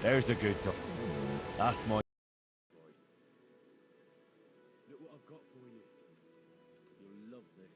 There's the good dog. That's my... Look what I've got for you. You'll love this.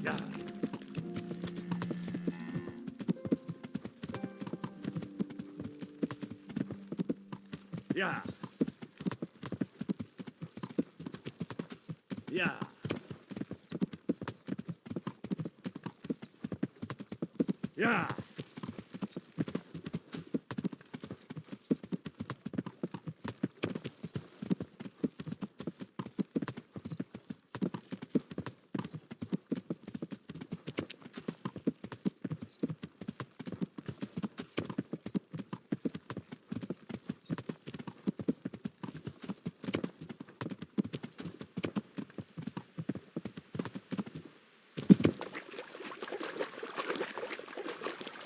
Yeah. Yeah. Yeah. Yeah.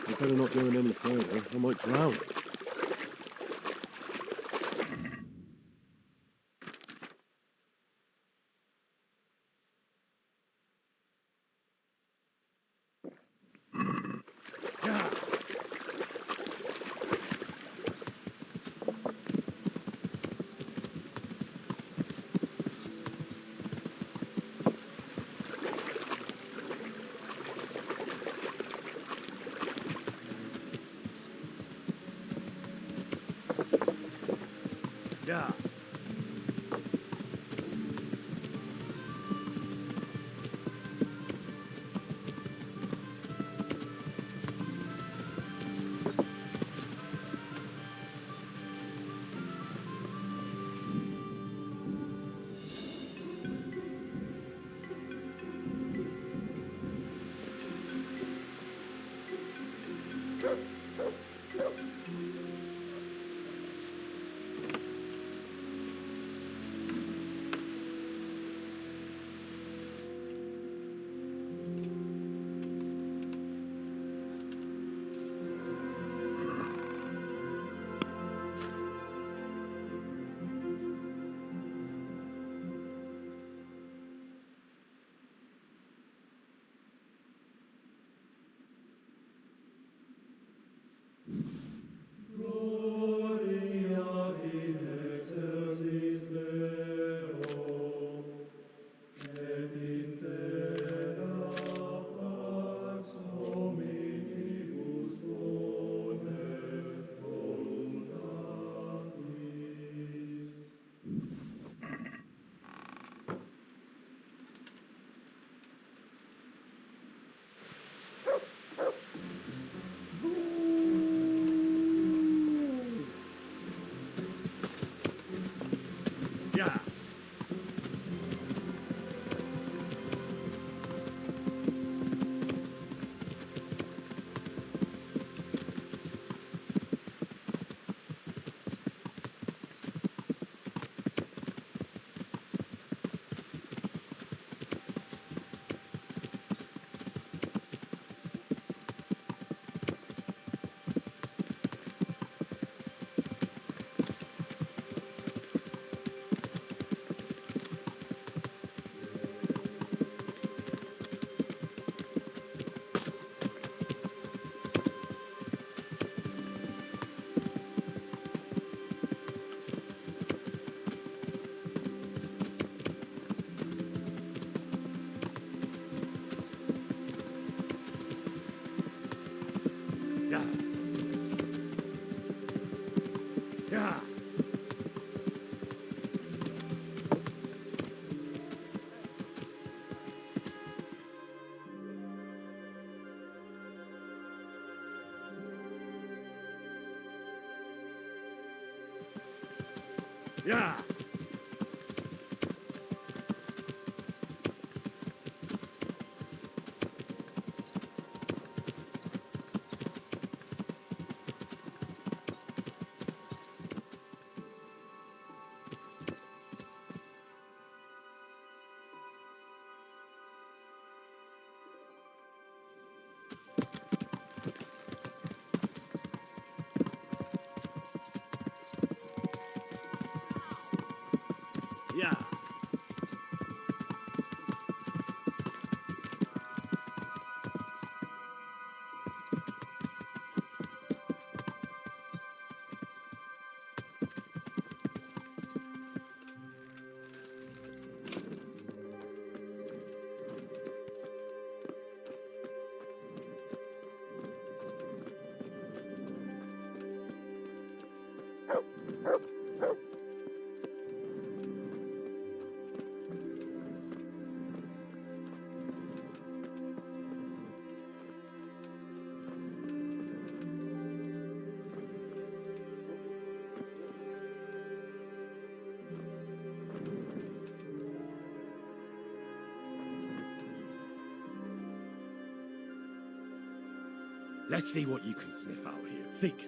I better not go any further. I might drown. Yeah. Yeah. Yeah. Let's see what you can sniff out here. Think.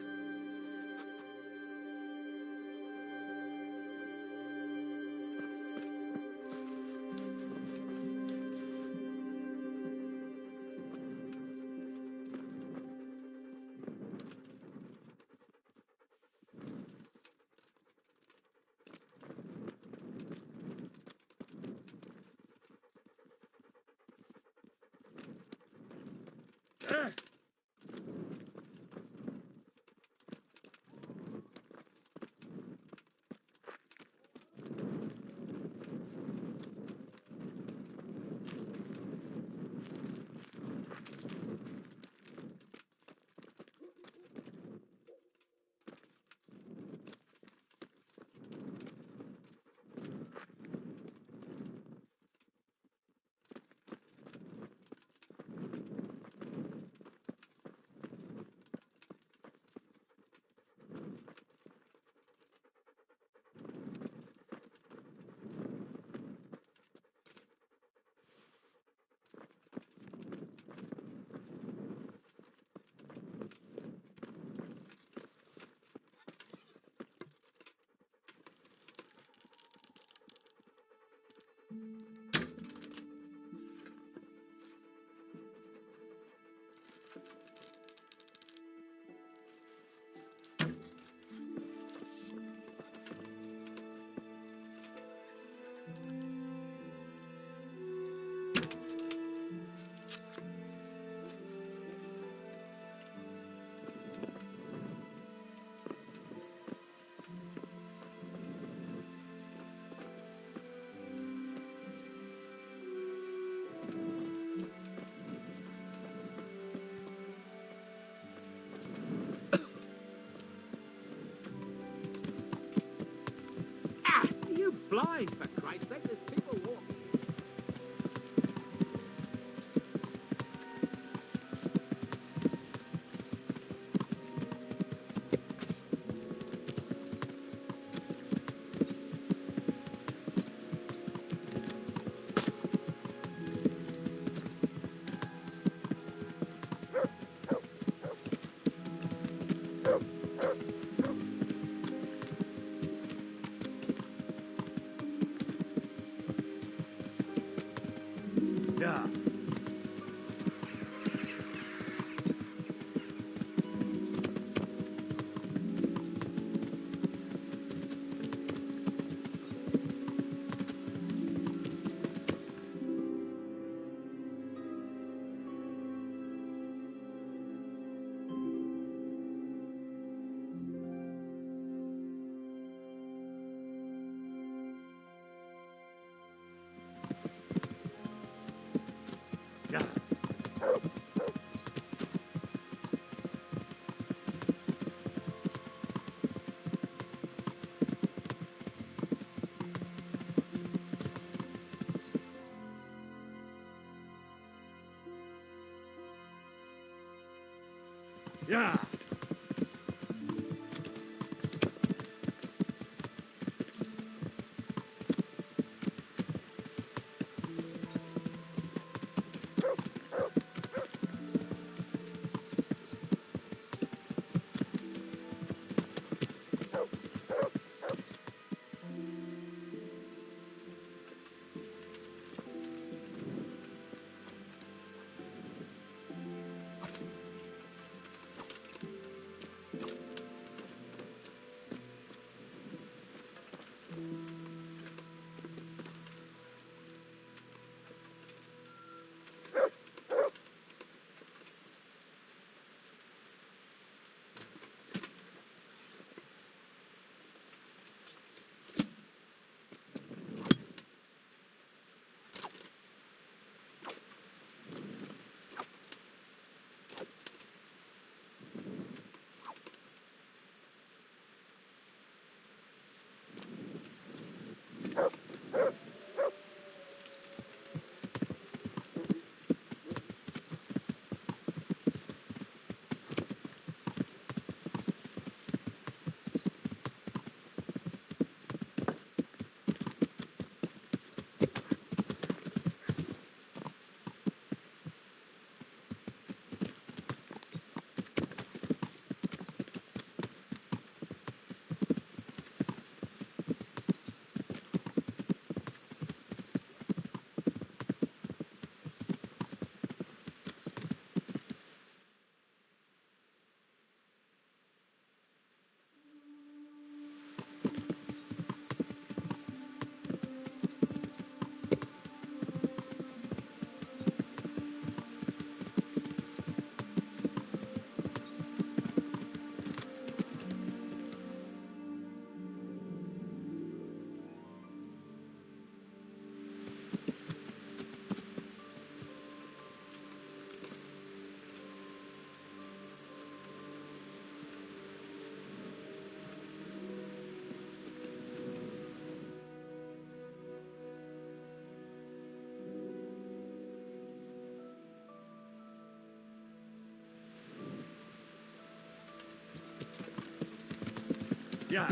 You blind, for Christ's sake, there's people walking. Yeah. Yeah. Yeah. Yeah.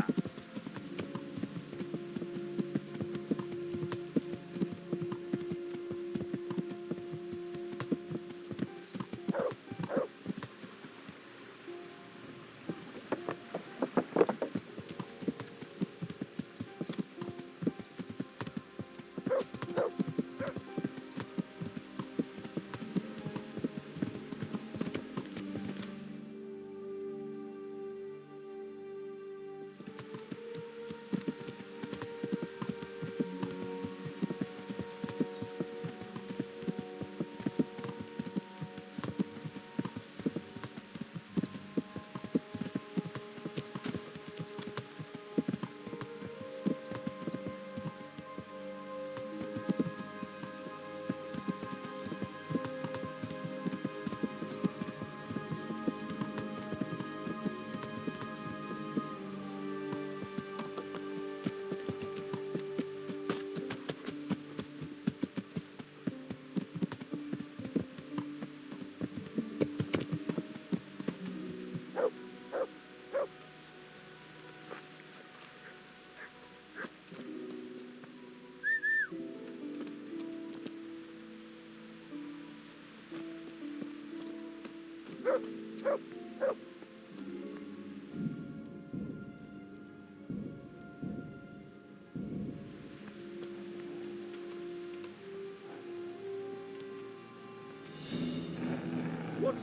What's...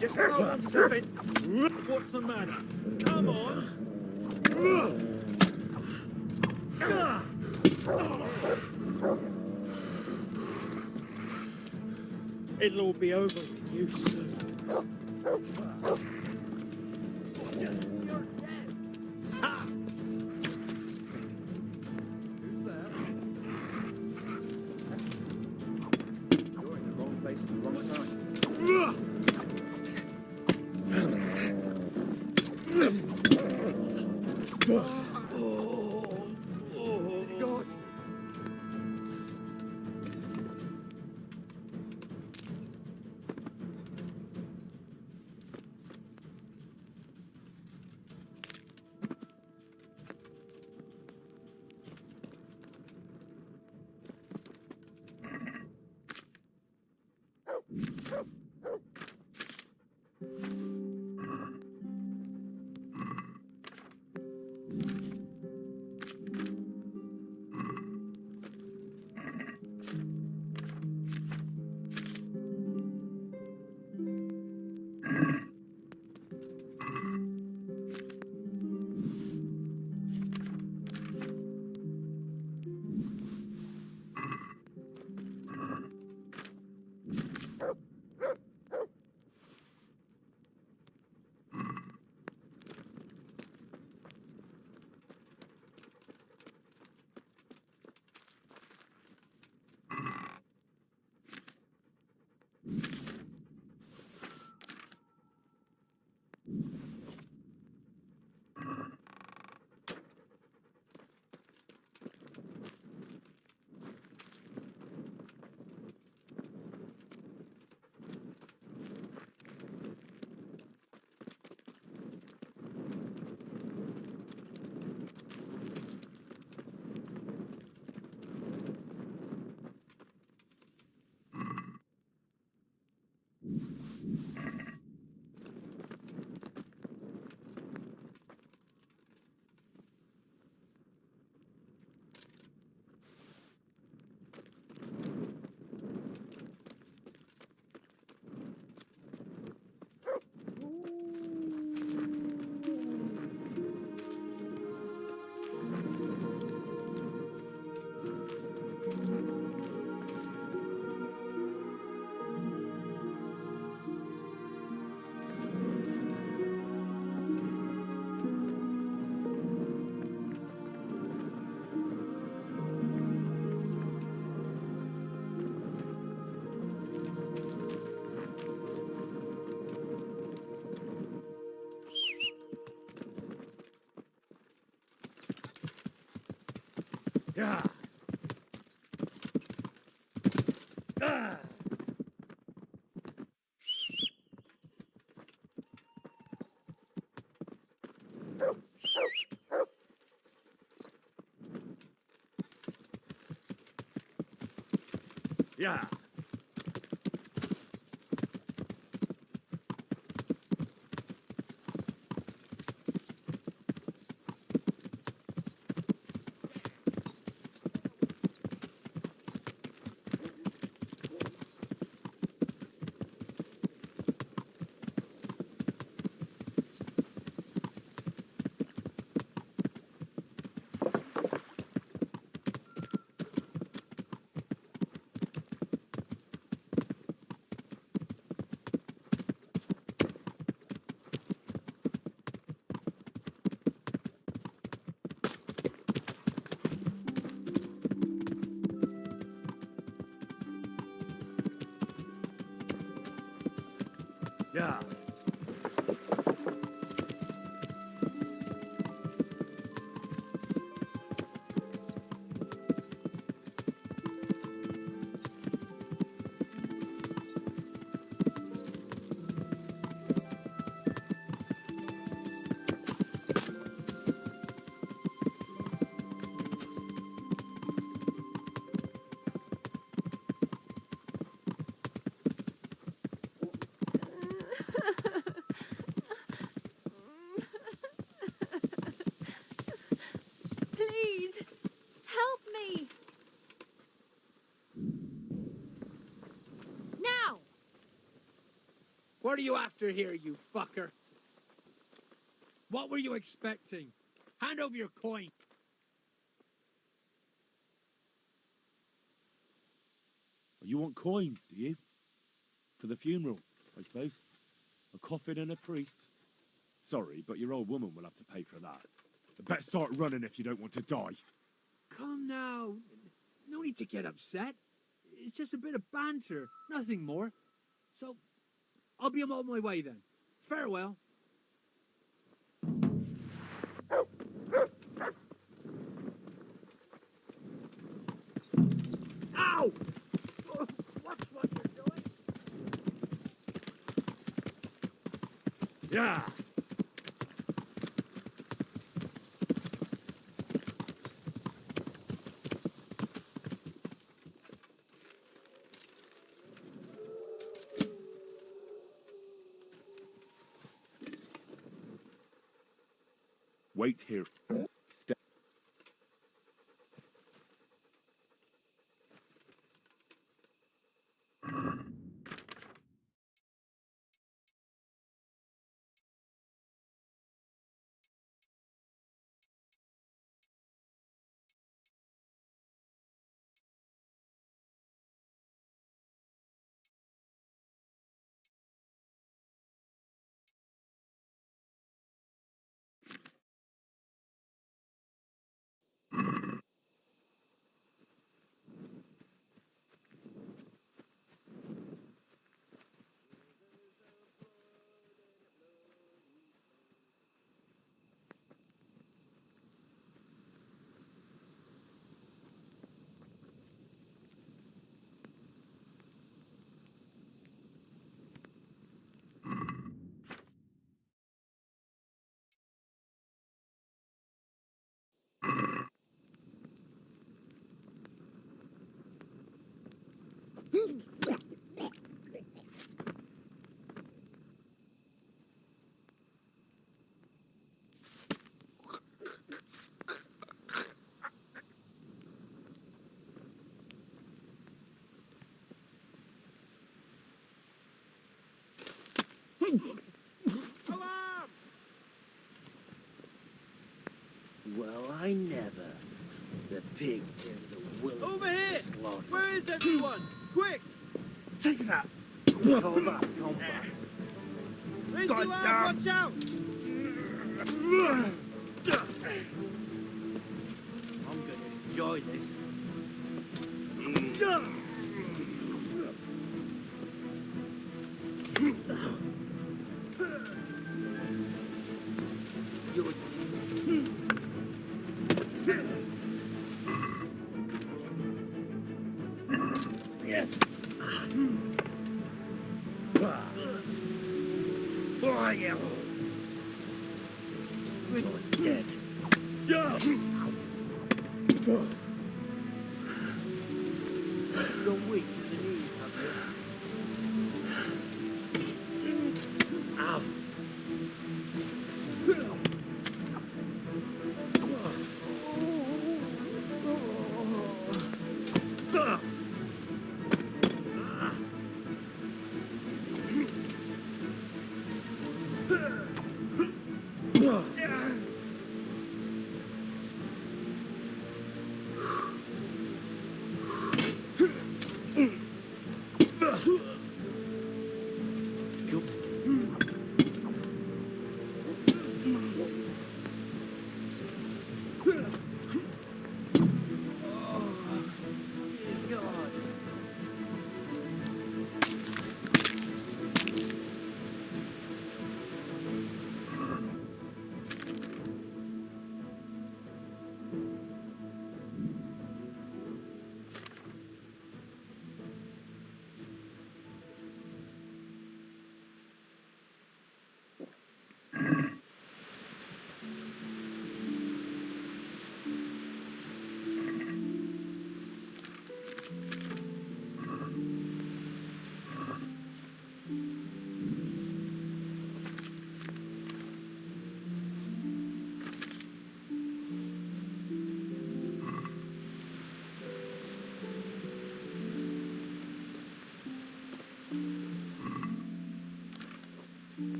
Just when I wanted to vent. What's the matter? Come on! It'll all be over with you soon. Ha! Who's there? You're in the wrong place at the wrong time. God! Yeah. Ah. Yeah. Yeah. Please, help me. Now! What are you after here, you fucker? What were you expecting? Hand over your coin. You want coin, do you? For the funeral, I suppose. A coffin and a priest. Sorry, but your old woman will have to pay for that. Better start running if you don't want to die. Come now. No need to get upset. It's just a bit of banter, nothing more. So, I'll be on my way then. Farewell. Ow! Watch what you're doing. Yeah! Wait here. Stay. Alarm! Well, I never. The pig tins are willing Over to here! slaughter. Where is everyone? Quick! Take that! Hold up, combat. Raise God your damn. arm, watch out! I'm gonna enjoy this. Dead. Yeah. You're weak in the knees, have you? Ow.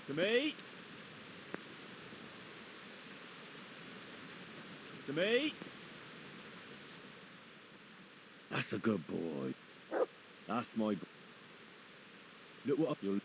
To me. To me. That's a good boy. That's my boy. Look what you'll.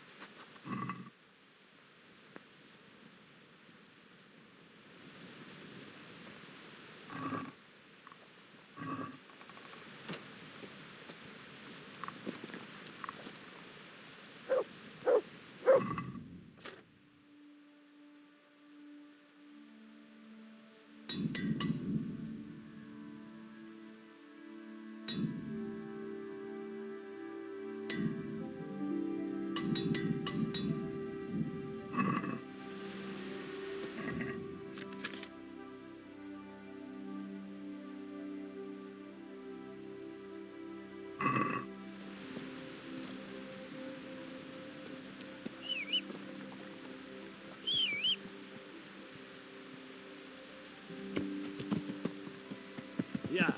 Yeah.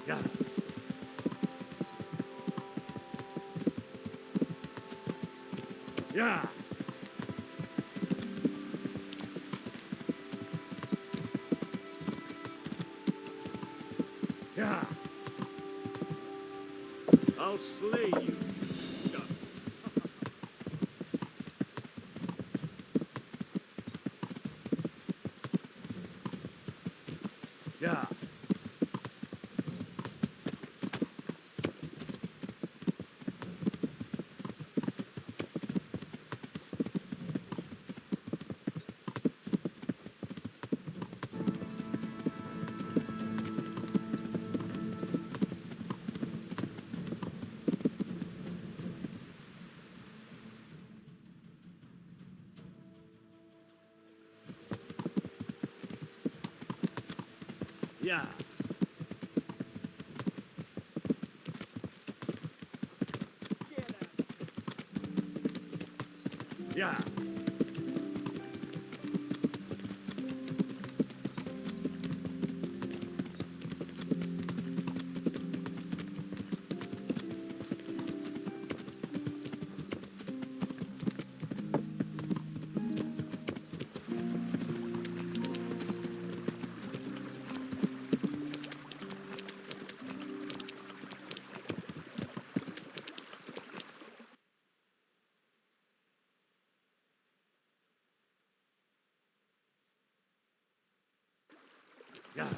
Yeah. Yeah. Yeah. I'll slay you. Yeah. Yeah. Yeah. Yeah.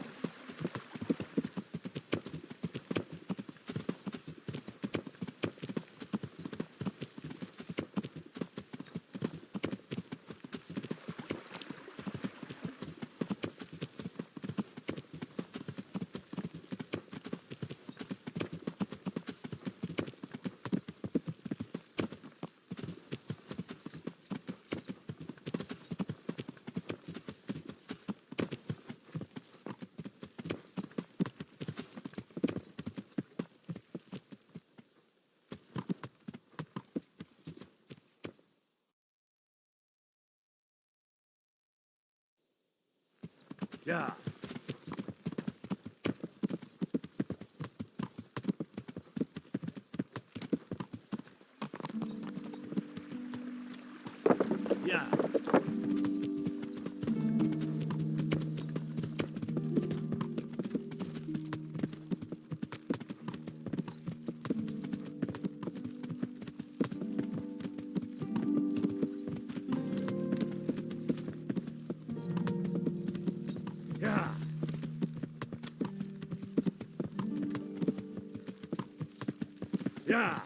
Yeah. Yeah. Yeah. Yeah.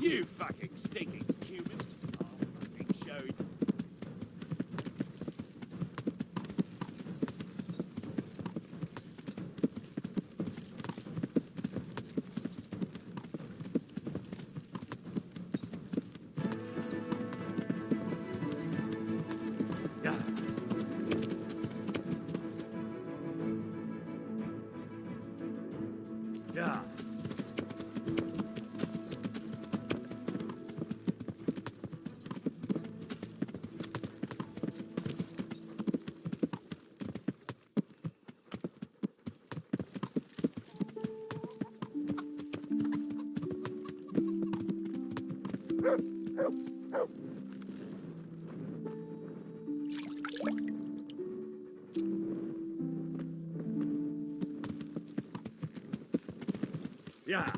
You fucking stinking human. I'll fucking show you. Yeah. Yeah. Yeah.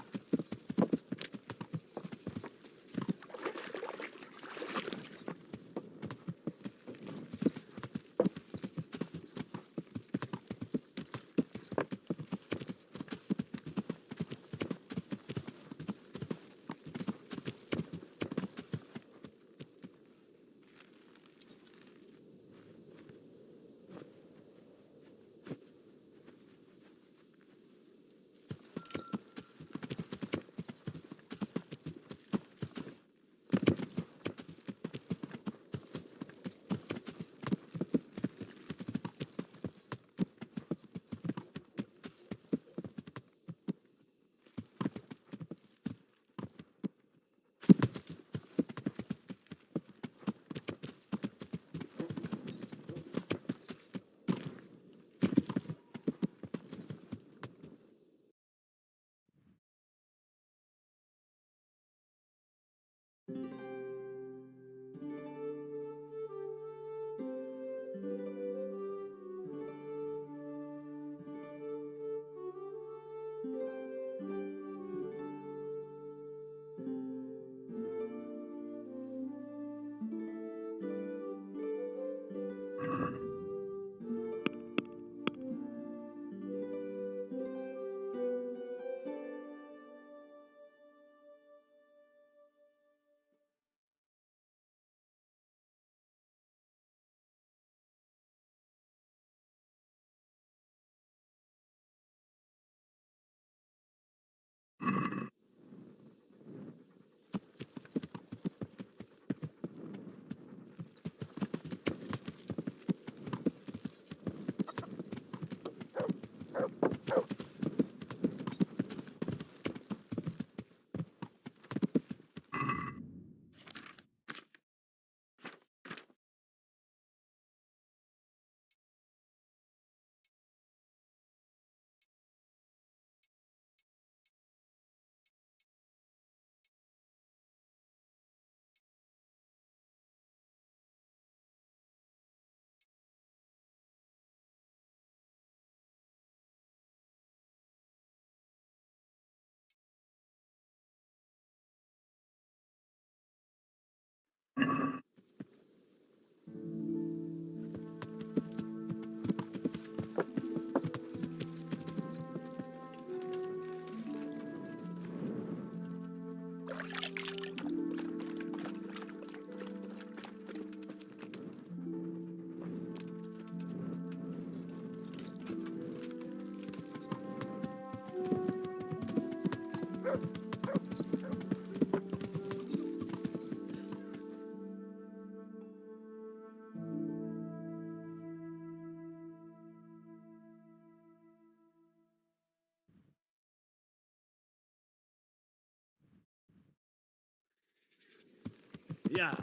Yeah.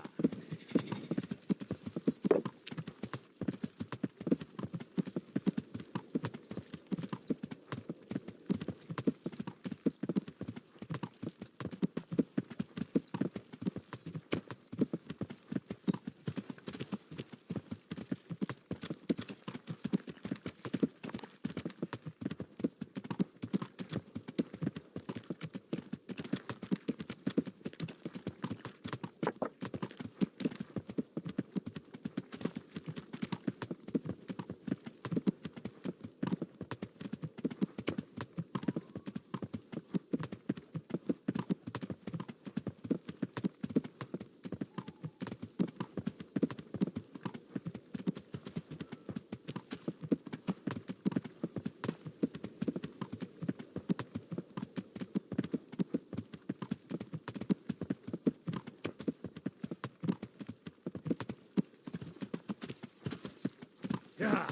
Yeah.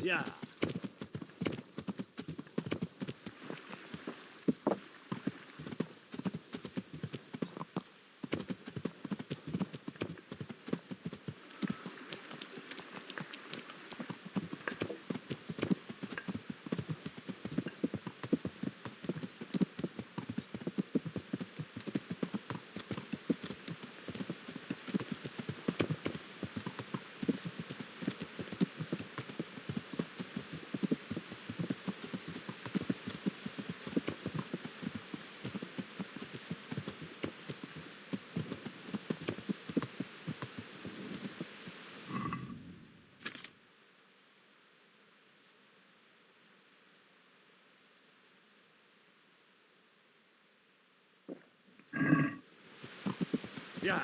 Yeah. Yeah.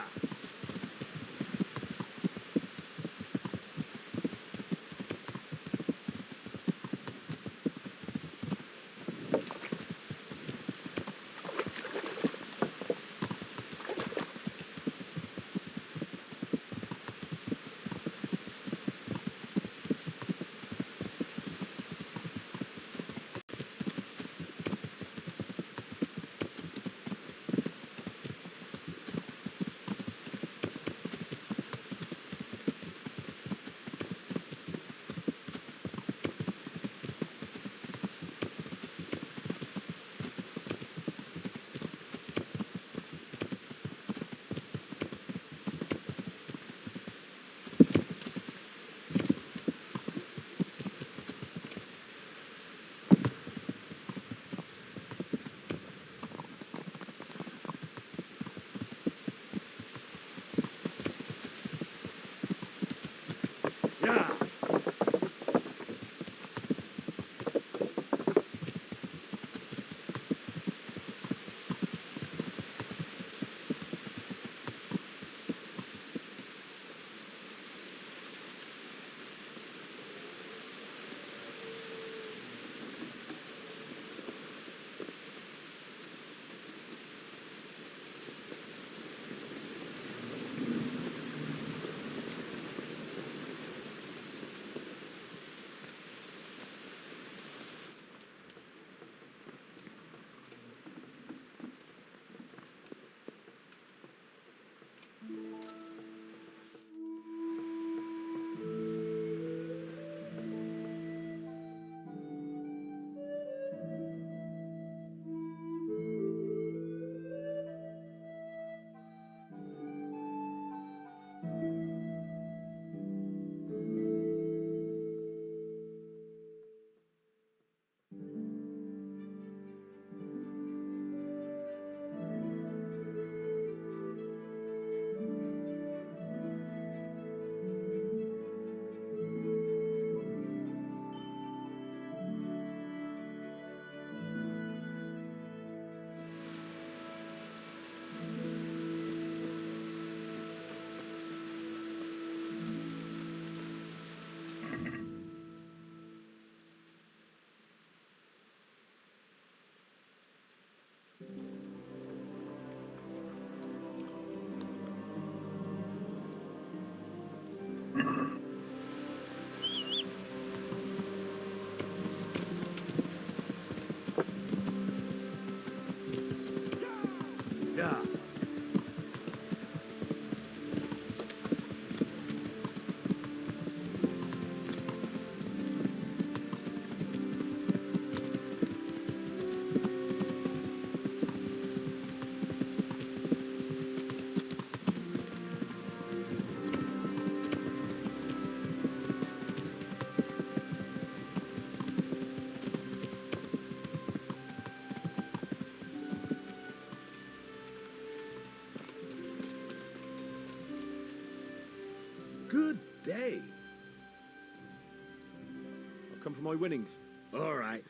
Come for my winnings. All right.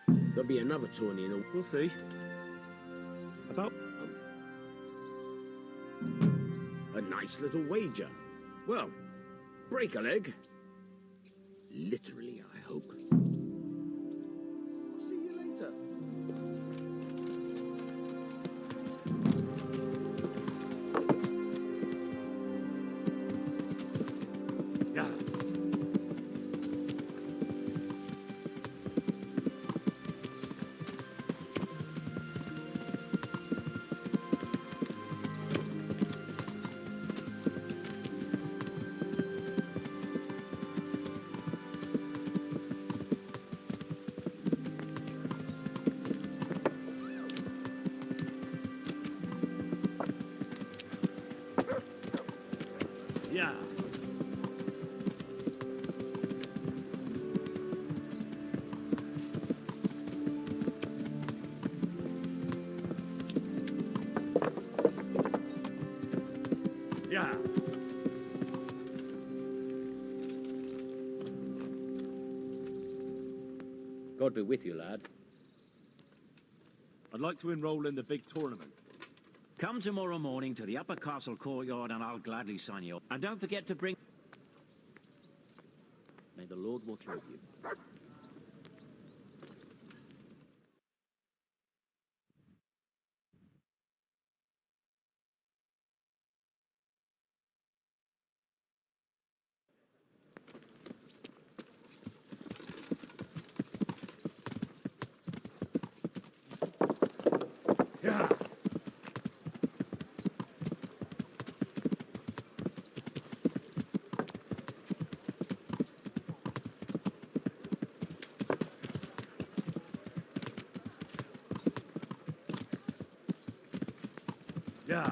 There'll be another tourney in a... We'll see. About... A nice little wager. Well, break a leg. Literally, I hope. I'll see you later. Yeah. Yeah. Yeah. God be with you, lad. I'd like to enroll in the big tournament. Come tomorrow morning to the upper castle courtyard and I'll gladly sign you up. And don't forget to bring... May the Lord watch over you. Yeah. Yeah.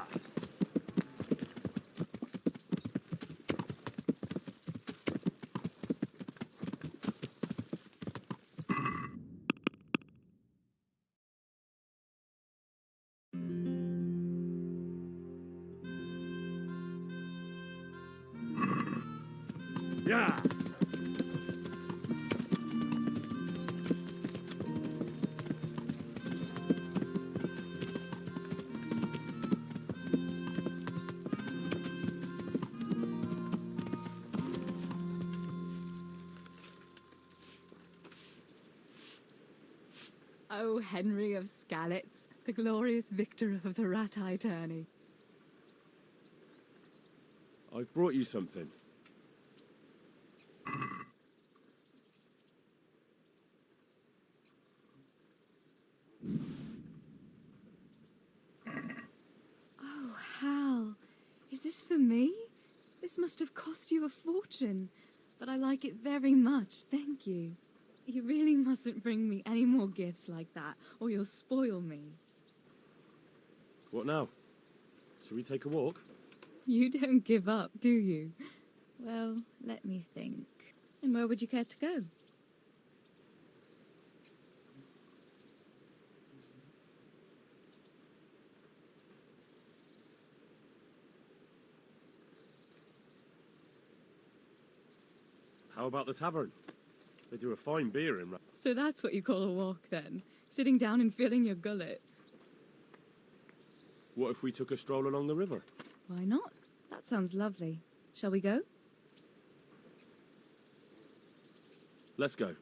Yeah. Oh, Henry of Skalitz, the glorious victor of the rat-eye tourney. I've brought you something. Oh, Hal, is this for me? This must have cost you a fortune, but I like it very much, thank you. You really mustn't bring me any more gifts like that, or you'll spoil me. What now? Shall we take a walk? You don't give up, do you? Well, let me think. And where would you care to go? How about the tavern? They do a fine beer in... So that's what you call a walk, then? Sitting down and filling your gullet? What if we took a stroll along the river? Why not? That sounds lovely. Shall we go? Let's go.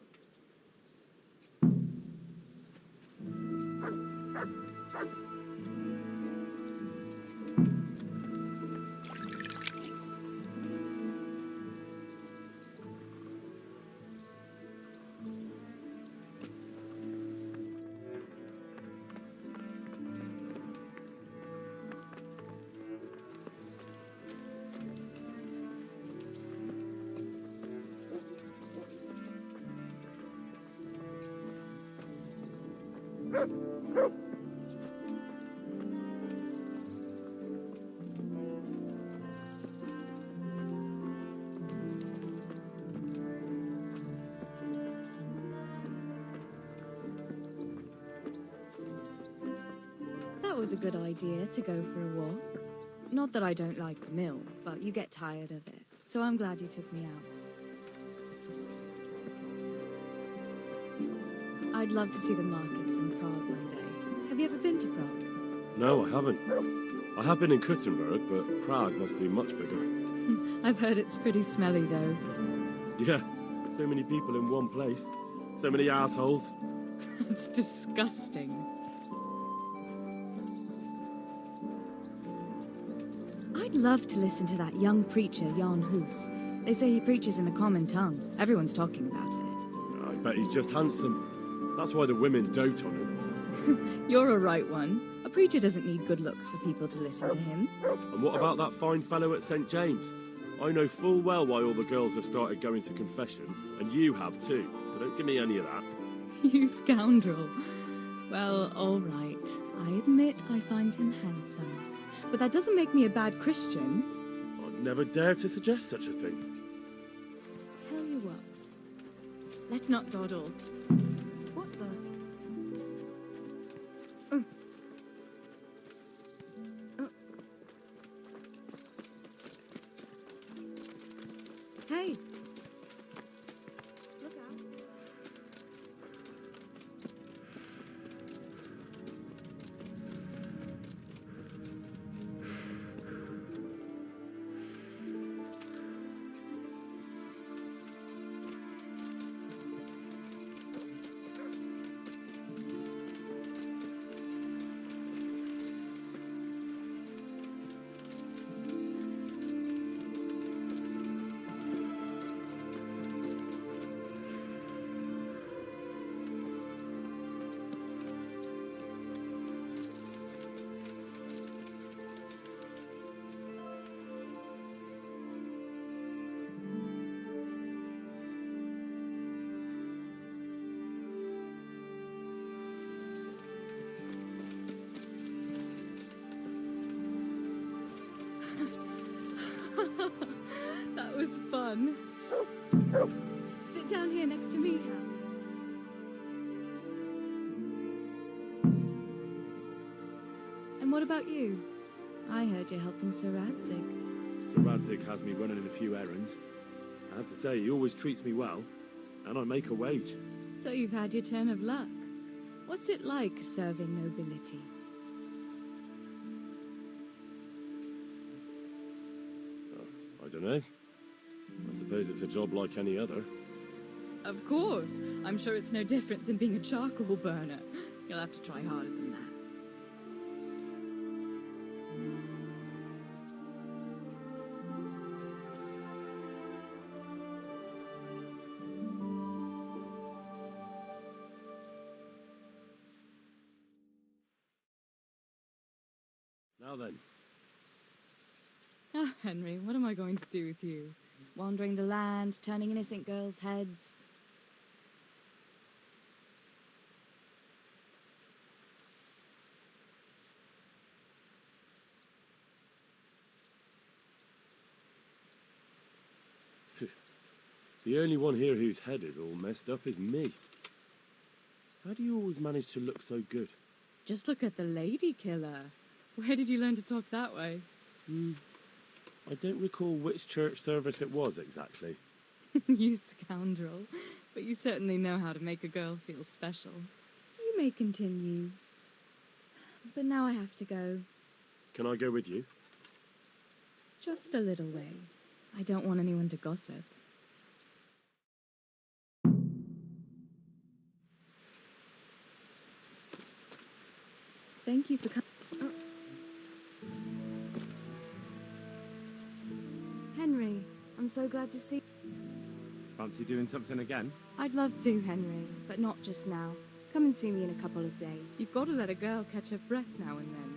That was a good idea to go for a walk. Not that I don't like the mill, but you get tired of it. So I'm glad you took me out. I'd love to see the markets in Prague one day. Have you ever been to Prague? No, I haven't. I have been in Kuttenberg, but Prague must be much bigger. I've heard it's pretty smelly, though. Yeah, so many people in one place. So many assholes. It's disgusting. I'd love to listen to that young preacher, Jan Hus. They say he preaches in the common tongue. Everyone's talking about it. I bet he's just handsome. That's why the women dote on him. You're a right one. A preacher doesn't need good looks for people to listen to him. And what about that fine fellow at St. James? I know full well why all the girls have started going to confession, and you have too, so don't give me any of that. You scoundrel. Well, all right. I admit I find him handsome. But that doesn't make me a bad Christian. I'd never dare to suggest such a thing. Tell you what. Let's not dawdle. What the? Oh. Oh. Hey. Look out. That was fun. Sit down here next to me, Hal. And what about you? I heard you're helping Sir Radzig. Sir Radzig has me running in a few errands. I have to say, he always treats me well, and I make a wage. So you've had your turn of luck. What's it like serving nobility? I don't know. I suppose it's a job like any other. Of course. I'm sure it's no different than being a charcoal burner. You'll have to try harder than that. Now then. Ah, Henry, what am I going to do with you? Wandering the land, turning innocent girls' heads. The only one here whose head is all messed up is me. How do you always manage to look so good? Just look at the lady killer. Where did you learn to talk that way? I don't recall which church service it was exactly. You scoundrel. But you certainly know how to make a girl feel special. You may continue. But now I have to go. Can I go with you? Just a little way. I don't want anyone to gossip. Thank you for coming. Oh. Henry, I'm so glad to see. Fancy doing something again? I'd love to, Henry, but not just now. Come and see me in a couple of days. You've got to let a girl catch her breath now and then.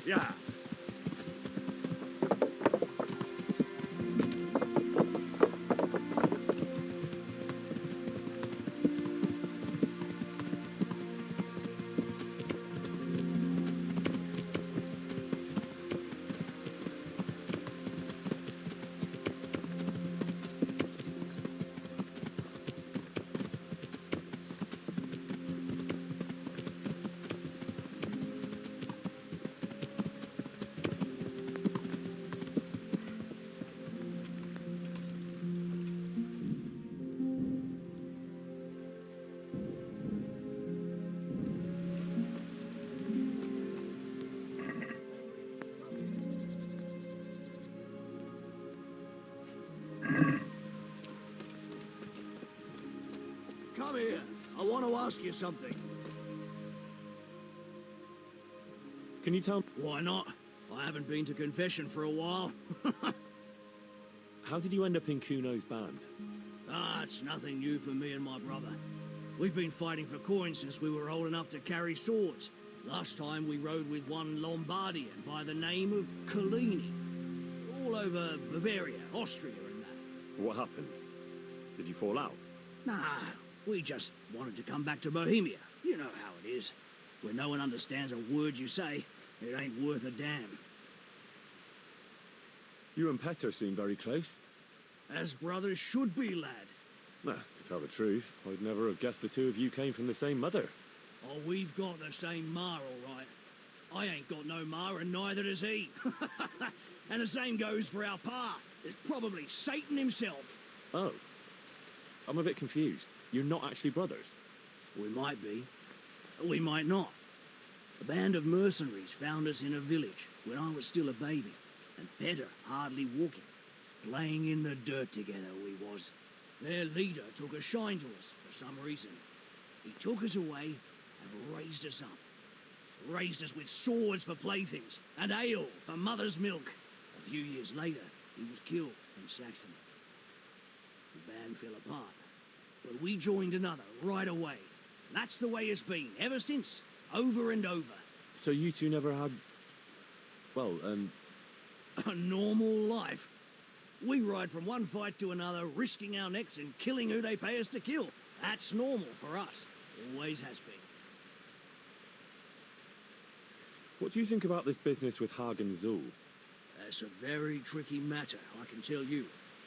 Yeah. Come here. I want to ask you something. Can you tell me, Why not? I haven't been to confession for a while. how did you end up in Kuno's band? It's nothing new for me and my brother. We've been fighting for coins since we were old enough to carry swords. Last time we rode with one Lombardian by the name of Collini. All over Bavaria, Austria and that. What happened? Did you fall out? Nah, we just wanted to come back to Bohemia. You know how it is. When no one understands a word you say, it ain't worth a damn. You and Petter seem very close. As brothers should be, lad. Nah, to tell the truth, I'd never have guessed the two of you came from the same mother. Oh, we've got the same ma, all right. I ain't got no ma, and neither does he. And the same goes for our pa. It's probably Satan himself. Oh. I'm a bit confused. You're not actually brothers. We might be. We might not. A band of mercenaries found us in a village when I was still a baby, and Petter hardly walking. Laying in the dirt together we was. Their leader took a shine to us for some reason. He took us away and raised us up. Raised us with swords for playthings and ale for mother's milk. A few years later, he was killed in Saxony. The band fell apart, but we joined another right away. That's the way it's been ever since, over and over. So you two never had... well, A normal life. We ride from one fight to another, risking our necks and killing who they pay us to kill. That's normal for us. Always has been. what do you think about this business with Hagen Zul? That's a very tricky matter, I can tell you.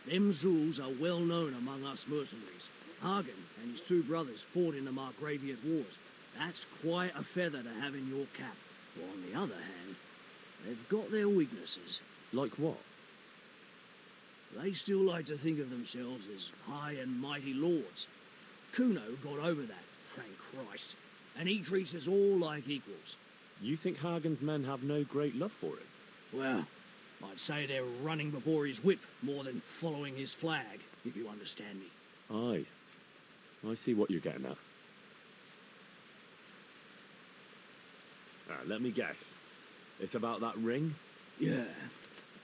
Them Zuls are well known among us mercenaries. Hagen and his two brothers fought in the Margraviate Wars. That's quite a feather to have in your cap. But on the other hand, they've got their weaknesses. Like what? They still like to think of themselves as high and mighty lords. Kuno got over that, thank Christ. And he treats us all like equals. You think Hagen's men have no great love for him? Well, I'd say they're running before his whip more than following his flag, if you understand me. Aye. I see what you're getting at. Let me guess. It's about that ring? Yeah.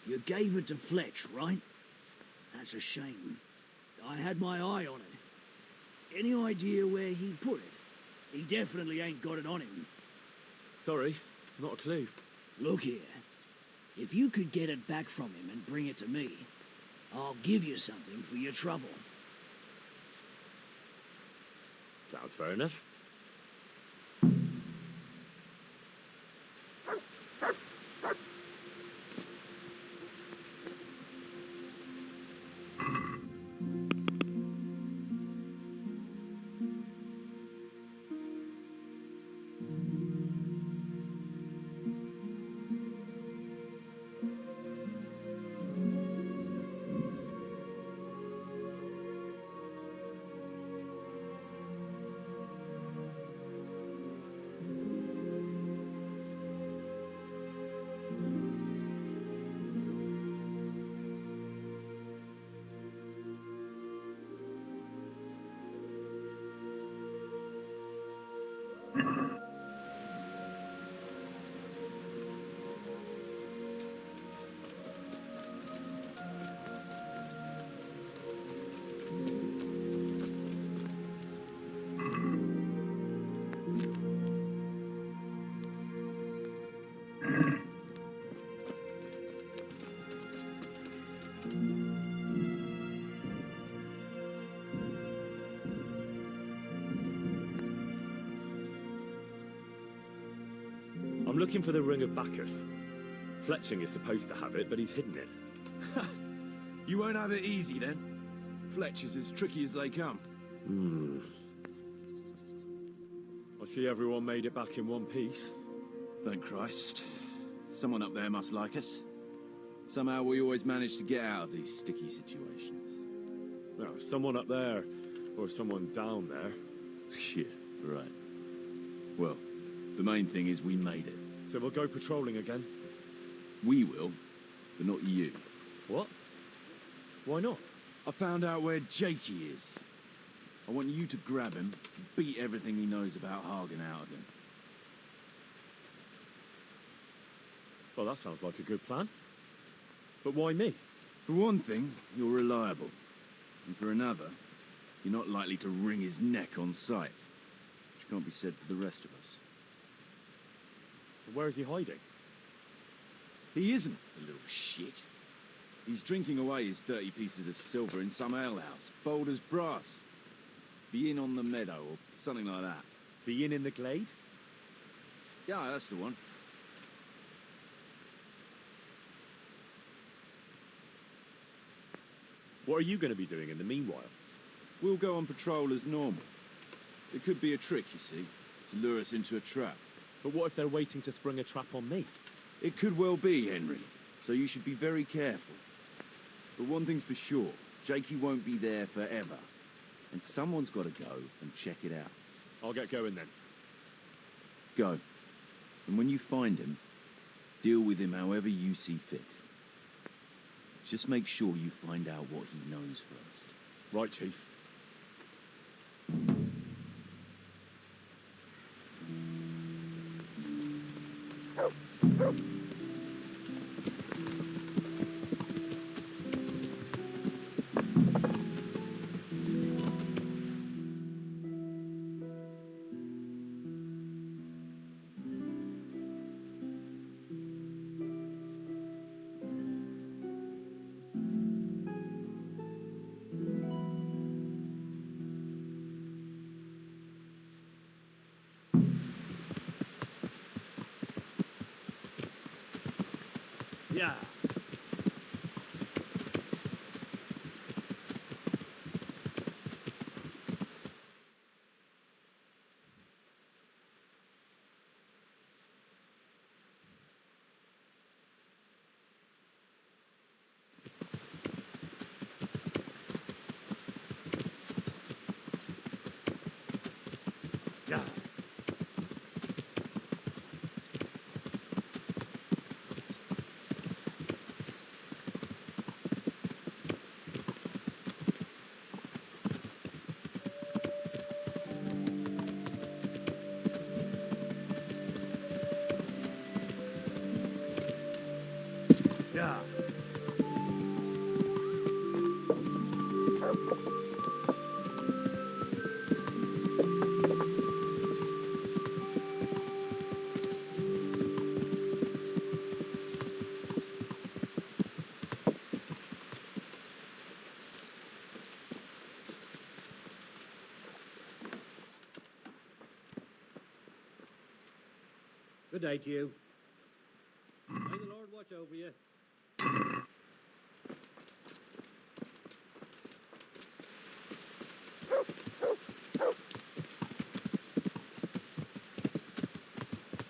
You gave it to Fletch, right? That's a shame. I had my eye on it. Any idea where he put it? He definitely ain't got it on him. Sorry, not a clue. Look here. If you could get it back from him and bring it to me, I'll give you something for your trouble. Sounds fair enough. I'm looking for the Ring of Bacchus. Fletching is supposed to have it, but he's hidden it. You won't have it easy then. Fletch is as tricky as they come. I see everyone made it back in one piece. Thank Christ. Someone up there must like us. Somehow we always manage to get out of these sticky situations. Well, someone up there, or someone down there. Yeah, right. Well, the main thing is we made it. So we'll go patrolling again? We will, but not you. What? Why not? I found out where Jakey is. I want you to grab him, beat everything he knows about Hagen out of him. Well, that sounds like a good plan. But why me? For one thing, you're reliable. And for another, you're not likely to wring his neck on sight. Which can't be said for the rest of us. Where is he hiding? He isn't, the little shit. He's drinking away his 30 pieces of silver in some alehouse, bold as brass. The inn on the meadow, or something like that. The inn in the glade? Yeah, that's the one. What are you going to be doing in the meanwhile? We'll go on patrol as normal. It could be a trick, you see, to lure us into a trap. But what if they're waiting to spring a trap on me? It could well be, Henry, so you should be very careful. But one thing's for sure, Jakey won't be there forever. And someone's got to go and check it out. I'll get going then. Go. And when you find him, deal with him however you see fit. Just make sure you find out what he knows first. Right, Chief. Yeah. Yeah. Yeah. Good day to you. May the Lord watch over you.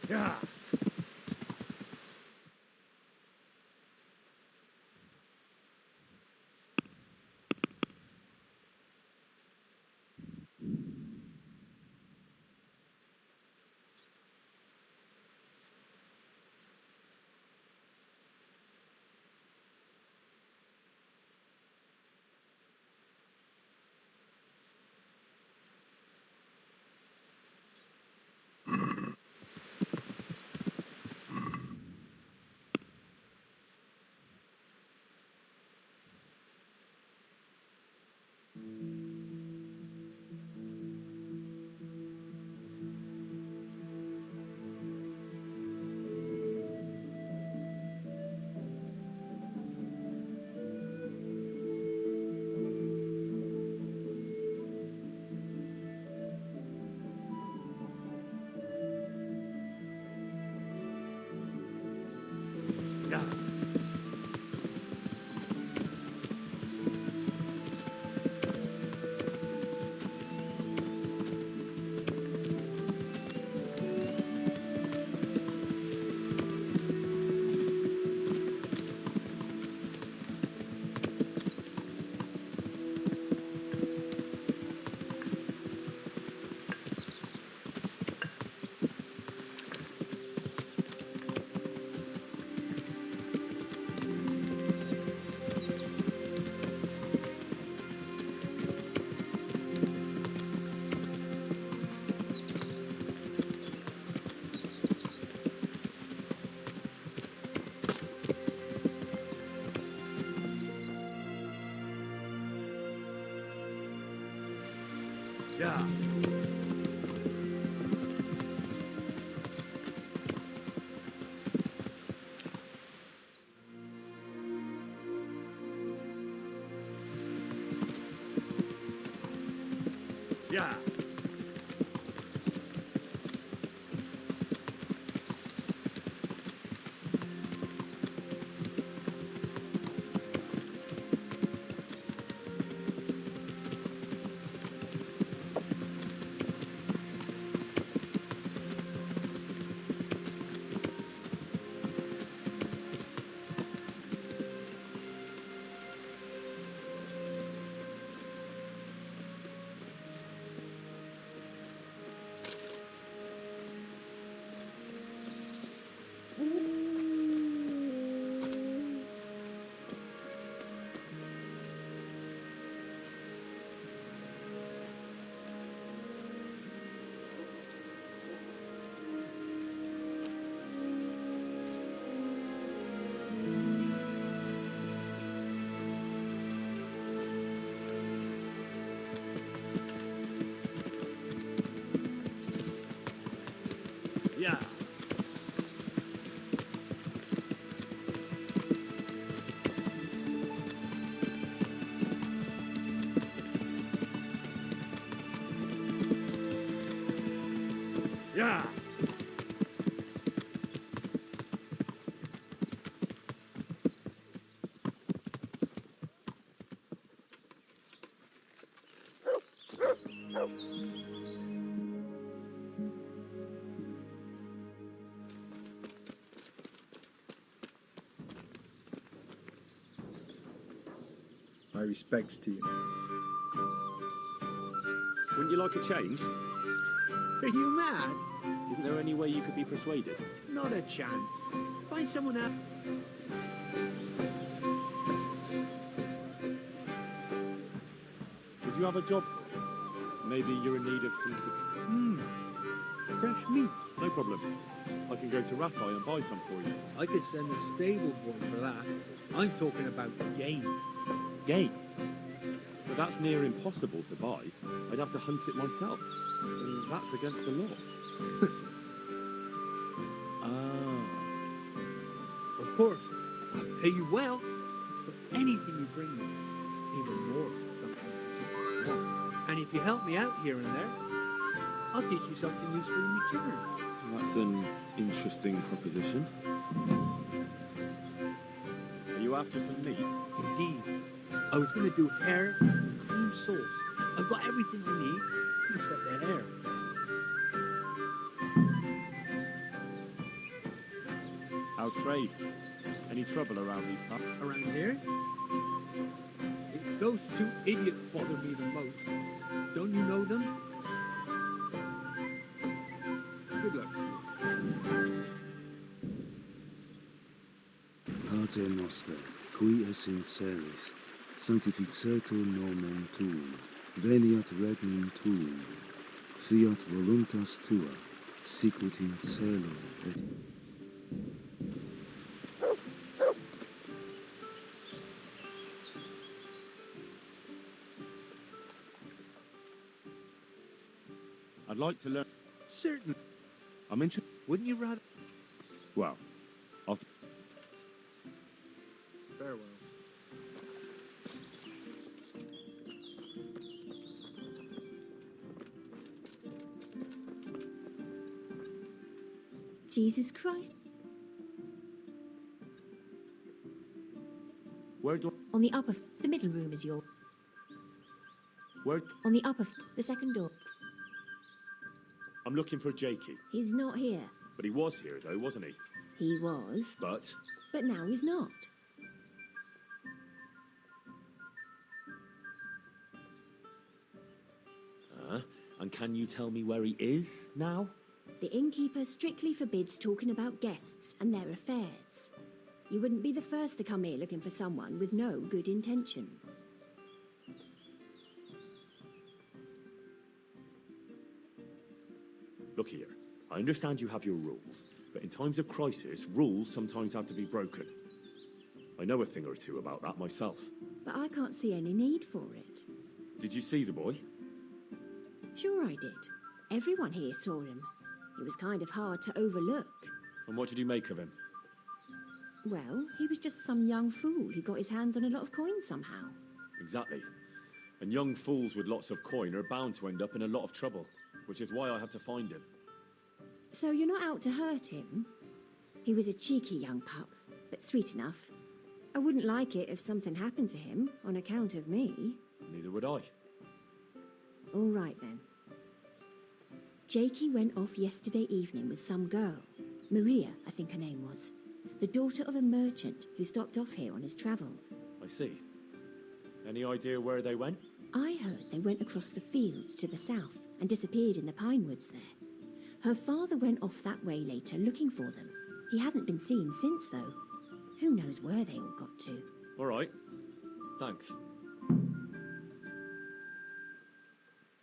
Yeah. Yeah. Yeah. Yeah. Yeah. My respects to you. Wouldn't you like a change? Are you mad? Isn't there any way you could be persuaded? Not a chance. Find someone else. Would you have a job for me? Maybe you're in need of some... Fresh meat. No problem. I can go to Ratai and buy some for you. I could send the stable boy for that. I'm talking about game. Game? But that's near impossible to buy. I'd have to hunt it myself. And that's against the law. Of course, I'll pay you well, but anything you bring me, even more than something you want. And if you help me out here and there, I'll teach you something useful in return. That's an interesting proposition. Are you after some meat? Indeed. I was going to do hair and cream sauce. I've got everything you need except the hair. How's trade? Any trouble around these parts? Around here? Those two idiots bother me the most. Don't you know them? Good luck. Pater noster, qui es in celis, sanctificetur nomen tuum, veniat regnum tuum, fiat voluntas tua, sicut in cielo et... I'd like to learn... Certain. I'm interested... Wouldn't you rather... Well, I'll... Farewell. Jesus Christ. Where do... On the upper, the middle room is your. Where... On the upper, the second door. I'm looking for Jakey. He's not here. But he was here, though, wasn't he? He was. But... But now he's not. And can you tell me where he is now? The innkeeper strictly forbids talking about guests and their affairs. You wouldn't be the first to come here looking for someone with no good intentions. Look here, I understand you have your rules, but in times of crisis, rules sometimes have to be broken. I know a thing or two about that myself. But I can't see any need for it. Did you see the boy? Sure I did. Everyone here saw him. He was kind of hard to overlook. And what did you make of him? Well, he was just some young fool who got his hands on a lot of coins somehow. Exactly. And young fools with lots of coin are bound to end up in a lot of trouble, which is why I have to find him. So you're not out to hurt him? He was a cheeky young pup, but sweet enough. I wouldn't like it if something happened to him on account of me. Neither would I. All right then. Jakey went off yesterday evening with some girl. Maria, I think her name was. The daughter of a merchant who stopped off here on his travels. I see. Any idea where they went? I heard they went across the fields to the south and disappeared in the pine woods there. Her father went off that way later looking for them. He hasn't been seen since, though. Who knows where they all got to? All right. Thanks.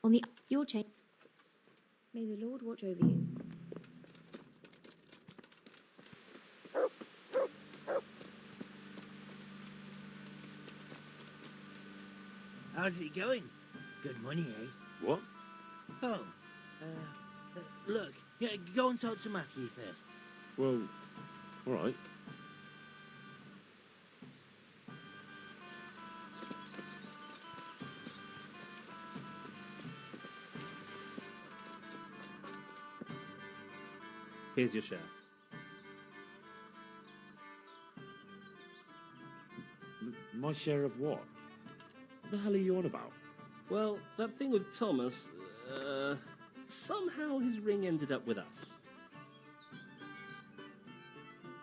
On the... Your chain. May the Lord watch over you. How's it going? Good money, eh? What? Oh, look, yeah, go and talk to Matthew first. Well, all right. Here's your share. My share of what? What the hell are you on about? Well, that thing with Thomas, somehow his ring ended up with us.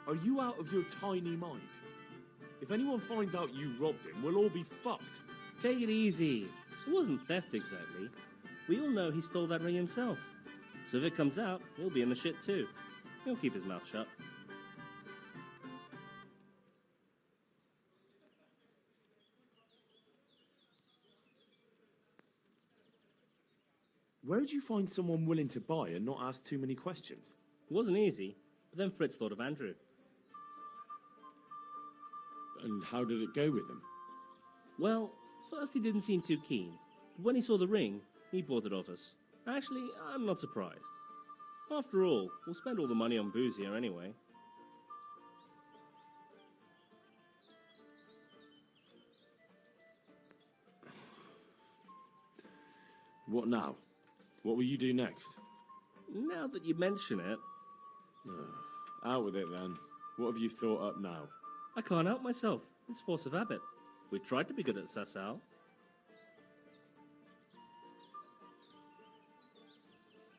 Are you out of your tiny mind? If anyone finds out you robbed him, we'll all be fucked. Take it easy. It wasn't theft exactly. We all know he stole that ring himself. So if it comes out, he'll be in the shit too. He'll keep his mouth shut. Where'd you find someone willing to buy and not ask too many questions? It wasn't easy, but then Fritz thought of Andrew. And how did it go with him? Well, first he didn't seem too keen, but when he saw the ring, he bought it off us. Actually, I'm not surprised. After all, we'll spend all the money on booze here anyway. What now? What will you do next? Now that you mention it... Out with it then. What have you thought up now? I can't help myself. It's force of habit. We tried to be good at Sassal.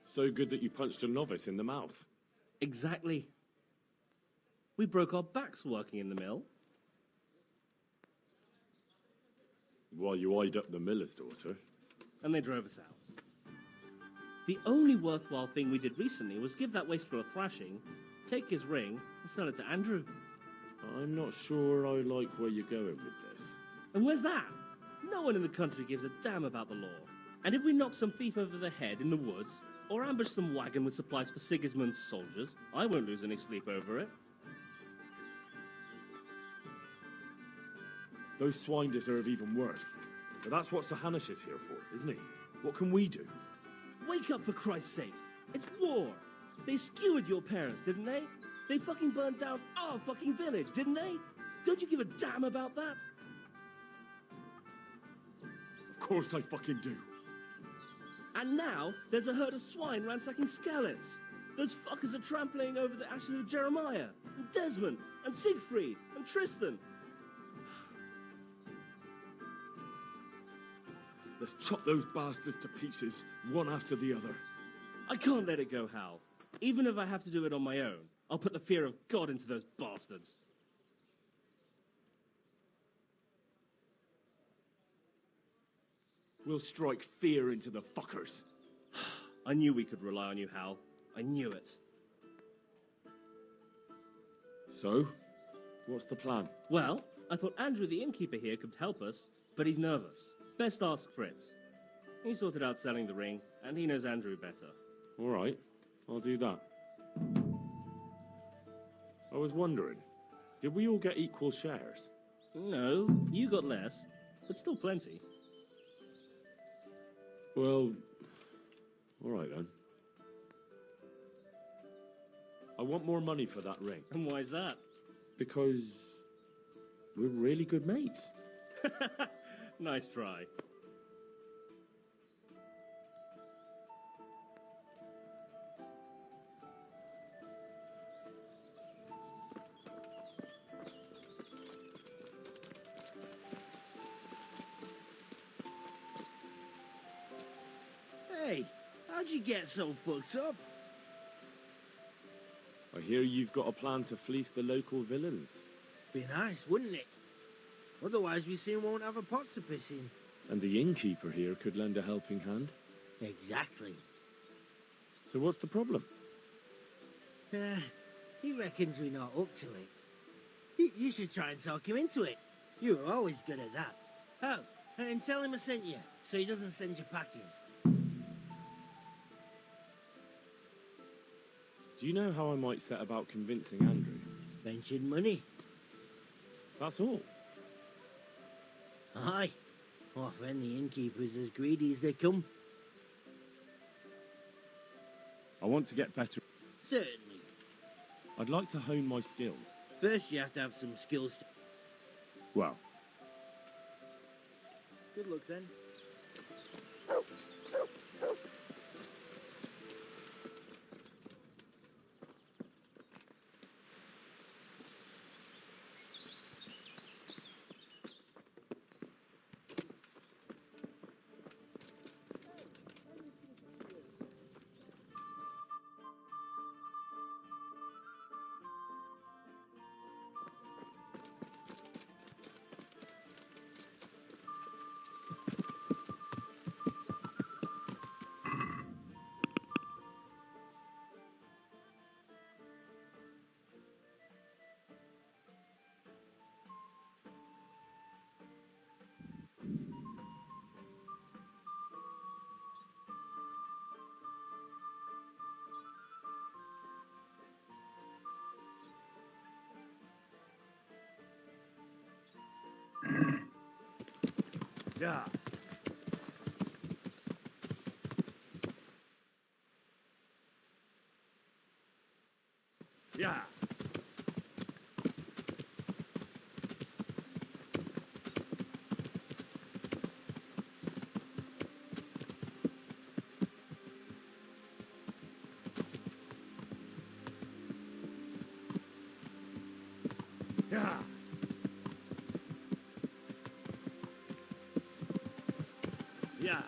So good that you punched a novice in the mouth. Exactly. We broke our backs working in the mill. While you eyed up the miller's daughter. And they drove us out. The only worthwhile thing we did recently was give that wastrel a thrashing, take his ring, and sell it to Andrew. I'm not sure I like where you're going with this. And where's that? No one in the country gives a damn about the law. And if we knock some thief over the head in the woods, or ambush some wagon with supplies for Sigismund's soldiers, I won't lose any sleep over it. Those swine deserve even worse. But that's what Sahanish is here for, isn't he? What can we do? Wake up, for Christ's sake. It's war. They skewered your parents, didn't they? They fucking burned down our fucking village, didn't they? Don't you give a damn about that? Of course I fucking do. And now, there's a herd of swine ransacking Skalitz. Those fuckers are trampling over the ashes of Jeremiah, and Desmond, and Siegfried, and Tristan. Let's chop those bastards to pieces, one after the other. I can't let it go, Hal. Even if I have to do it on my own, I'll put the fear of God into those bastards. We'll strike fear into the fuckers. I knew we could rely on you, Hal. I knew it. So, what's the plan? Well, I thought Andrew the innkeeper here could help us, but he's nervous. Best ask Fritz. He sorted out selling the ring, and he knows Andrew better. All right, I'll do that. I was wondering, did we all get equal shares? No, you got less, but still plenty. Well, All right, then. I want more money for that ring. And why's that? Because we're really good mates. Nice try. Hey, how'd you get so fucked up? I hear you've got a plan to fleece the local villains. Be nice, wouldn't it? Otherwise we soon won't have a pot to piss in. And the innkeeper here could lend a helping hand. Exactly. So what's the problem? He reckons we're not up to it. You should try and talk him into it. You were always good at that. Oh, and tell him I sent you, so he doesn't send you packing. Do you know how I might set about convincing Andrew? Mention money. That's all. Aye. Our friendly innkeeper's as greedy as they come. I want to get better. Certainly. I'd like to hone my skill. First you have to have some skills. Well, Good luck then. yeah. Yeah. Yeah. Yeah.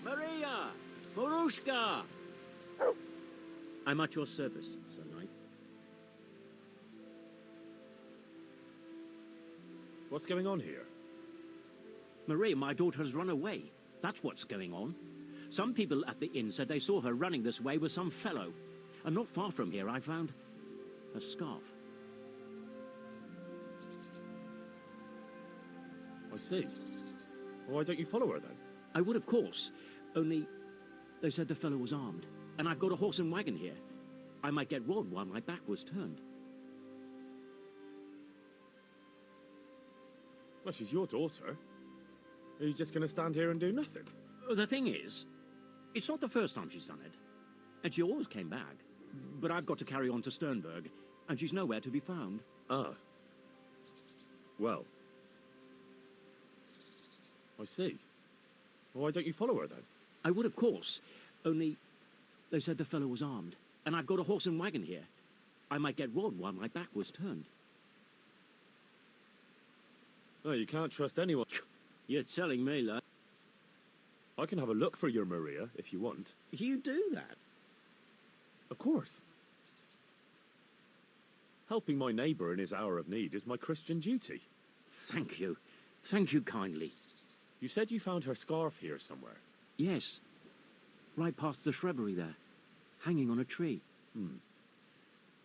Maria! Morushka! I'm at your service, Sir Knight. What's going on here? Maria, my daughter has run away. That's what's going on. Some people at the inn said they saw her running this way with some fellow. And not far from here, I found a scarf. I see. Why don't you follow her then? I would, of course. Only they said the fellow was armed. And I've got a horse and wagon here. I might get robbed while my back was turned. Well, she's your daughter. Are you just going to stand here and do nothing? The thing is, it's not the first time she's done it. And she always came back. But I've got to carry on to Sternberg, and she's nowhere to be found. Ah. Well. I see. Why don't you follow her then? I would, of course. Only they said the fellow was armed. And I've got a horse and wagon here. I might get robbed while my back was turned. No, you can't trust anyone. You're telling me, lad. I can have a look for your Maria, if you want. You do that? Of course. Helping my neighbour in his hour of need is my Christian duty. Thank you. Thank you kindly. You said you found her scarf here somewhere? Yes. Right past the shrubbery there. Hanging on a tree.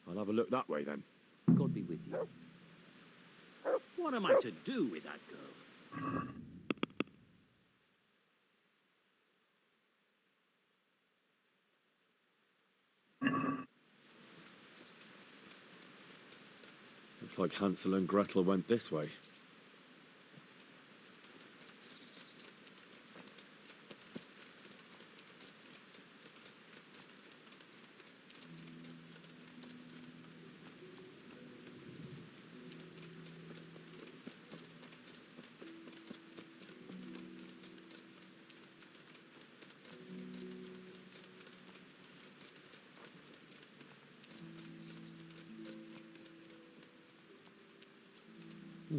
I'll have a look that way then. God be with you. What am I to do with that girl? Looks like Hansel and Gretel went this way.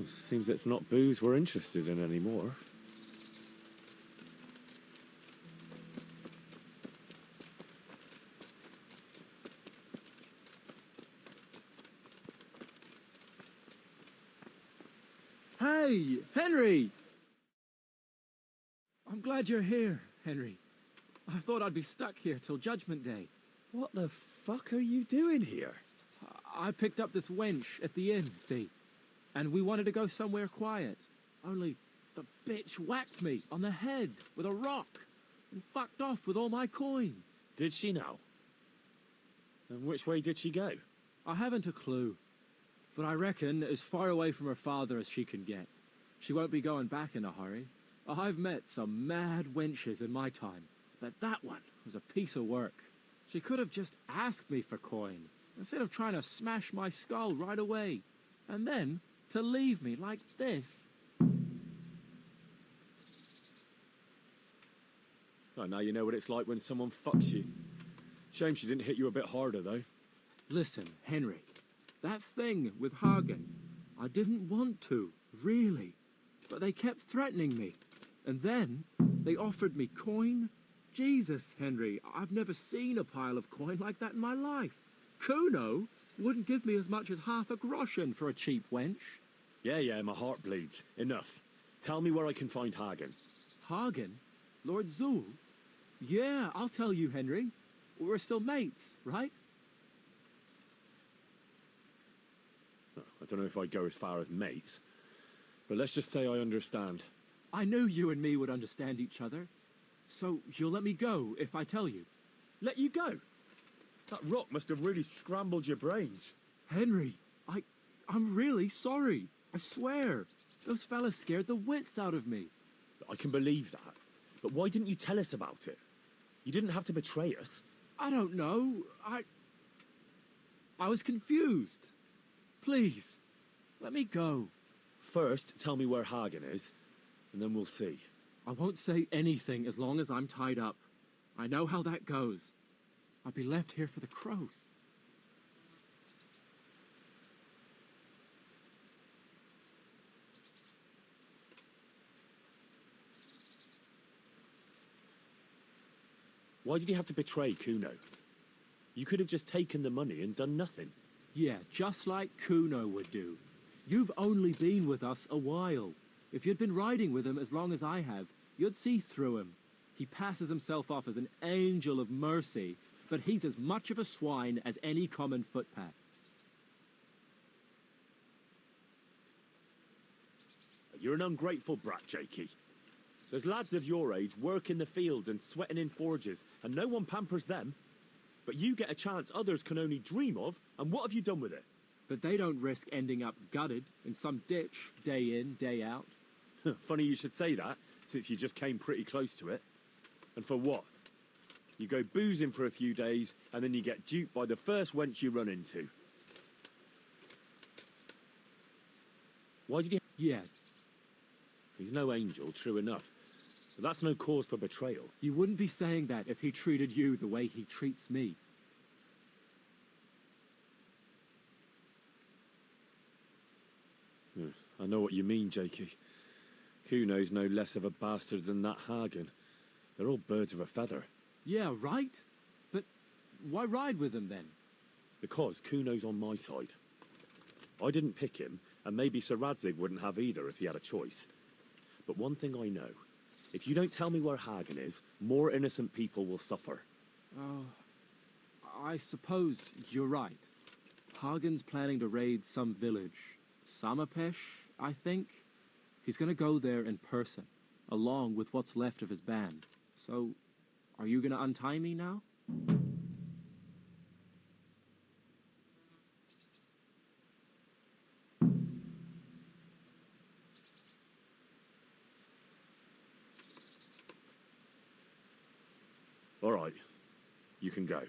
Seems it's not booze we're interested in anymore. Hey, Henry! I'm glad you're here, Henry. I thought I'd be stuck here till Judgment Day. What the fuck are you doing here? I picked up this wench at the inn, see? And we wanted to go somewhere quiet. Only the bitch whacked me on the head with a rock and fucked off with all my coin. Did she now? And which way did she go? I haven't a clue, but I reckon as far away from her father as she can get. She won't be going back in a hurry. I've met some mad wenches in my time, but that one was a piece of work. She could have just asked me for coin, instead of trying to smash my skull right away. And then to leave me like this. Oh, now you know what it's like when someone fucks you. Shame she didn't hit you a bit harder, though. Listen, Henry, that thing with Hagen, I didn't want to, really. But they kept threatening me. And then they offered me coin. Jesus, Henry, I've never seen a pile of coin like that in my life. Kuno wouldn't give me as much as half a groschen for a cheap wench. Yeah, my heart bleeds. Enough. Tell me where I can find Hagen. Hagen? Lord Zool? Yeah, I'll tell you, Henry. We're still mates, right? I don't know if I'd go as far as mates, but let's just say I understand. I knew you and me would understand each other. So you'll let me go if I tell you? Let you go? That rock must have really scrambled your brains. Henry, I'm really sorry. I swear. Those fellas scared the wits out of me. I can believe that. But why didn't you tell us about it? You didn't have to betray us. I don't know. I was confused. Please, let me go. First, tell me where Hagen is, and then we'll see. I won't say anything as long as I'm tied up. I know how that goes. I'll be left here for the crows. Why did you have to betray Kuno? You could have just taken the money and done nothing. Yeah, just like Kuno would do. You've only been with us a while. If you'd been riding with him as long as I have, you'd see through him. He passes himself off as an angel of mercy, but he's as much of a swine as any common footpad. You're an ungrateful brat, Jakey. There's lads of your age work in the field and sweating in forges, and no one pampers them. But you get a chance others can only dream of, and what have you done with it? But they don't risk ending up gutted in some ditch, day in, day out. Funny you should say that, since you just came pretty close to it. And for what? You go boozing for a few days, and then you get duped by the first wench you run into. Why did you... Yeah. He's no angel, true enough. But that's no cause for betrayal. You wouldn't be saying that if he treated you the way he treats me. I know what you mean, Jakey. Kuno's no less of a bastard than that Hagen. They're all birds of a feather. Yeah, right? But why ride with him then? Because Kuno's on my side. I didn't pick him, and maybe Sir Radzig wouldn't have either if he had a choice. But one thing I know. If you don't tell me where Hagen is, more innocent people will suffer. Oh, I suppose you're right. Hagen's planning to raid some village. Samapesh, I think? He's gonna go there in person, along with what's left of his band. So, are you gonna untie me now? All right. You can go.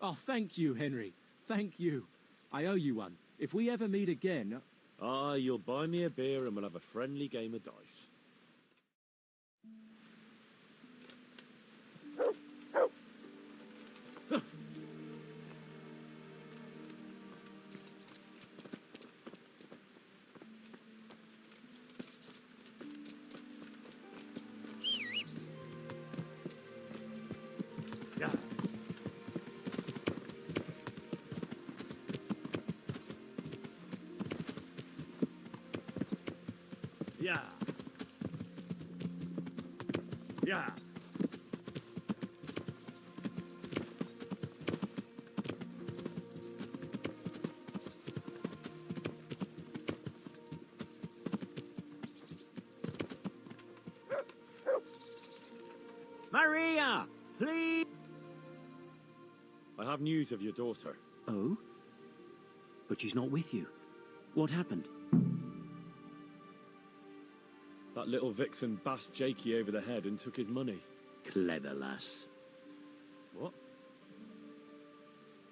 Oh, thank you, Henry. Thank you. I owe you one. If we ever meet again... Ah, you'll buy me a beer and we'll have a friendly game of dice. Yeah. Yeah. Maria, please. I have news of your daughter. Oh? But she's not with you. What happened? That little vixen bashed Jakey over the head and took his money. Clever lass. What?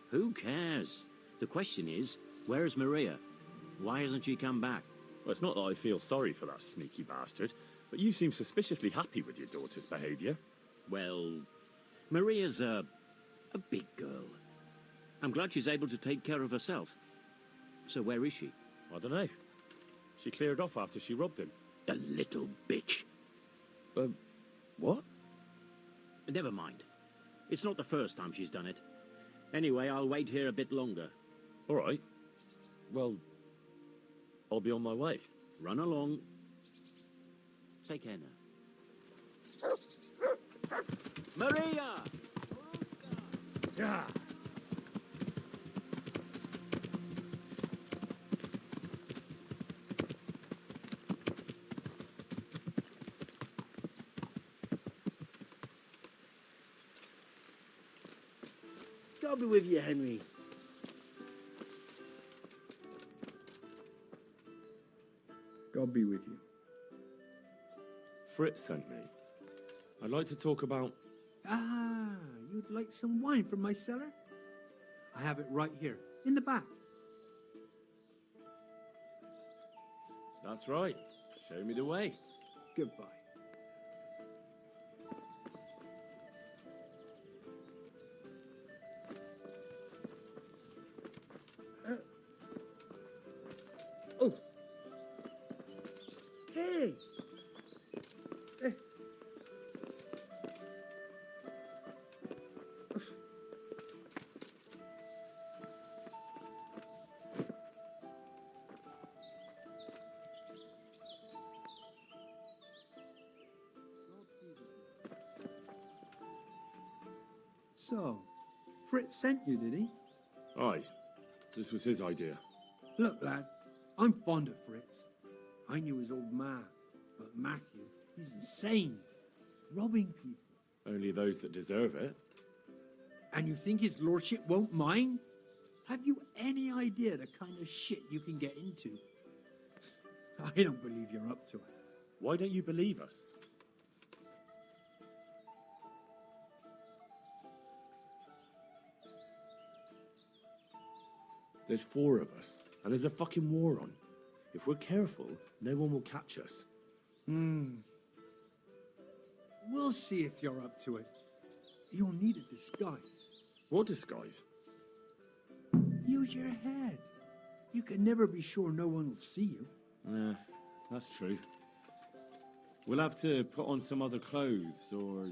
Who cares? The question is, where's Maria? Why hasn't she come back? Well, it's not that I feel sorry for that sneaky bastard, but you seem suspiciously happy with your daughter's behaviour. Well, Maria's a big girl. I'm glad she's able to take care of herself. So where is she? I don't know. She cleared off after she robbed him. The little bitch. What? Never mind. It's not the first time she's done it. Anyway, I'll wait here a bit longer. All right. Well, I'll be on my way. Run along. Take care now. Maria! Yeah. God be with you, Henry. God be with you. Fritz sent me. I'd like to talk about... Ah, you'd like some wine from my cellar? I have it right here, in the back. That's right. Show me the way. Goodbye. Oh. Hey. Hey. So, Fritz sent you, did he? Aye. This was his idea. Look, lad, I'm fond of Fritz. I knew his old man, but Matthew, he's insane. Robbing people. Only those that deserve it. And you think his lordship won't mind? Have you any idea the kind of shit you can get into? I don't believe you're up to it. Why don't you believe us? There's 4 of us, and there's a fucking war on. If we're careful, no one will catch us. We'll see if you're up to it. You'll need a disguise. What disguise? Use your head. You can never be sure no one will see you. Yeah, that's true. We'll have to put on some other clothes, or...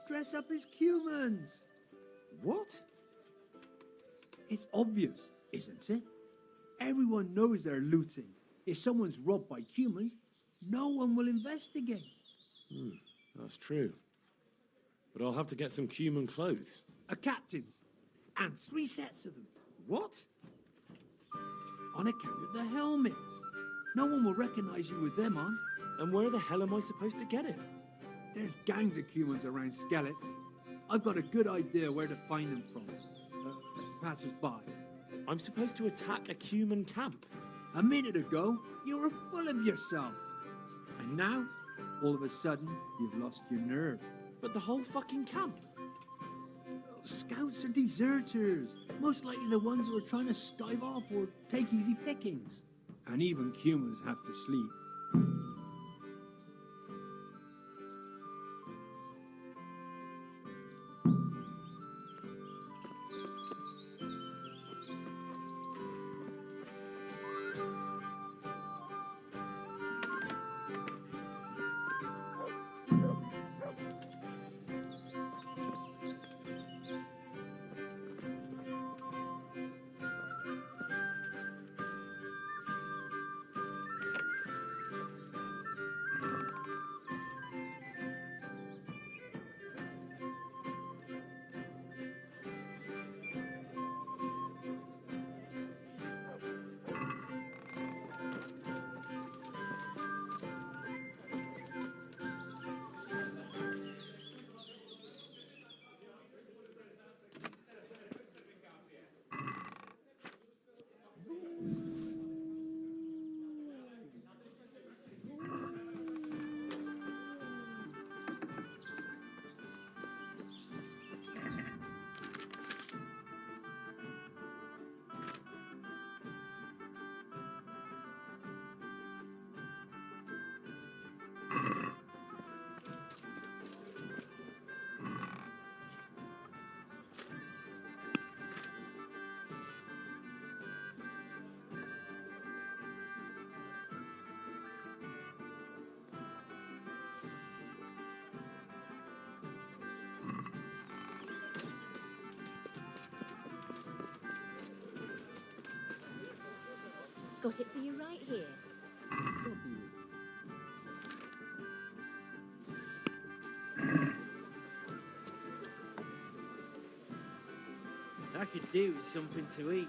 Dress up as humans. What? It's obvious, isn't it? Everyone knows they're looting. If someone's robbed by humans, no one will investigate. That's true. But I'll have to get some human clothes. A captain's. And 3 sets of them. What? On account of the helmets. No one will recognize you with them on. And where the hell am I supposed to get it? There's gangs of humans around Skelets. I've got a good idea where to find them from. Passers-by. I'm supposed to attack a human camp. A minute ago, you were full of yourself. And now, all of a sudden, you've lost your nerve. But the whole fucking camp. Scouts are deserters. Most likely the ones who are trying to skive off or take easy pickings. And even humans have to sleep. Got it for you right here. I could do with something to eat.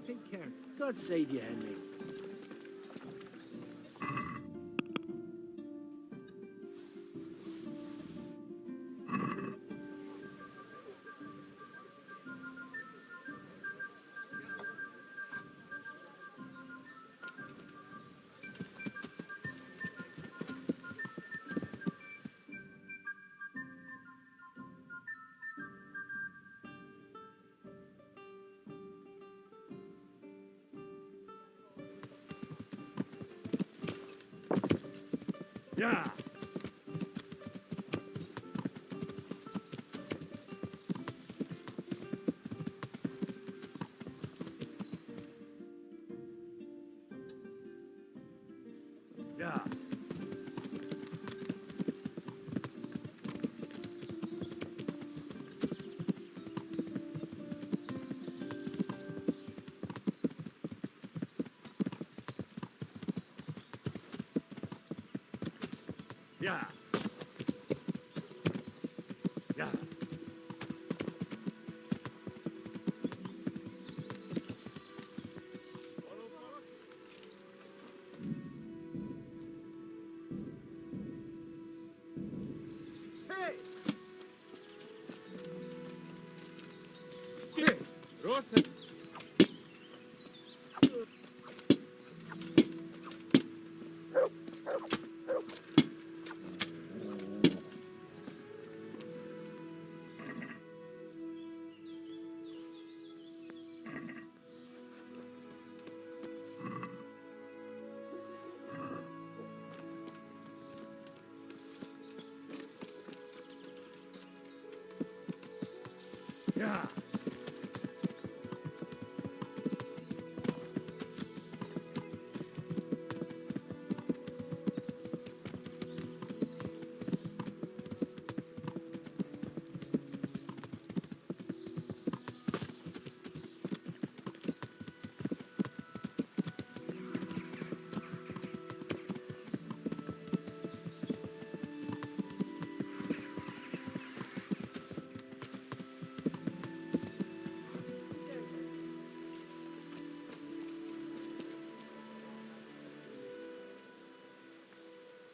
Take care. God save you, Henry. Yeah. Yeah. Yeah. Yeah. Dorset. Yeah.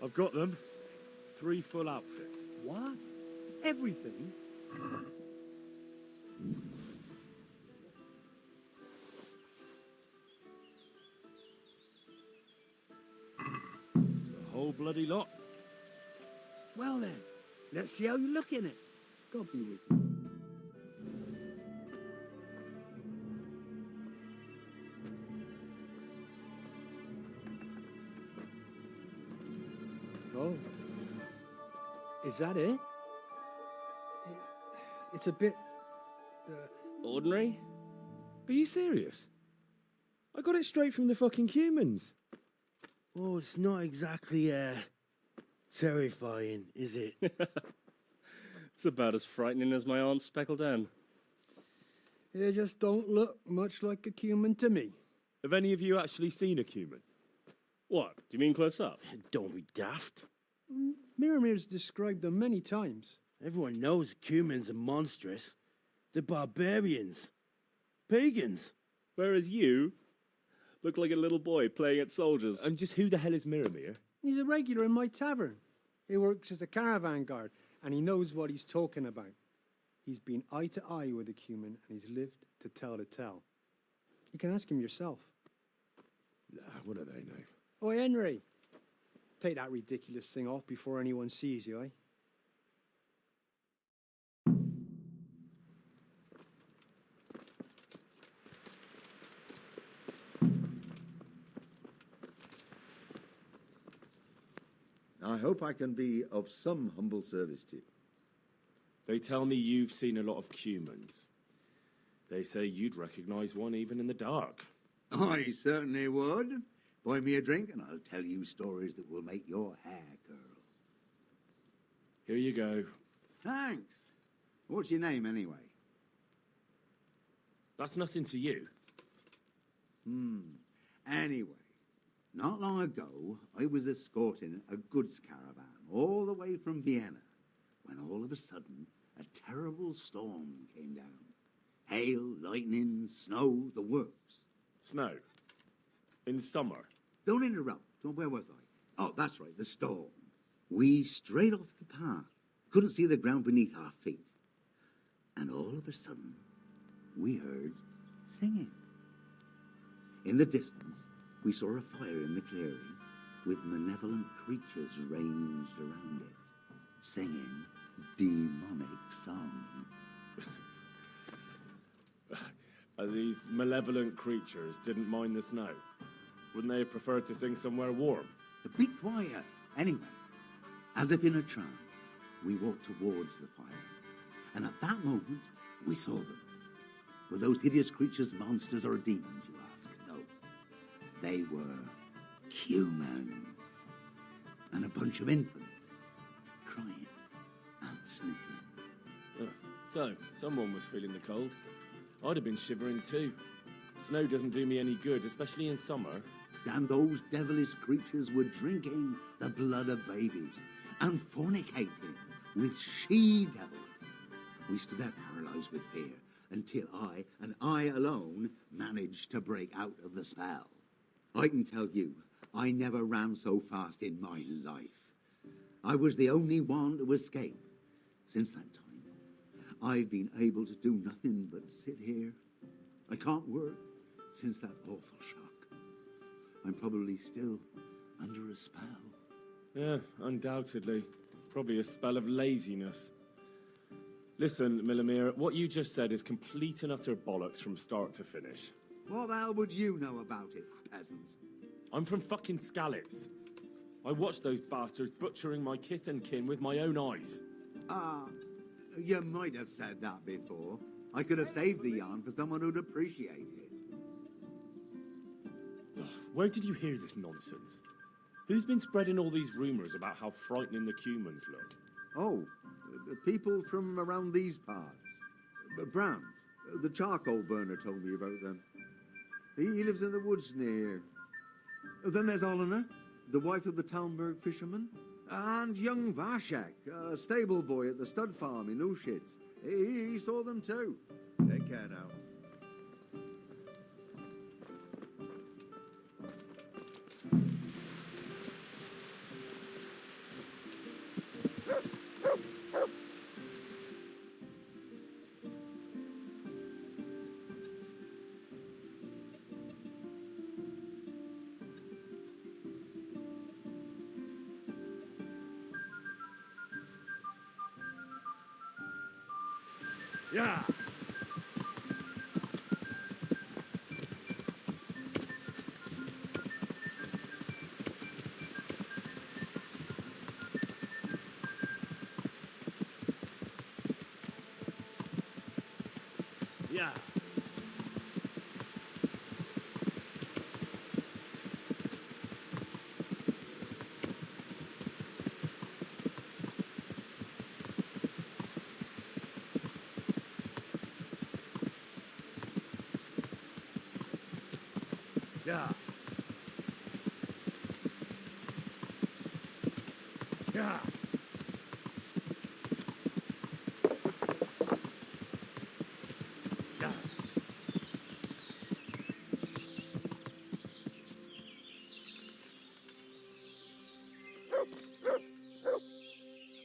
I've got them. 3 full outfits. What? Everything? The whole bloody lot. Well then, let's see how you look in it. God be with you. Oh. Is that it? It's a bit... Ordinary? Are you serious? I got it straight from the fucking humans. Oh, it's not exactly, terrifying, is it? It's about as frightening as my aunt's speckled hen. They just don't look much like a cumin to me. Have any of you actually seen a cumin? What? Do you mean close up? Don't be daft. Miramir's described them many times. Everyone knows cumins are monstrous. They're barbarians. Pagans. Whereas you look like a little boy playing at soldiers. And just who the hell is Miramir? He's a regular in my tavern. He works as a caravan guard, and he knows what he's talking about. He's been eye to eye with a cumin, and he's lived to tell the tale. You can ask him yourself. Nah, what do they know? Oi, Henry. Take that ridiculous thing off before anyone sees you, eh? I hope I can be of some humble service to you. They tell me you've seen a lot of cumins. They say you'd recognize one even in the dark. I certainly would. Buy me a drink and I'll tell you stories that will make your hair curl. Here you go. Thanks. What's your name, anyway? That's nothing to you. Anyway, not long ago, I was escorting a goods caravan all the way from Vienna, when all of a sudden, a terrible storm came down. Hail, lightning, snow, the works. Snow? In summer? Don't interrupt. Where was I? Oh, that's right, the storm. We strayed off the path. Couldn't see the ground beneath our feet. And all of a sudden, we heard singing. In the distance, we saw a fire in the clearing with malevolent creatures ranged around it, singing demonic songs. And these malevolent creatures didn't mind the snow? Wouldn't they have preferred to sing somewhere warm? Be quiet. Anyway, as if in a trance, we walked towards the fire. And at that moment, we saw them. Were those hideous creatures monsters or demons, you ask? No. They were humans. And a bunch of infants, crying and sniffling. So, someone was feeling the cold. I'd have been shivering too. Snow doesn't do me any good, especially in summer. And those devilish creatures were drinking the blood of babies and fornicating with she-devils. We stood there paralyzed with fear until I, and I alone, managed to break out of the spell. I can tell you, I never ran so fast in my life. I was the only one to escape. Since that time, I've been able to do nothing but sit here I can't work since that awful shock. I'm probably still under a spell. Yeah, undoubtedly. Probably a spell of laziness. Listen, Millimere, what you just said is complete and utter bollocks from start to finish. What the hell would you know about it, peasant? I'm from fucking Skalitz. I watched those bastards butchering my kith and kin with my own eyes. You might have said that before. I could have saved the yarn for someone who'd appreciate it. Where did you hear this nonsense? Who's been spreading all these rumours about how frightening the humans look? Oh, the people from around these parts. Bram, the charcoal burner told me about them. He lives in the woods near. Then there's Olener, the wife of the Talmberg fisherman. And young Vashek, a stable boy at the stud farm in Ushitz. He saw them too. Take care now. Yeah! Yeah! Yeah. Yeah. Yeah.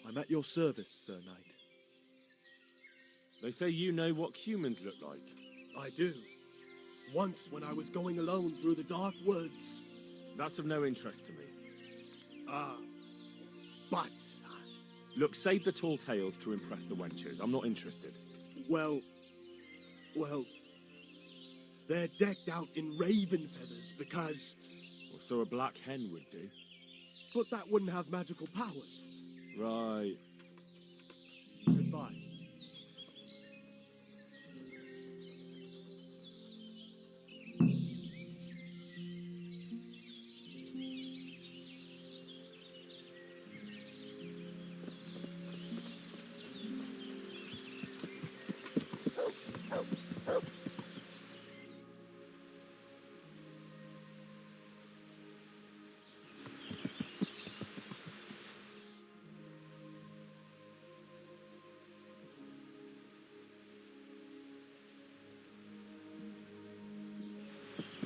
I'm at your service, Sir Knight. They say you know what humans look like. I do. Once when I was going alone through the dark woods. That's of no interest to me. But... Look, save the tall tales to impress the wenches. I'm not interested. Well... They're decked out in raven feathers because... Well, so a black hen would do. But that wouldn't have magical powers. Right. Goodbye.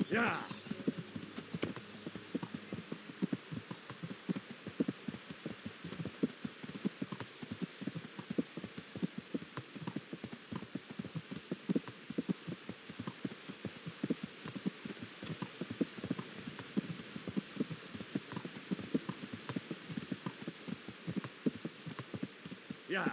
Yeah! Yeah!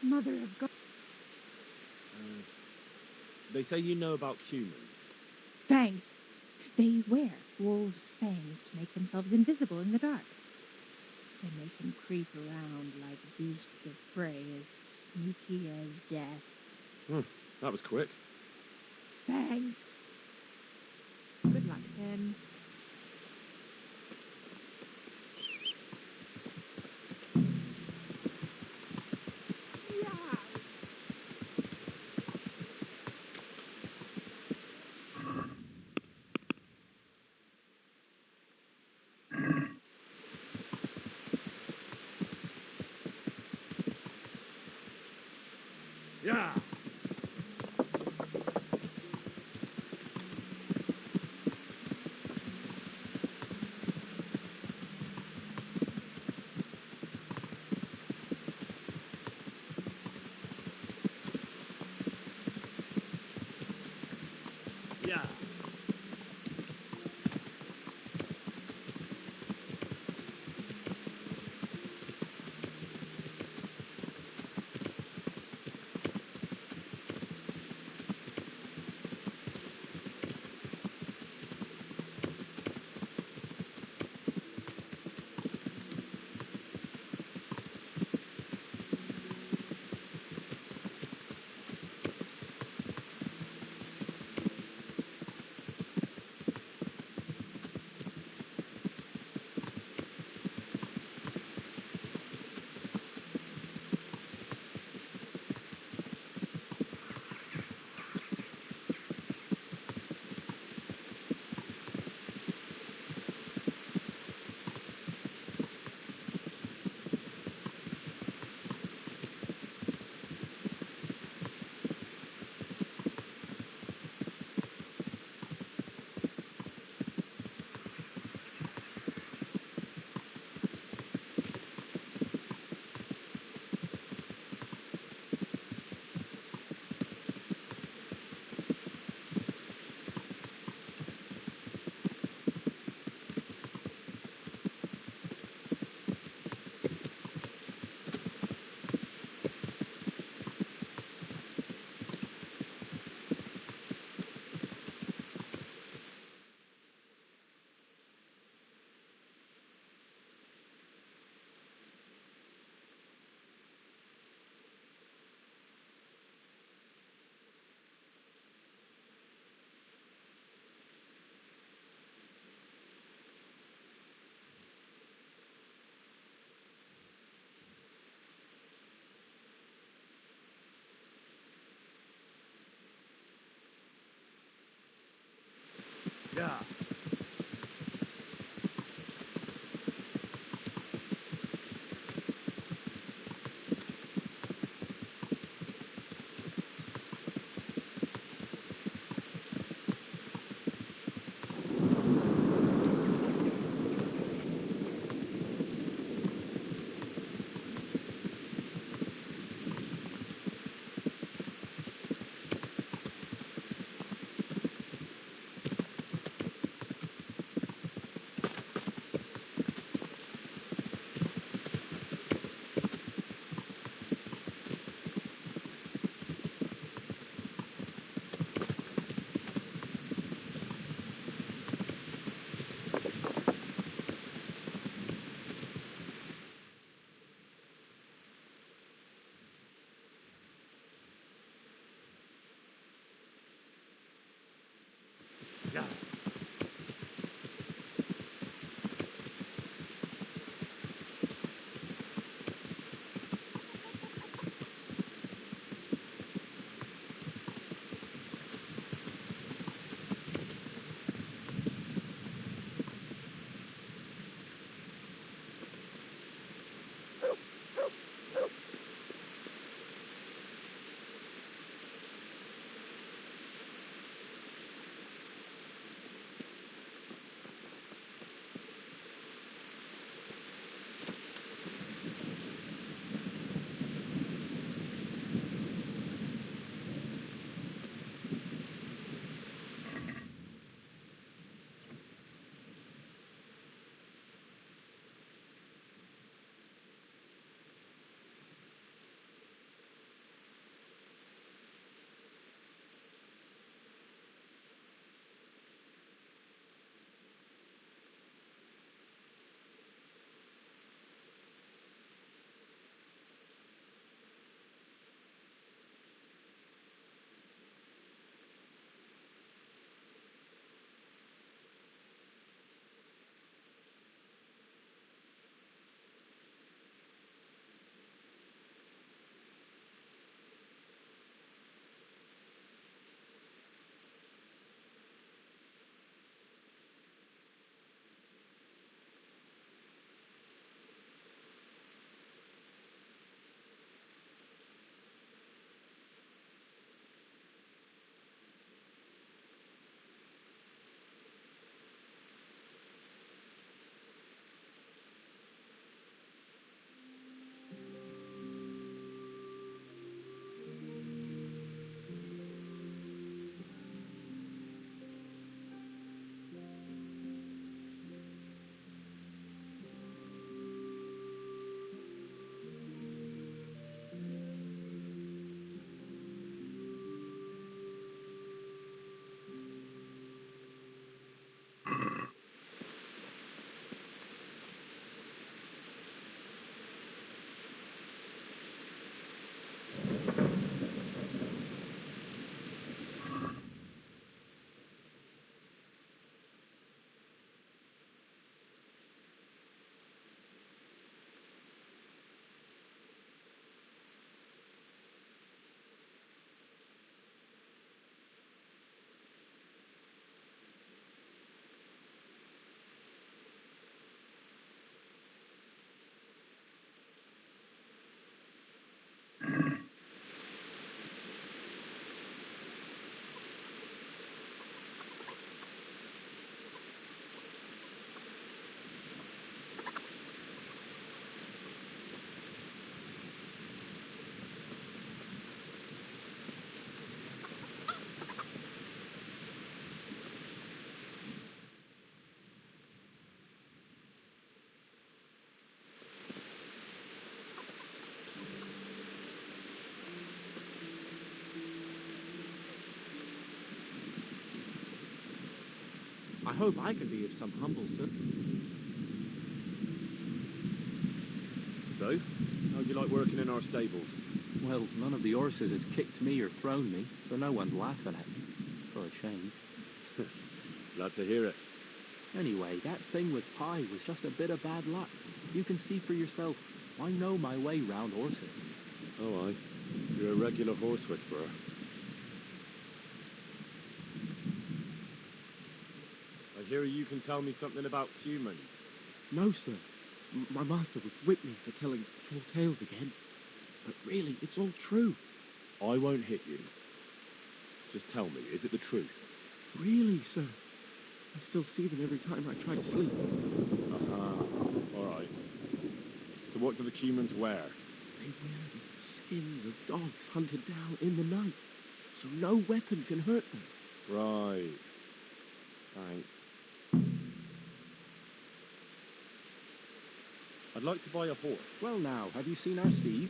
Mother of God. They say you know about humans. Fangs. They wear wolves' fangs to make themselves invisible in the dark. They make them creep around like beasts of prey, as sneaky as death. That was quick. Fangs. Good luck, then. Yeah. Yeah. Yeah. hope I can be of some humble service. So, how'd you like working in our stables? Well, none of the horses has kicked me or thrown me, so no one's laughing at me. For a change. Glad to hear it. Anyway, that thing with Pi was just a bit of bad luck. You can see for yourself. I know my way round horses. Oh, aye. You're a regular horse whisperer. I hear you can tell me something about humans. No, sir. My master would whip me for telling tall tales again. But really, it's all true. I won't hit you. Just tell me, is it the truth? Really, sir. I still see them every time I try to sleep. All right. So what do the humans wear? They wear the skins of dogs hunted down in the night, so no weapon can hurt them. Right. Thanks. I'd like to buy a horse. Well now, have you seen our Steve?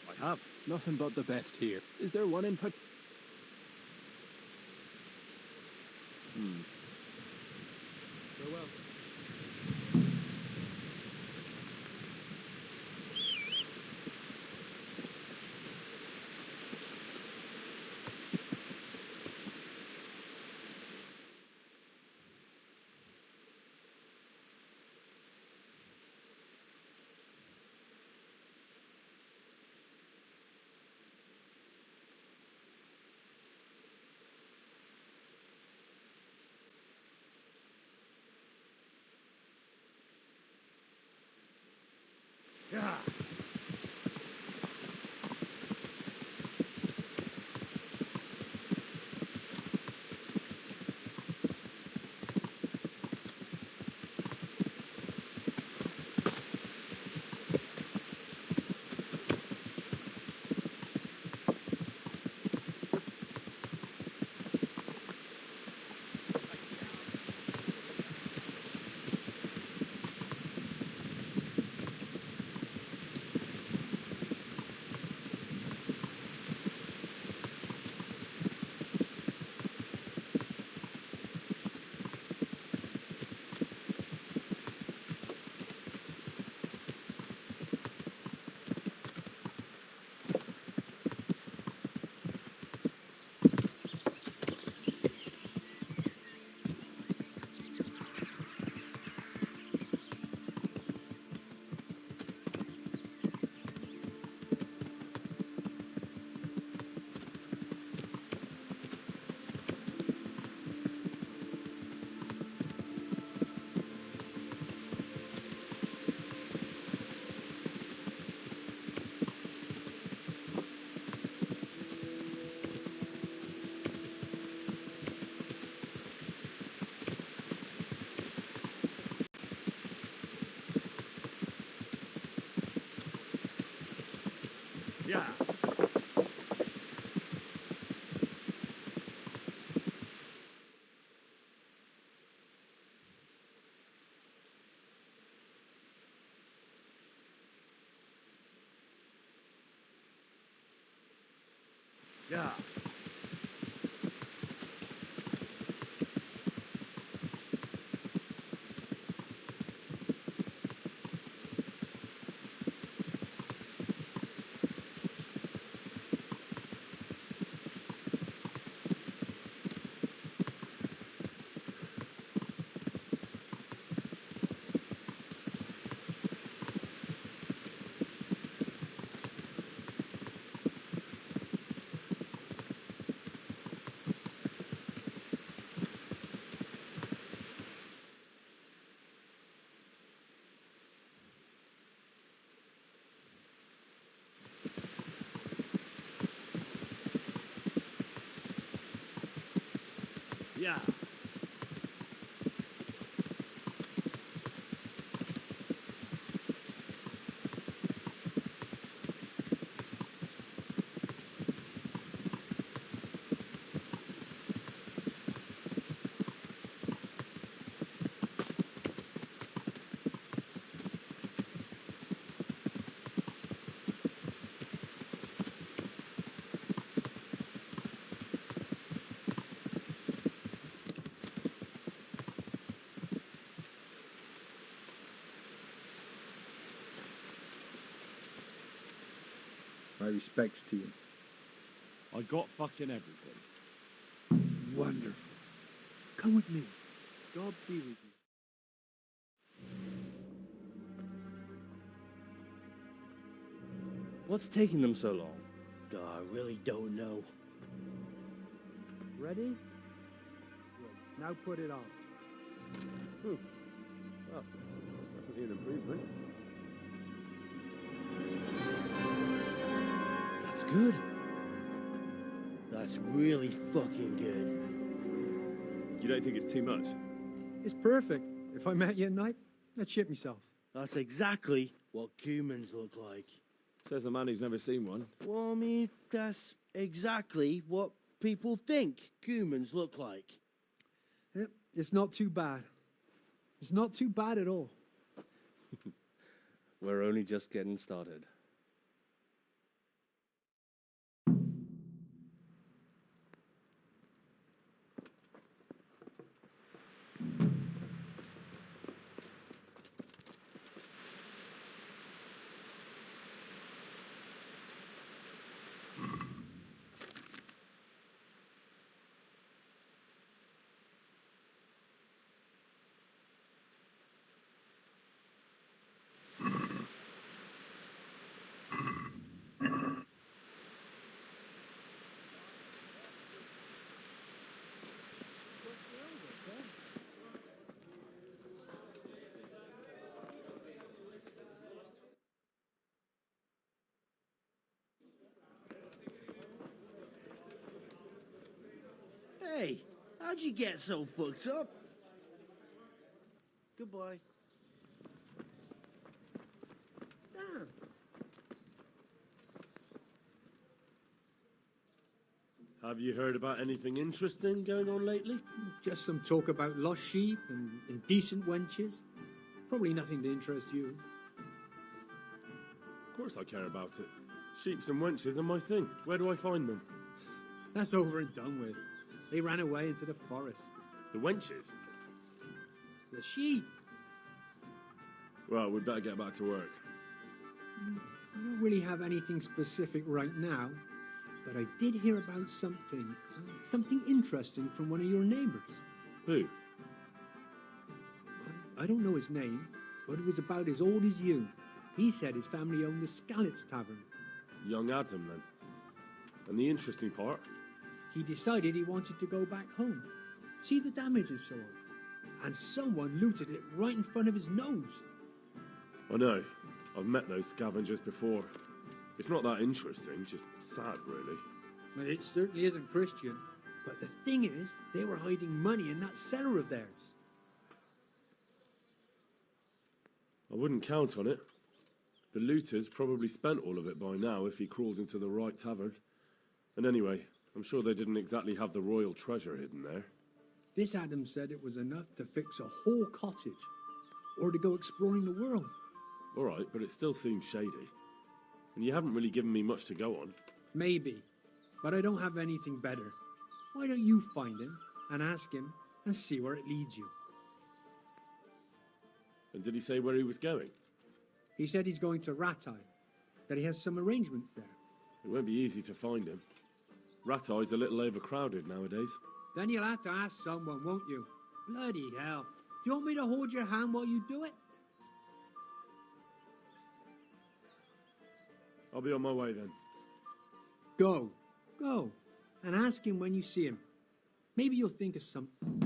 I have. Nothing but the best here. Is there one in particular? Farewell. Yeah. Yeah. Yeah. Yeah. My respects to you. I got fucking everything. Wonderful. Come with me. God be with you. What's taking them so long? I really don't know. Ready? Good. Now put it on. Well, definitely an improvement. That's good. That's really fucking good. You don't think it's too much? It's perfect. If I met you at night, I'd shit myself. That's exactly what humans look like. Says the man who's never seen one. Well, I mean, that's exactly what people think humans look like. Yep, it's not too bad. It's not too bad at all. We're only just getting started. Hey, how'd you get so fucked up? Goodbye. Damn. Have you heard about anything interesting going on lately? Just some talk about lost sheep and indecent wenches. Probably nothing to interest you. Of course I care about it. Sheeps and wenches are my thing. Where do I find them? That's over and done with. They ran away into the forest. The wenches? The sheep. Well, we'd better get back to work. I don't really have anything specific right now, but I did hear about something interesting from one of your neighbors. Who? I don't know his name, but it was about as old as you. He said his family owned the Scallops Tavern. Young Adam, then. And the interesting part? He decided he wanted to go back home, see the damage and so on. And someone looted it right in front of his nose. I know. I've met those scavengers before. It's not that interesting, just sad, really. Well, it certainly isn't Christian. But the thing is, they were hiding money in that cellar of theirs. I wouldn't count on it. The looters probably spent all of it by now if he crawled into the right tavern. And anyway, I'm sure they didn't exactly have the royal treasure hidden there. This Adam said it was enough to fix a whole cottage, or to go exploring the world. All right, but it still seems shady. And you haven't really given me much to go on. Maybe, but I don't have anything better. Why don't you find him, and ask him, and see where it leads you? And did he say where he was going? He said he's going to Ratai, that he has some arrangements there. It won't be easy to find him. Ratai's a little overcrowded nowadays. Then you'll have to ask someone, won't you? Bloody hell. Do you want me to hold your hand while you do it? I'll be on my way then. Go. Go. And ask him when you see him. Maybe you'll think of something.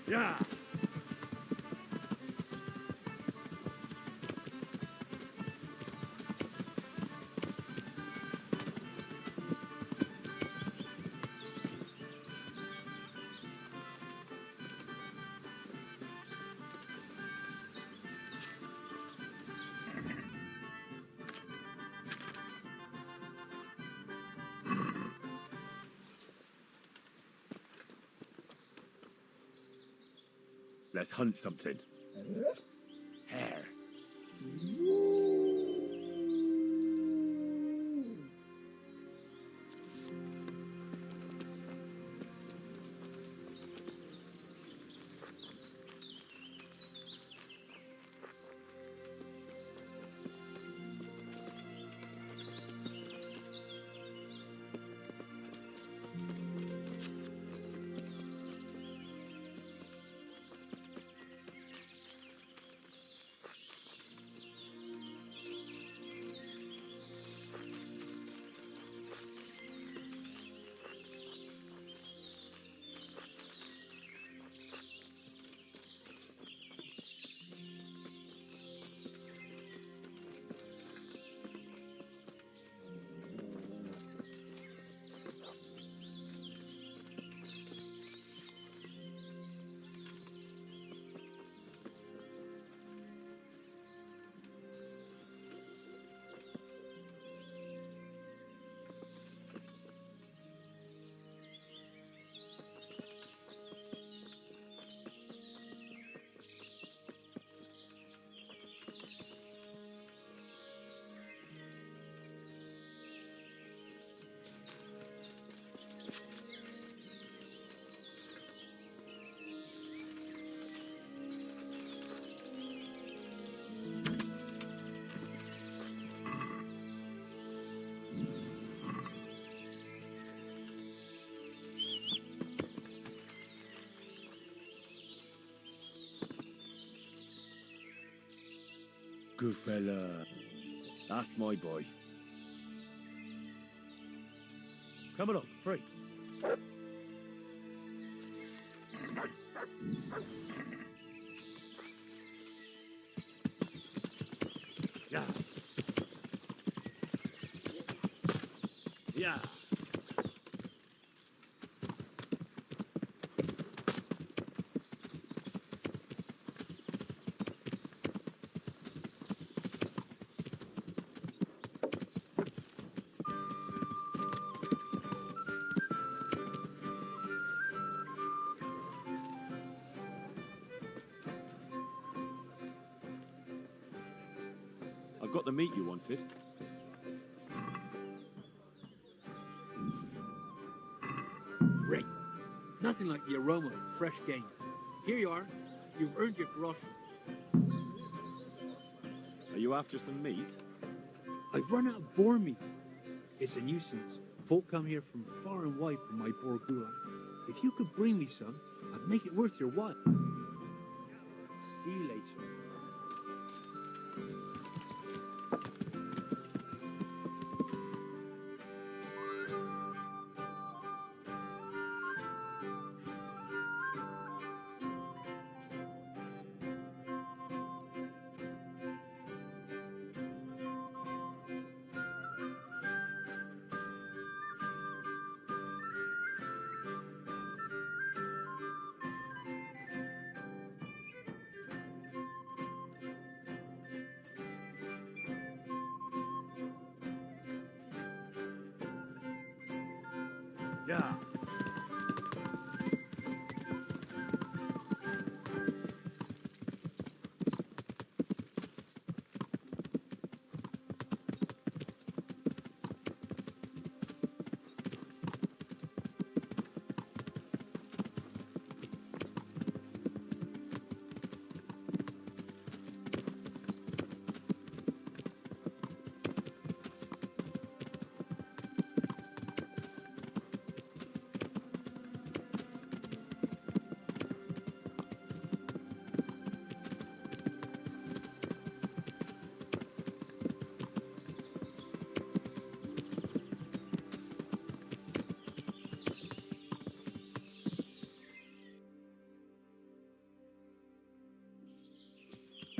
Yeah! Let's hunt something. Hare. Good fella. That's my boy. Come along, free. Yeah. Yeah. I've got the meat you wanted. Great. Nothing like the aroma of fresh game. Here you are. You've earned your groschen. Are you after some meat? I've run out of boar meat. It's a nuisance. Folk come here from far and wide for my boar goulash. If you could bring me some, I'd make it worth your while. See you later. Yeah.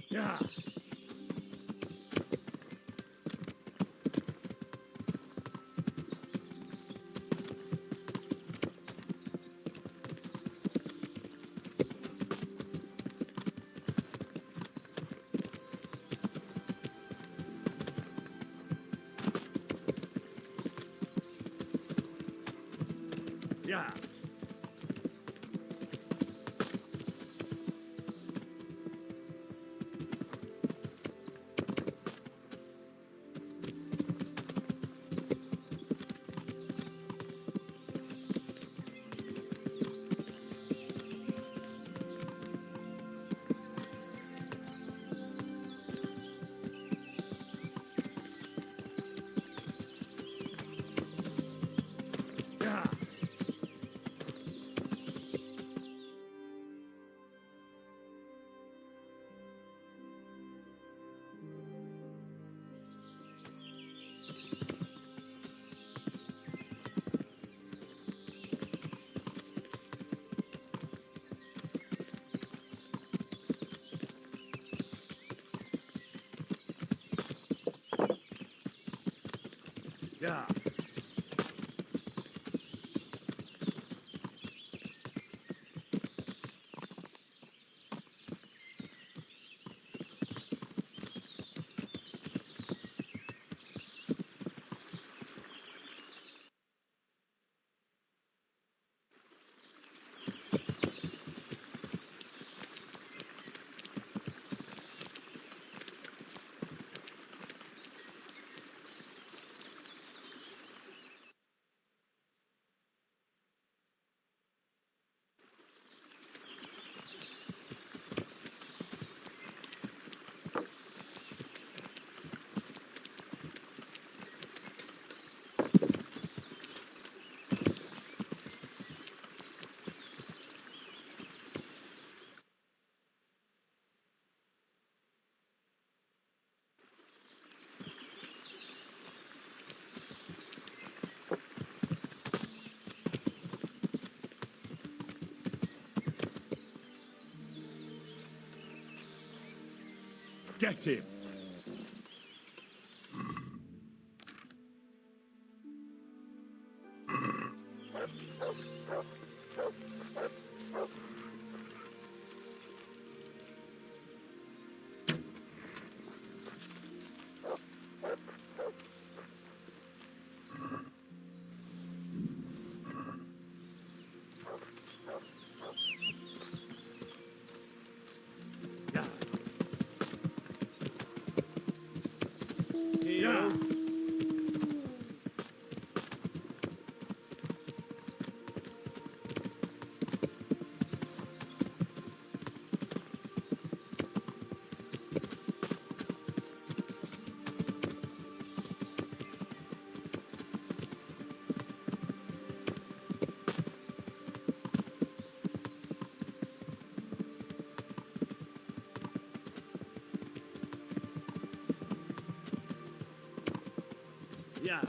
Yeah. Yeah. Get him! Yeah. Yeah.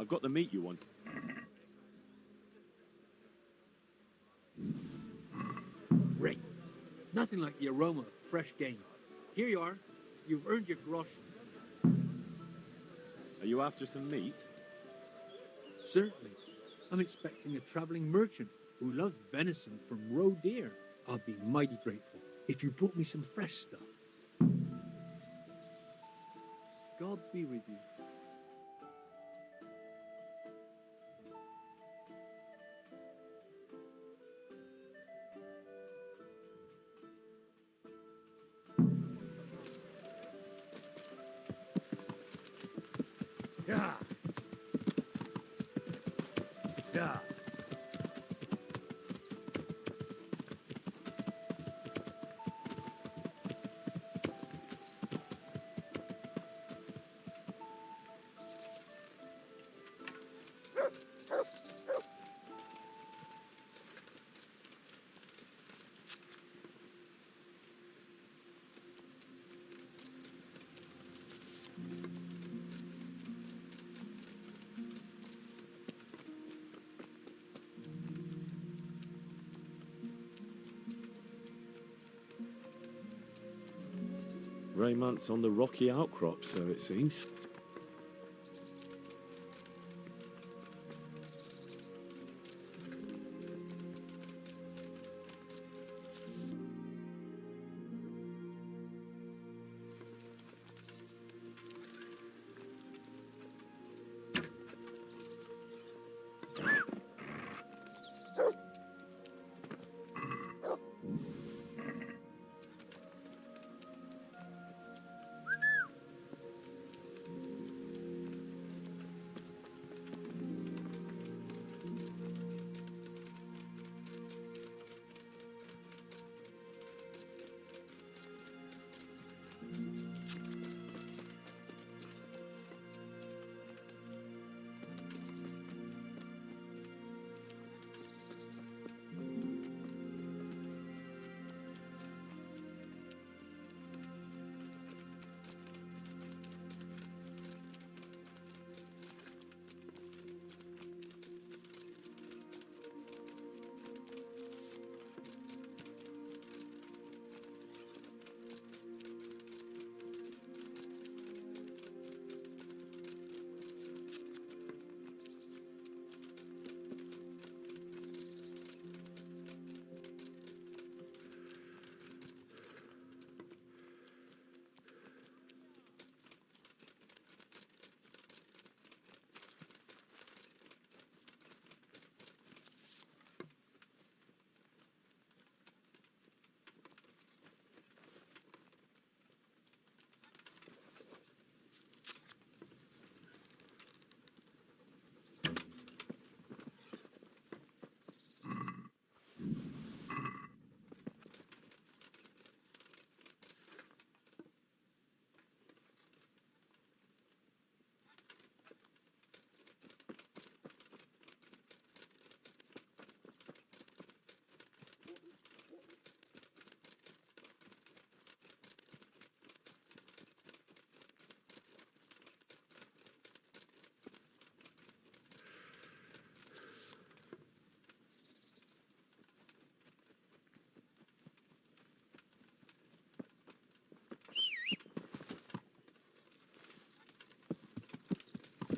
I've got the meat you want. Great. Nothing like the aroma of fresh game. Here you are. You've earned your groschen. Are you after some meat? Certainly. I'm expecting a traveling merchant who loves venison from roe deer. I'll be mighty grateful if you brought me some fresh stuff. God be with you. Yeah. Yeah. Raymond's on the rocky outcrop, so it seems.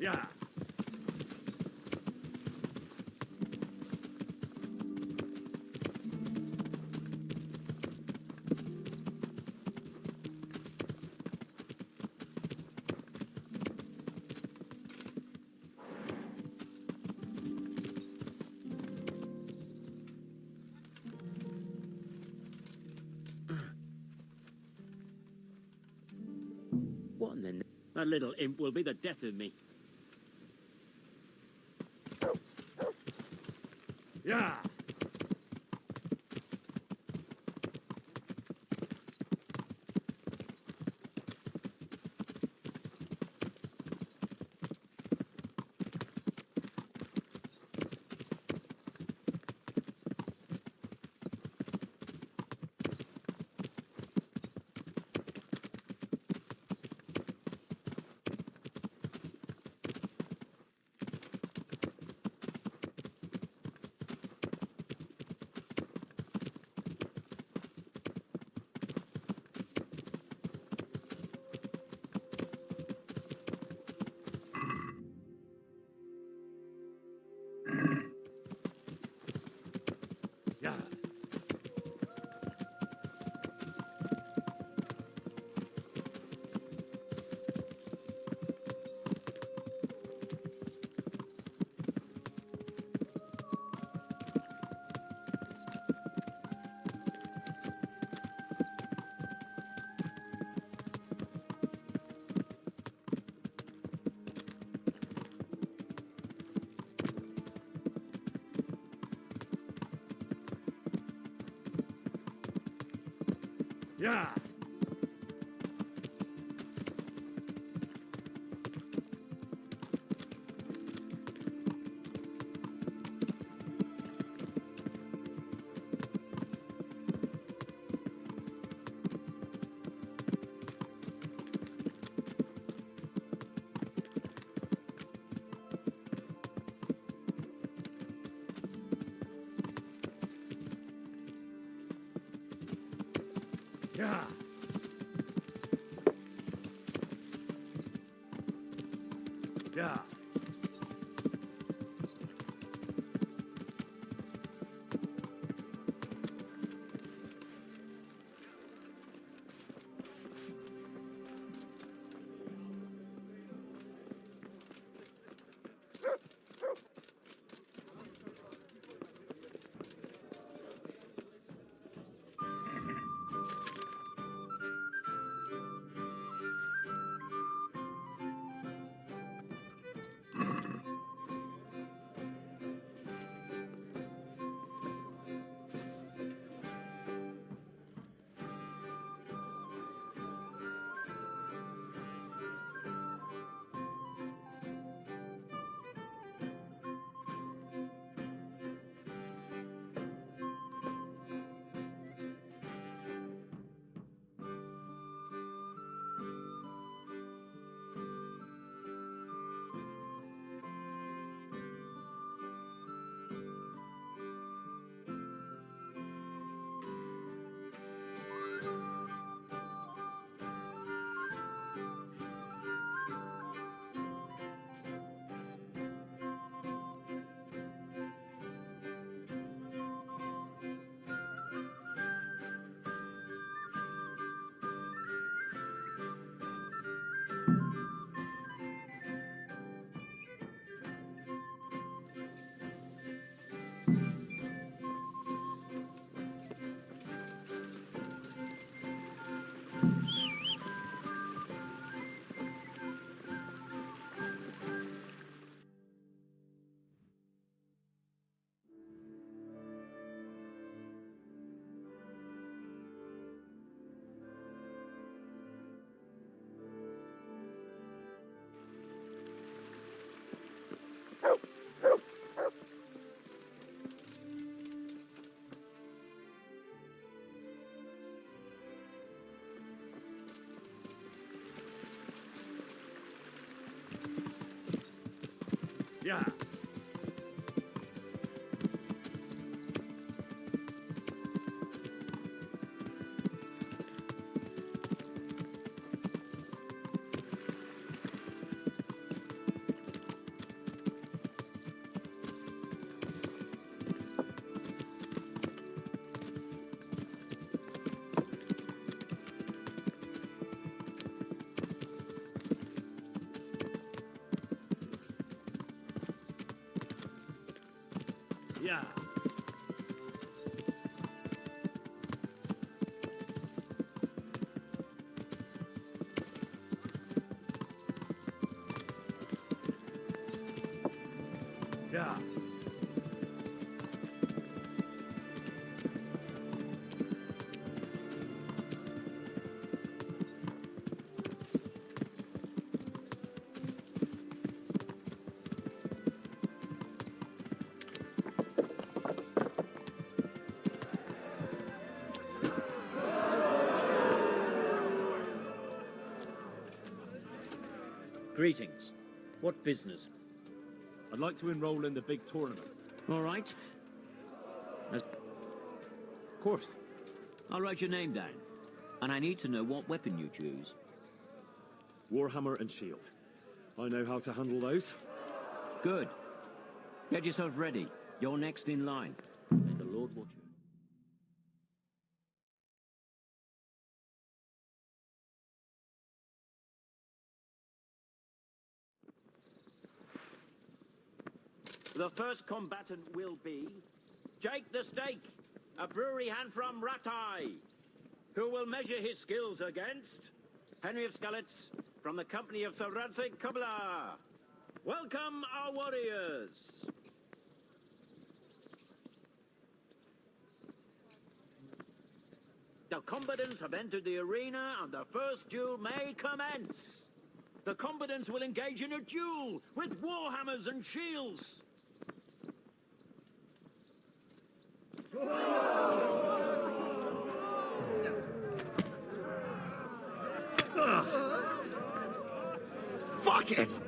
Yeah. What in the... That little imp will be the death of me. Yeah. Yeah. Yeah. Yeah. Yeah. Yeah. Greetings. What business? I'd like to enroll in the big tournament. All right. Of course. I'll write your name down. And I need to know what weapon you choose. Warhammer and shield. I know how to handle those. Good. Get yourself ready. You're next in line. May the Lord watch you. The first combatant will be Jake the Stake, a brewery hand from Ratai, who will measure his skills against Henry of Skalitz from the company of Sir Radzik Kubla. Welcome, our warriors. The combatants have entered the arena and the first duel may commence. The combatants will engage in a duel with warhammers and shields. Fuck it!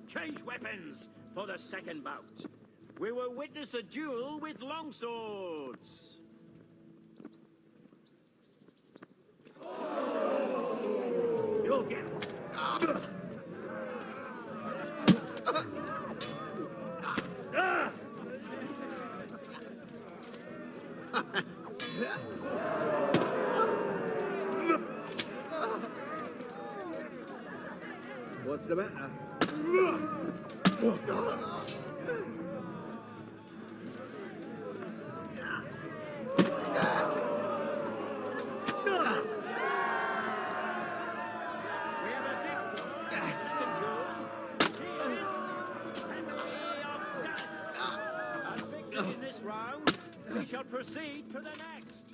Change weapons for the second bout. We will witness a duel with longswords. You'll get What's the matter? In this round, we shall proceed to the next.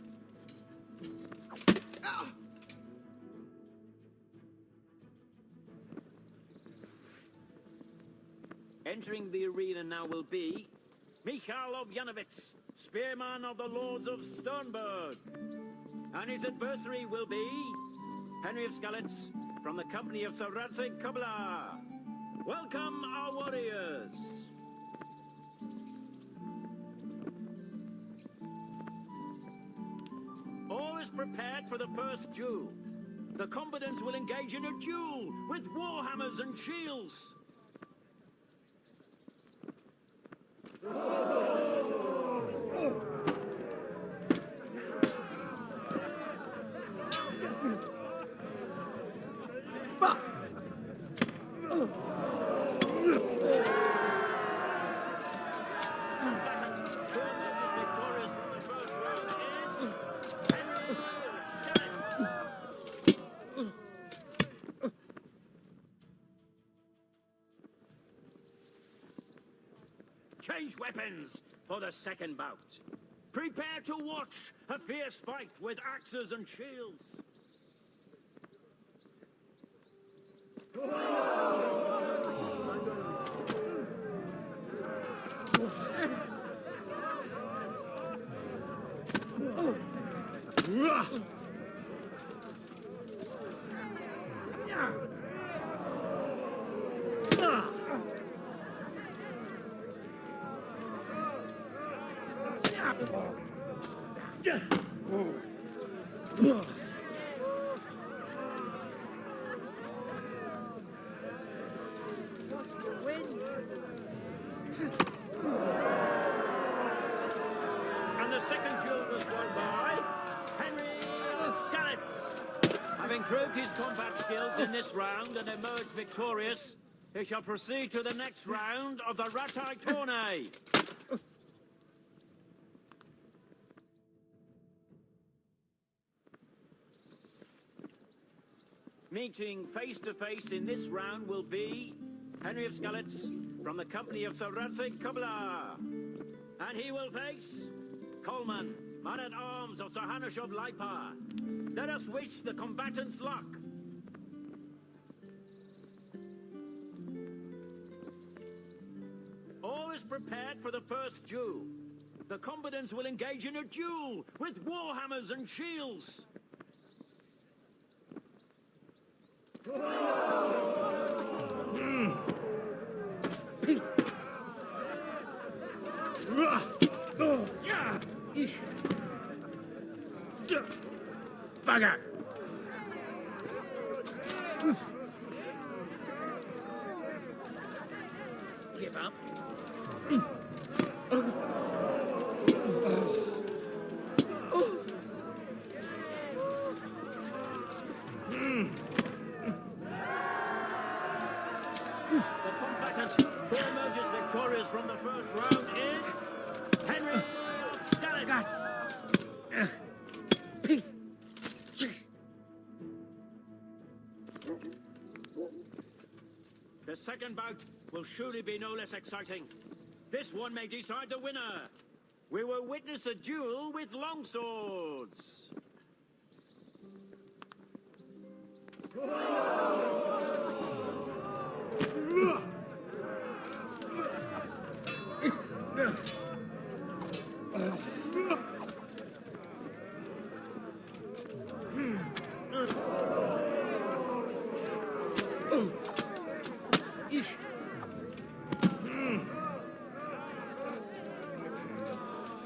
Entering the arena now will be Michal of Janovitz, spearman of the Lords of Sternberg. And his adversary will be Henry of Skalitz from the company of Sir Radzik Kubla. Welcome, our warriors. All is prepared for the first duel. The combatants will engage in a duel with warhammers and shields. Change weapons for the second bout. Prepare to watch a fierce fight with axes and shields. And the second duel was won by Henry Skalitz. Having proved his combat skills in this round and emerged victorious, he shall proceed to the next round of the Ratai tourney. Meeting face to face in this round will be Henry of Skalitz from the company of Sir Radzik Kubla. And he will face Coleman, man-at-arms of Sir Hanush of Leipa. Let us wish the combatants luck. All is prepared for the first duel. The combatants will engage in a duel with warhammers and shields. Peace. Bugger. Give up. The combatant who emerges victorious from the first round is Henry of Skellig. Peace. The second bout will surely be no less exciting. This one may decide the winner. We will witness a duel with longswords.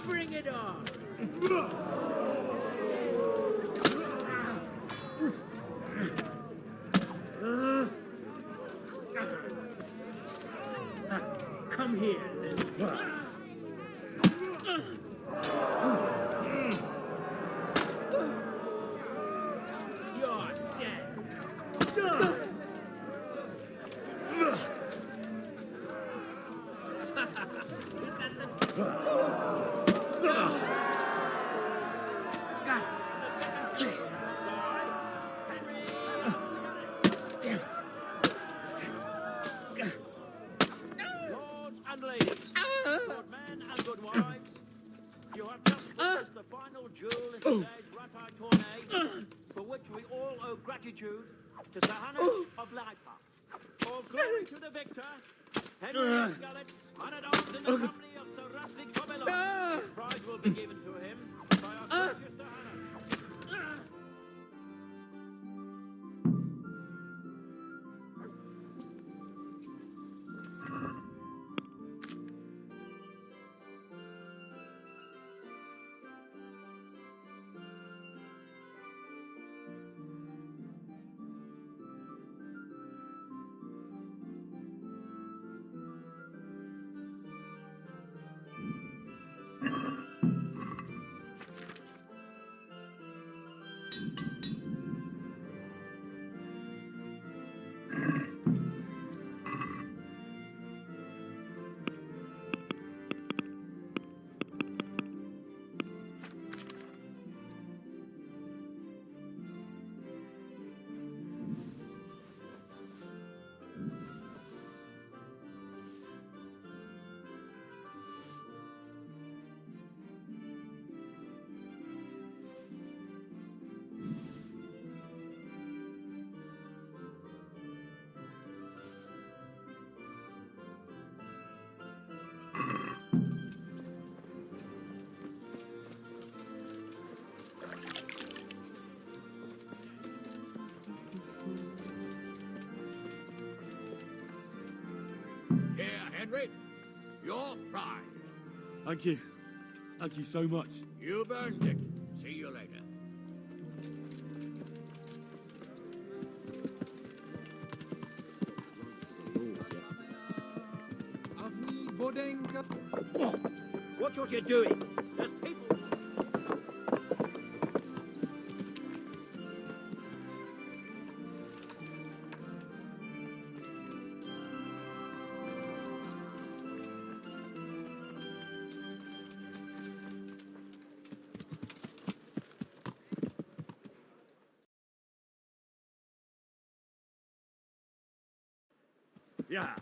Bring it on. Come here. You're dead. Lords and ladies, good men and good wives, you have just witnessed the final duel in today's Ratai tourney, for which we all owe gratitude to Sahanas of Laipa. All glory to the victor, Henry of Skellig, man-at-arms in the company of Sir Ratzik Cobilon. The prize will be given to him by our gracious Sahana. Here, Henry. Your prize. Thank you. Thank you so much. You've earned it. See you later. Watch what you're doing. There's people. Yeah.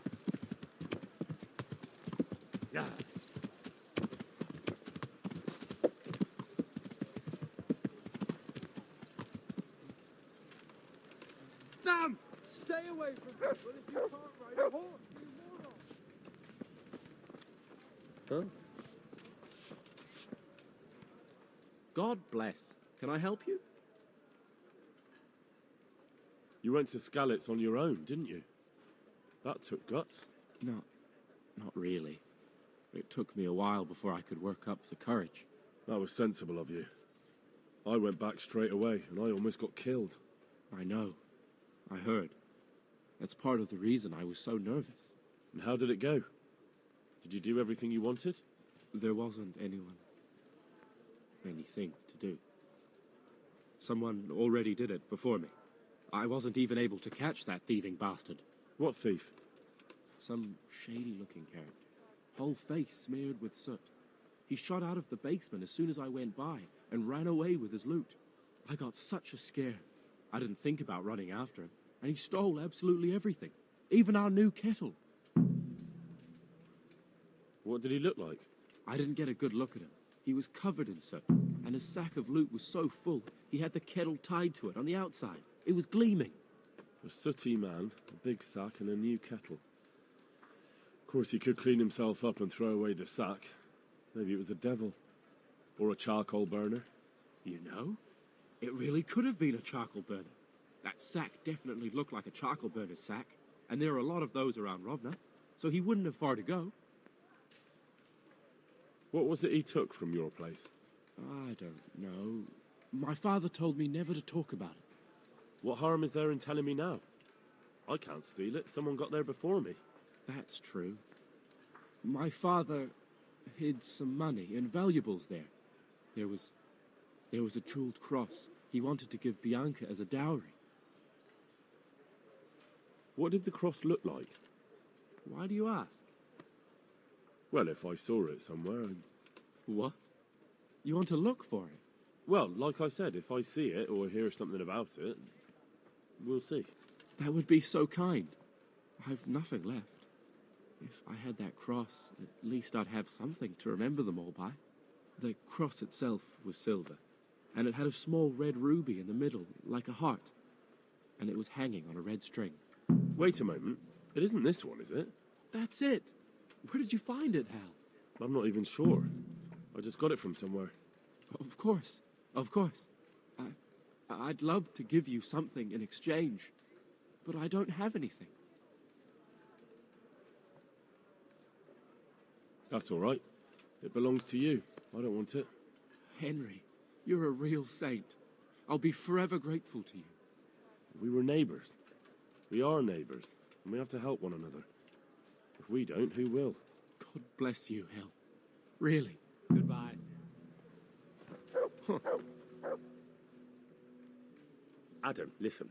Yeah. Sam! Stay away from people if you can't ride a horse, you moron! Huh? God bless. Can I help you? You went to Skalitz on your own, didn't you? That took guts. No, not really. It took me a while before I could work up the courage. That was sensible of you. I went back straight away, and I almost got killed. I know. I heard. That's part of the reason I was so nervous. And how did it go? Did you do everything you wanted? There wasn't anything to do. Someone already did it before me. I wasn't even able to catch that thieving bastard. What thief? Some shady-looking character. Whole face smeared with soot. He shot out of the basement as soon as I went by and ran away with his loot. I got such a scare. I didn't think about running after him, and he stole absolutely everything, even our new kettle. What did he look like? I didn't get a good look at him. He was covered in soot, and his sack of loot was so full, he had the kettle tied to it on the outside. It was gleaming. A sooty man, a big sack, and a new kettle. Of course, he could clean himself up and throw away the sack. Maybe it was a devil. Or a charcoal burner. You know, it really could have been a charcoal burner. That sack definitely looked like a charcoal burner's sack, and there are a lot of those around Rovna, so he wouldn't have far to go. What was it he took from your place? I don't know. My father told me never to talk about it. What harm is there in telling me now? I can't steal it. Someone got there before me. That's true. My father hid some money and valuables there. There was a jeweled cross he wanted to give Bianca as a dowry. What did the cross look like? Why do you ask? Well, if I saw it somewhere... What? You want to look for it? Well, like I said, if I see it or hear something about it, we'll see. That would be so kind. I've nothing left. If I had that cross, at least I'd have something to remember them all by. The cross itself was silver, and it had a small red ruby in the middle, like a heart. And it was hanging on a red string. Wait a moment. It isn't this one, is it? That's it. Where did you find it, Hal? I'm not even sure. I just got it from somewhere. Of course. Of course. I'd love to give you something in exchange, but I don't have anything. That's all right. It belongs to you. I don't want it. Henry, you're a real saint. I'll be forever grateful to you. We were neighbours. We are neighbours, and we have to help one another. If we don't, who will? God bless you, Hal. Really. Goodbye. Adam, listen.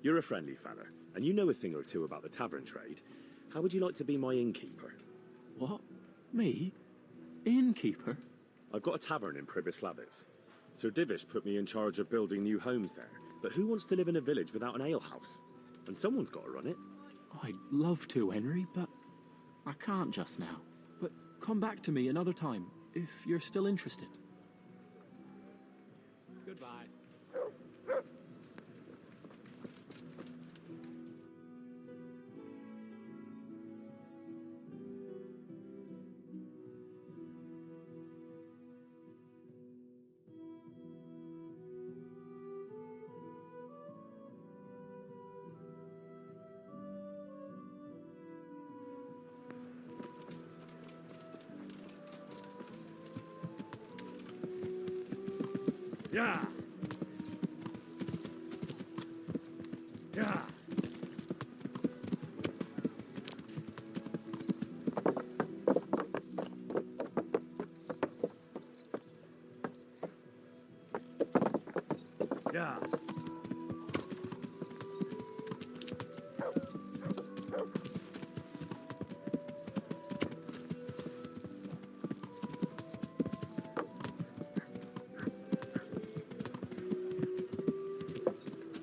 You're a friendly fella, and you know a thing or two about the tavern trade. How would you like to be my innkeeper? What? Me? Innkeeper? I've got a tavern in Pribyslavitz. Sir Divish put me in charge of building new homes there. But who wants to live in a village without an alehouse? And someone's got to run it. I'd love to, Henry, but I can't just now. But come back to me another time, if you're still interested. Goodbye. Yeah. Yeah. Yeah.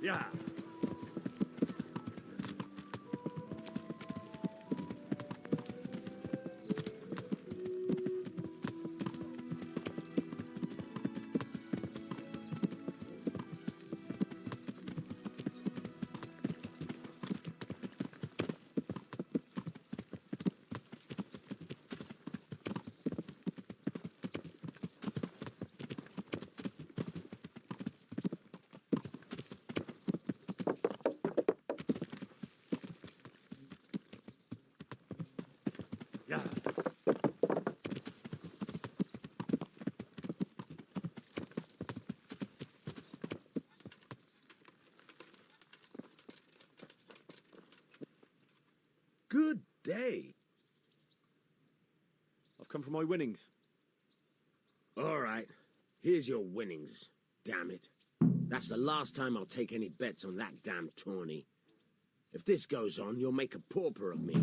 Yeah. day? I've come for my winnings. All right. Here's your winnings, damn it. That's the last time I'll take any bets on that damn tourney. If this goes on, you'll make a pauper of me.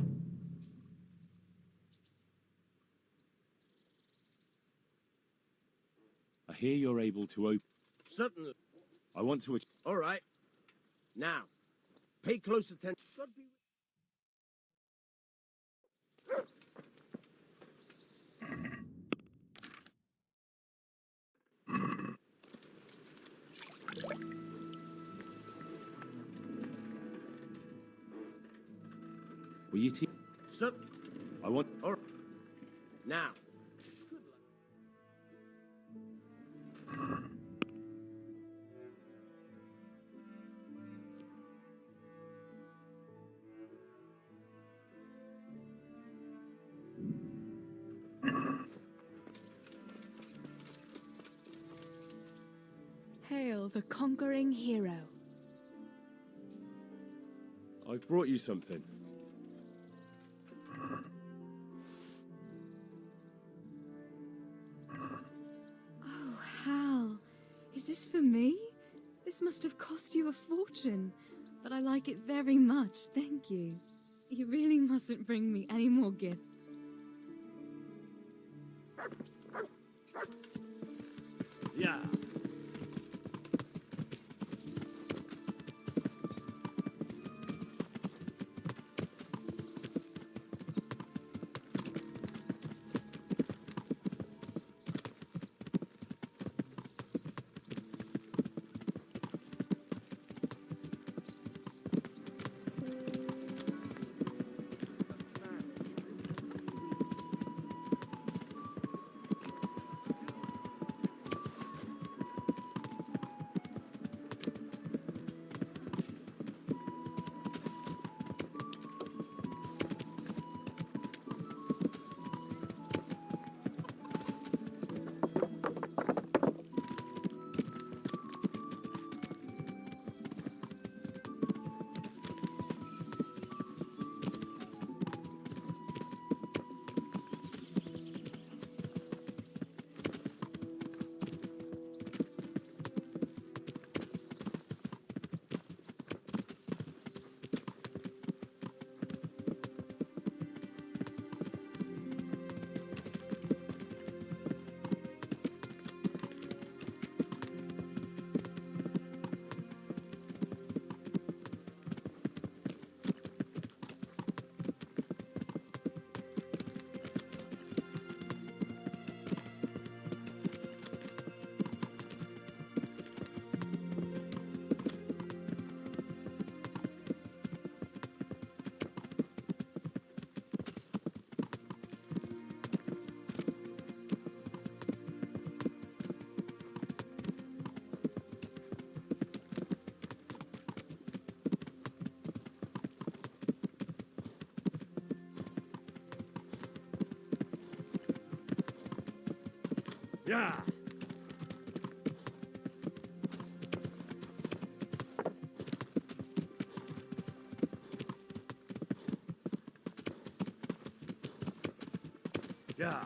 I hear you're able to open... Certainly. I want to... All right. Now, pay close attention. Will you teach... I want... All right. Now. Hail the conquering hero. I've brought you something. Oh, Hal. Is this for me? This must have cost you a fortune, but I like it very much, thank you. You really mustn't bring me any more gifts. Yeah. Yeah. Yeah.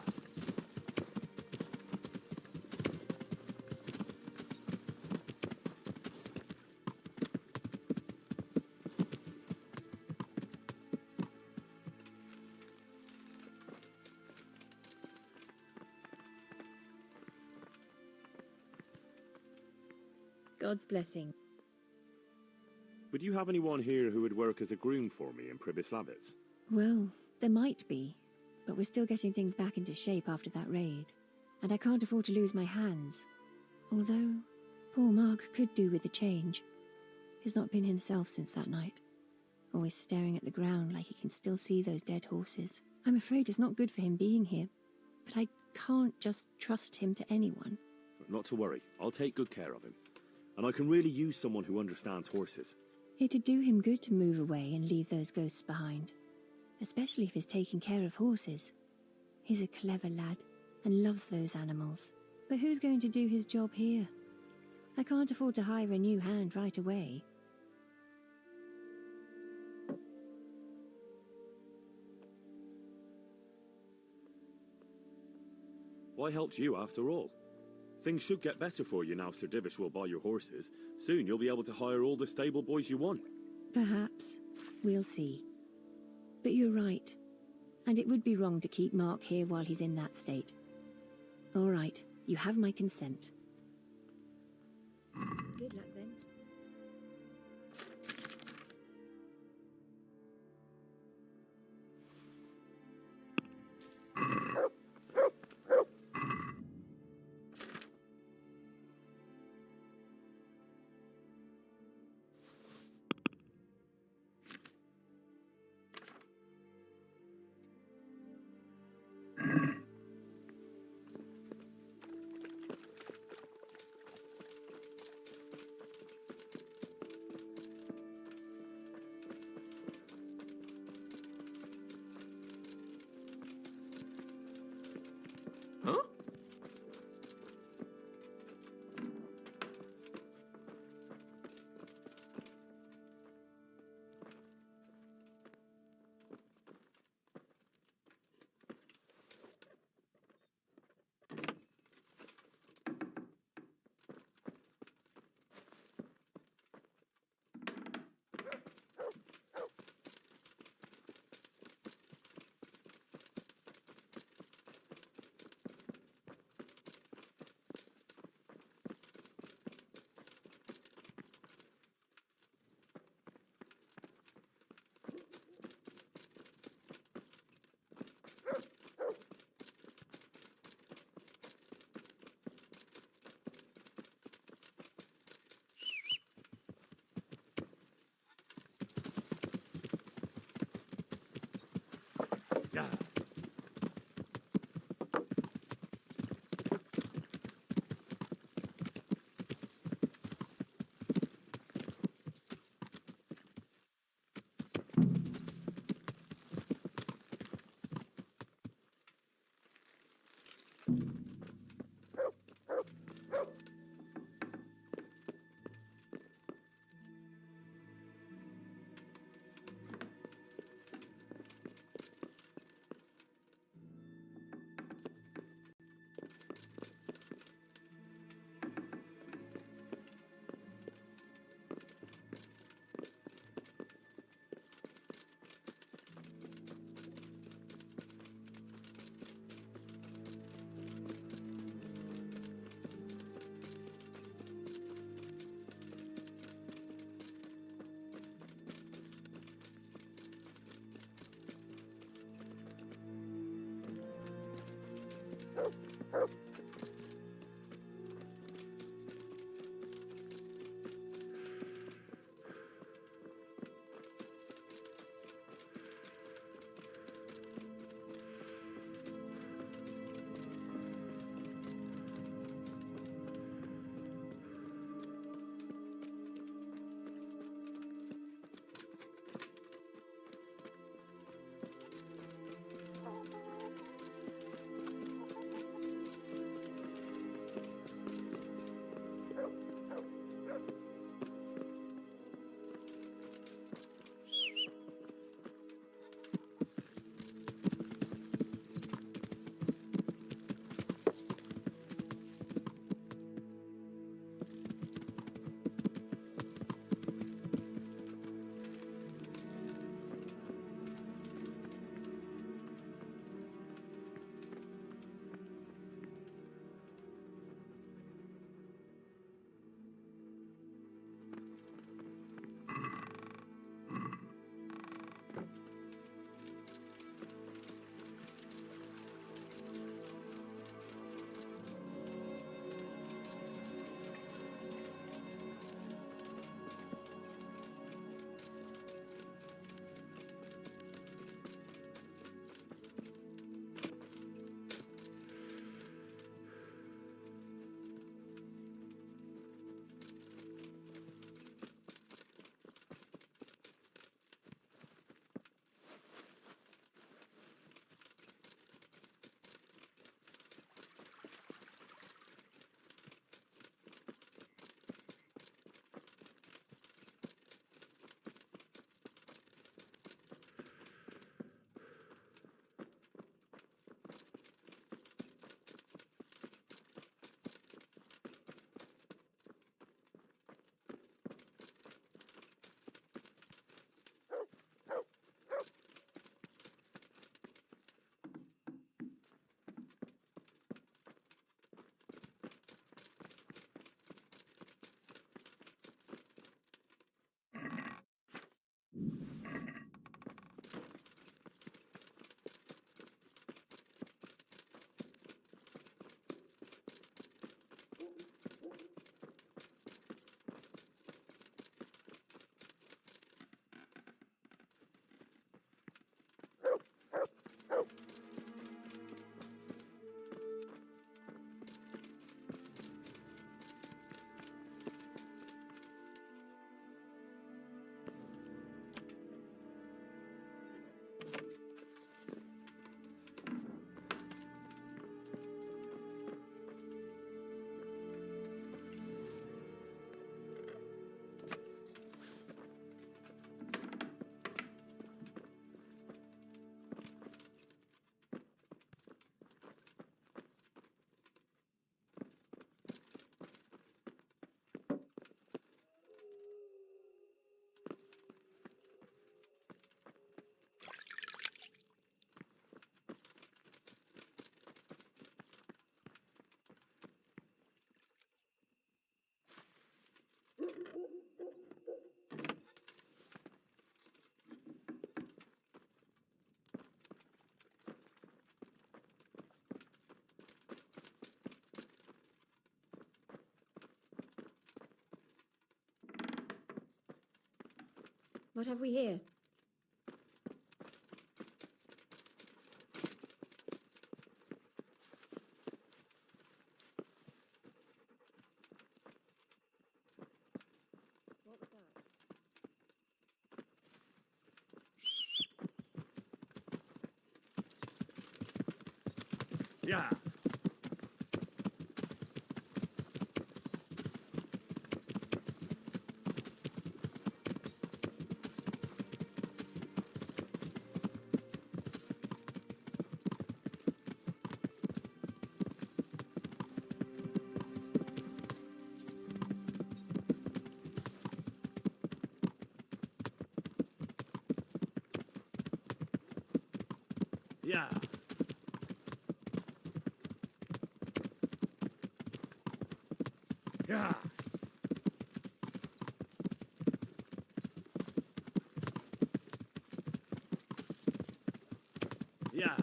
God's blessing. Would you have anyone here who would work as a groom for me in Pribyslavitz? Well, there might be, but we're still getting things back into shape after that raid. And I can't afford to lose my hands. Although, poor Mark could do with a change. He's not been himself since that night. Always staring at the ground like he can still see those dead horses. I'm afraid it's not good for him being here, but I can't just trust him to anyone. Not to worry, I'll take good care of him. And I can really use someone who understands horses. It'd do him good to move away and leave those ghosts behind. Especially if he's taking care of horses. He's a clever lad and loves those animals. But who's going to do his job here? I can't afford to hire a new hand right away. Why helped you after all? Things should get better for you now Sir Divish will buy your horses. Soon you'll be able to hire all the stable boys you want. Perhaps. We'll see. But you're right. And it would be wrong to keep Mark here while he's in that state. All right, you have my consent. Good luck then. Huh? What have we here? Yeah. Yeah. Yeah. Yeah.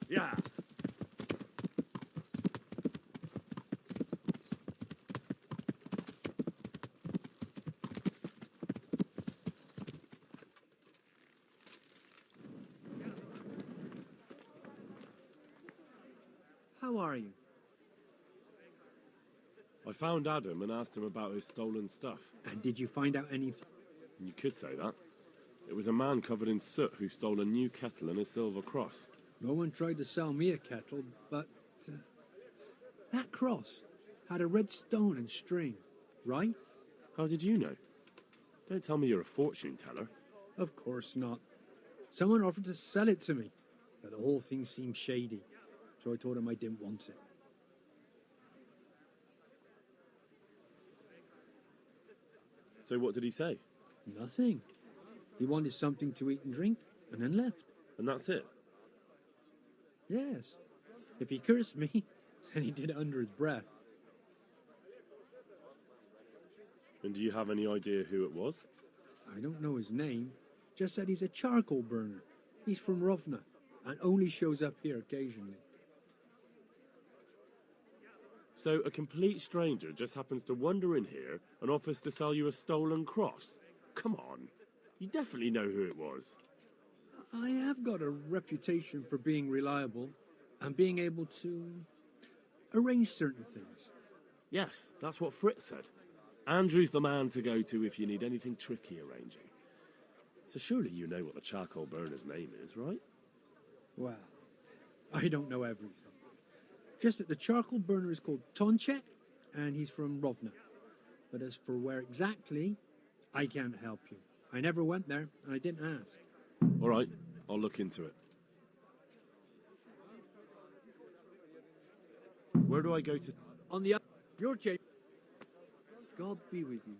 Yeah. How are you? I found Adam and asked him about his stolen stuff. And did you find out anything? You could say that. It was a man covered in soot who stole a new kettle and a silver cross. No one tried to sell me a kettle, but that cross had a red stone and string, right? How did you know? Don't tell me you're a fortune teller. Of course not. Someone offered to sell it to me, but the whole thing seemed shady, so I told him I didn't want it. So what did he say? Nothing. He wanted something to eat and drink, and then left. And that's it? Yes. If he cursed me, then he did it under his breath. And do you have any idea who it was? I don't know his name, just said he's a charcoal burner. He's from Rovna, and only shows up here occasionally. So a complete stranger just happens to wander in here and offers to sell you a stolen cross? Come on. You definitely know who it was. I have got a reputation for being reliable and being able to arrange certain things. Yes, that's what Fritz said. Andrew's the man to go to if you need anything tricky arranging. So surely you know what the charcoal burner's name is, right? Well, I don't know everything. Just that the charcoal burner is called Tonchek, and he's from Rovna. But as for where exactly, I can't help you. I never went there, and I didn't ask. All right, I'll look into it. Where do I go to? On the your chamber. God be with you.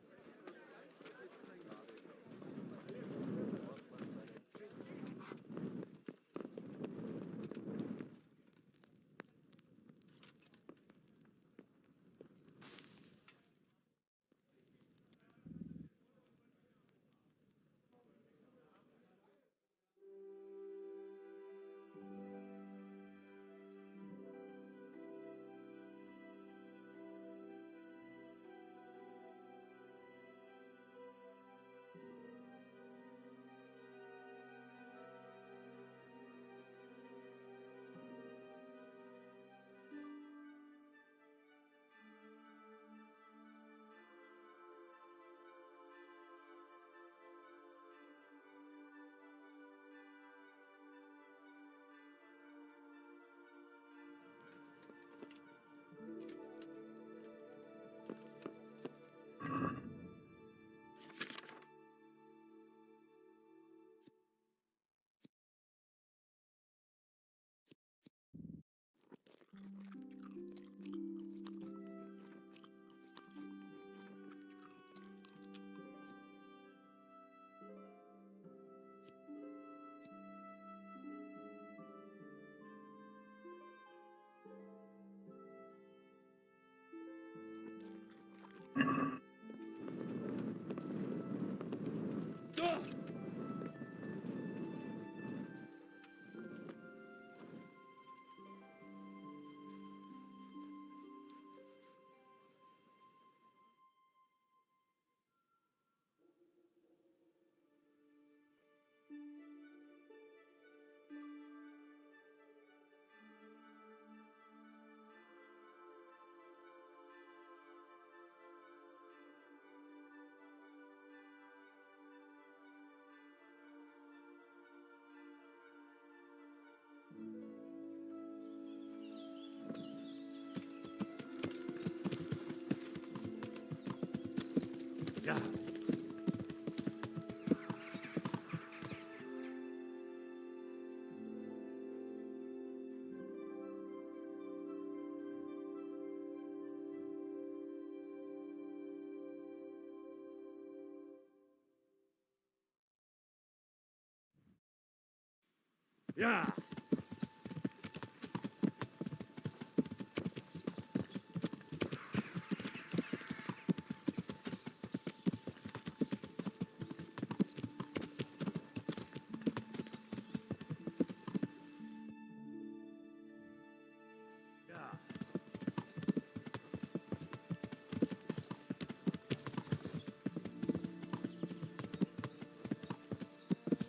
Yeah.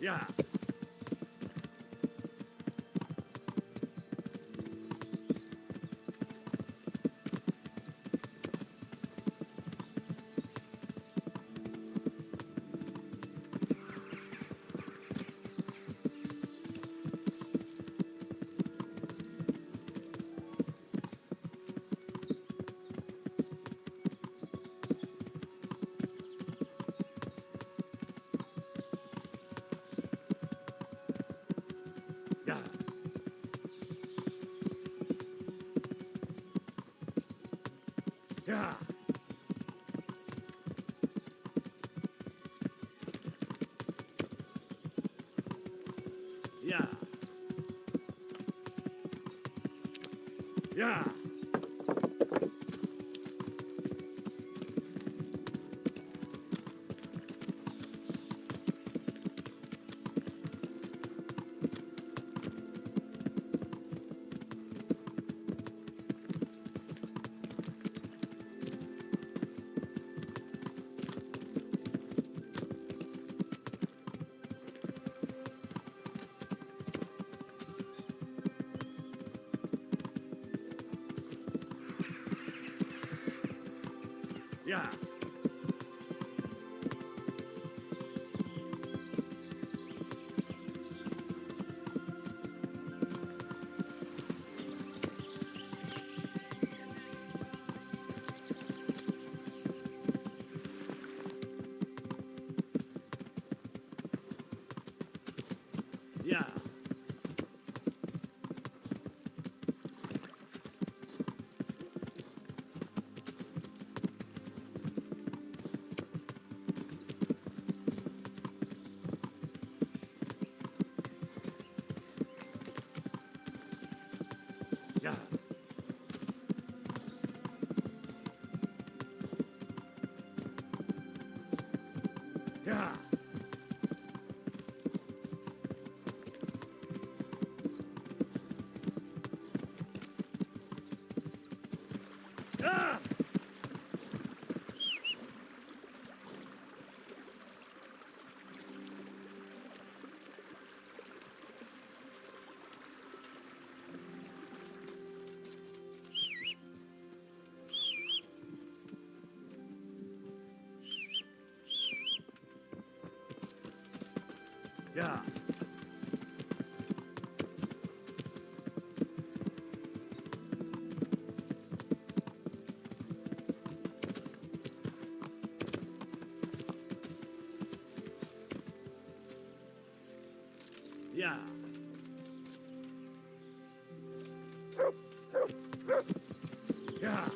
Yeah. Yeah. Yeah. Yeah. Yeah. Yeah. Yeah. Yeah. Yeah. Ah! Yeah. Yeah. Yeah.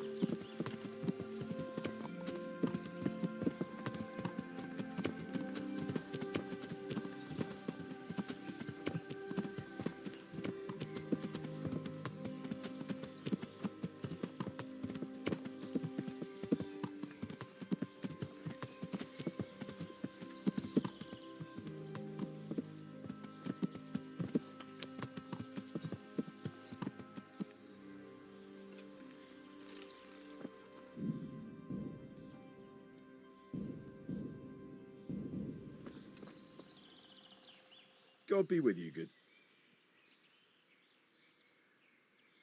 God be with you, good.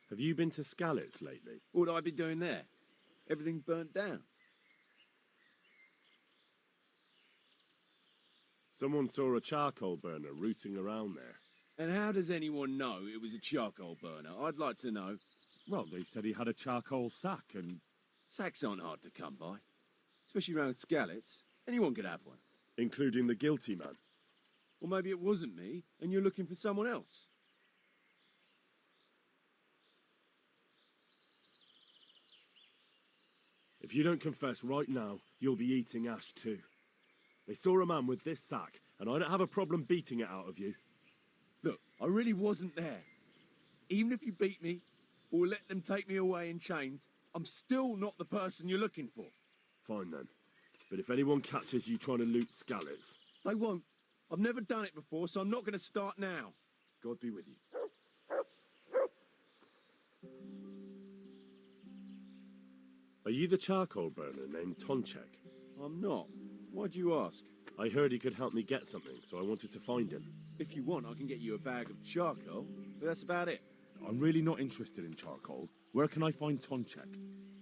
Have you been to Skalitz lately? What would I be doing there? Everything burnt down. Someone saw a charcoal burner rooting around there. And how does anyone know it was a charcoal burner? I'd like to know. Well, they said he had a charcoal sack and... Sacks aren't hard to come by. Especially around Skalitz. Anyone could have one. Including the guilty man. Or maybe it wasn't me, and you're looking for someone else. If you don't confess right now, you'll be eating ash too. They saw a man with this sack, and I don't have a problem beating it out of you. Look, I really wasn't there. Even if you beat me, or let them take me away in chains, I'm still not the person you're looking for. Fine then. But if anyone catches you trying to loot Skallets... They won't. I've never done it before, so I'm not going to start now. God be with you. Are you the charcoal burner named Tonchek? I'm not. Why'd you ask? I heard he could help me get something, so I wanted to find him. If you want, I can get you a bag of charcoal, but that's about it. I'm really not interested in charcoal. Where can I find Tonchek?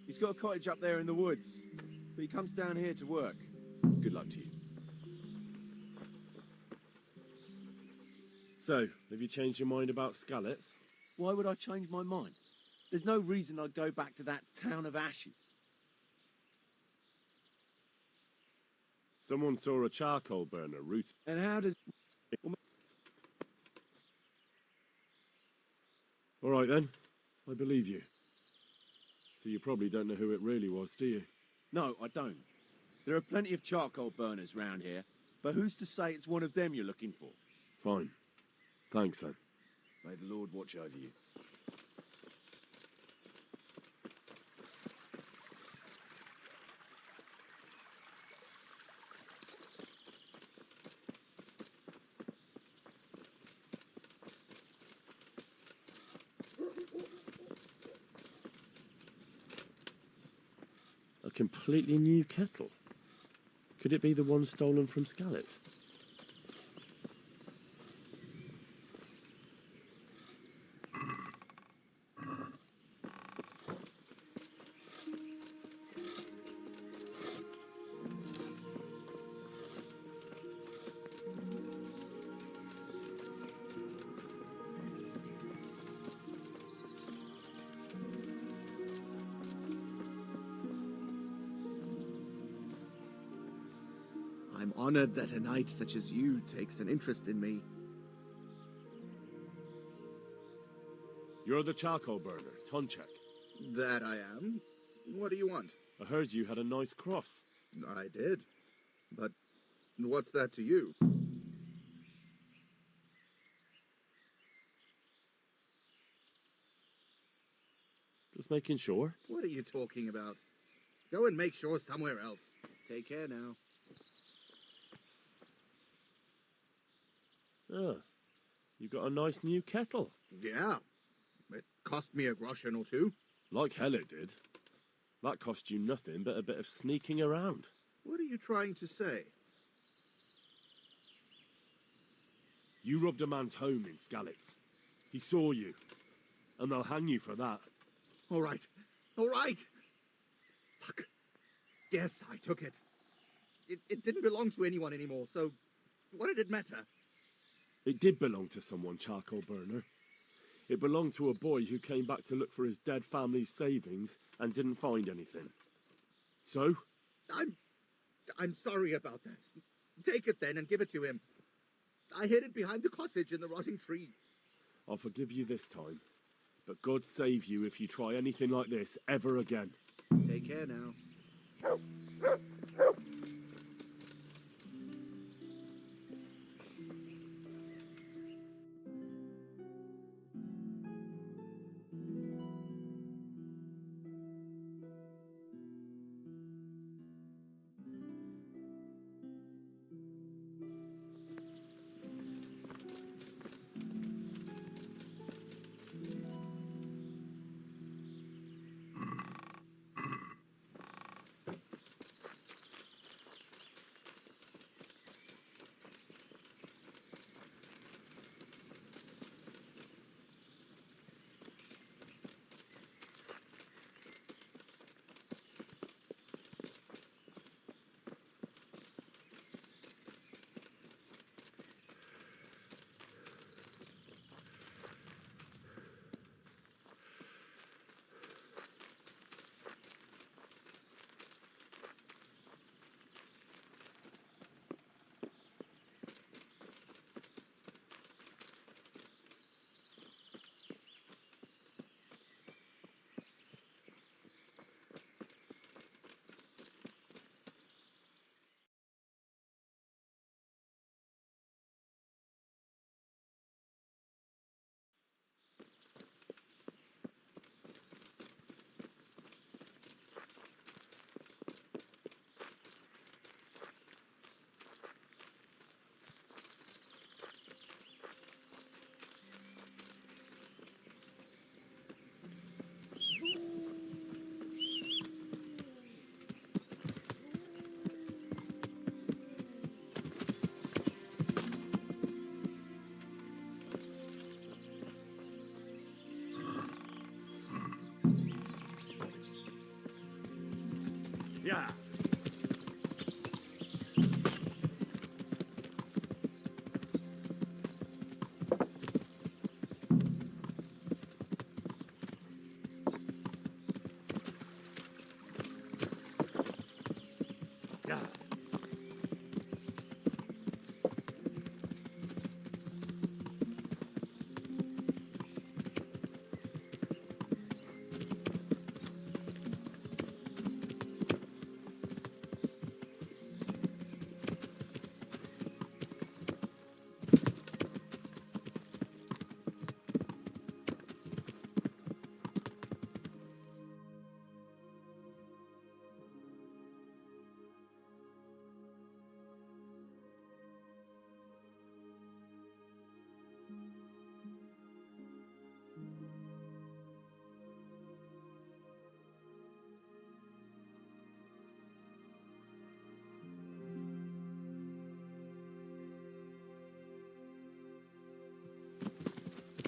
He's got a cottage up there in the woods, but he comes down here to work. Good luck to you. So, have you changed your mind about Skallets? Why would I change my mind? There's no reason I'd go back to that town of ashes. Someone saw a charcoal burner, Ruth. And how does... All right then, I believe you. So you probably don't know who it really was, do you? No, I don't. There are plenty of charcoal burners round here, but who's to say it's one of them you're looking for? Fine. Thanks then. May the Lord watch over you. A completely new kettle. Could it be the one stolen from Skallets? I'm honored that a knight such as you takes an interest in me. You're the charcoal burner, Tonchek. That I am. What do you want? I heard you had a nice cross. I did. But what's that to you? Just making sure. What are you talking about? Go and make sure somewhere else. Take care now. Ah, you got a nice new kettle. Yeah. It cost me a groschen or two. Like hell it did. That cost you nothing but a bit of sneaking around. What are you trying to say? You robbed a man's home in Skallets. He saw you. And they'll hang you for that. All right. All right. Fuck. Yes, I took it. It didn't belong to anyone anymore, so what did it matter? It did belong to someone, charcoal burner. It belonged to a boy who came back to look for his dead family's savings and didn't find anything. So? I'm sorry about that. Take it then and give it to him. I hid it behind the cottage in the rotting tree. I'll forgive you this time. But God save you if you try anything like this ever again. Take care now. Yeah. Yeah.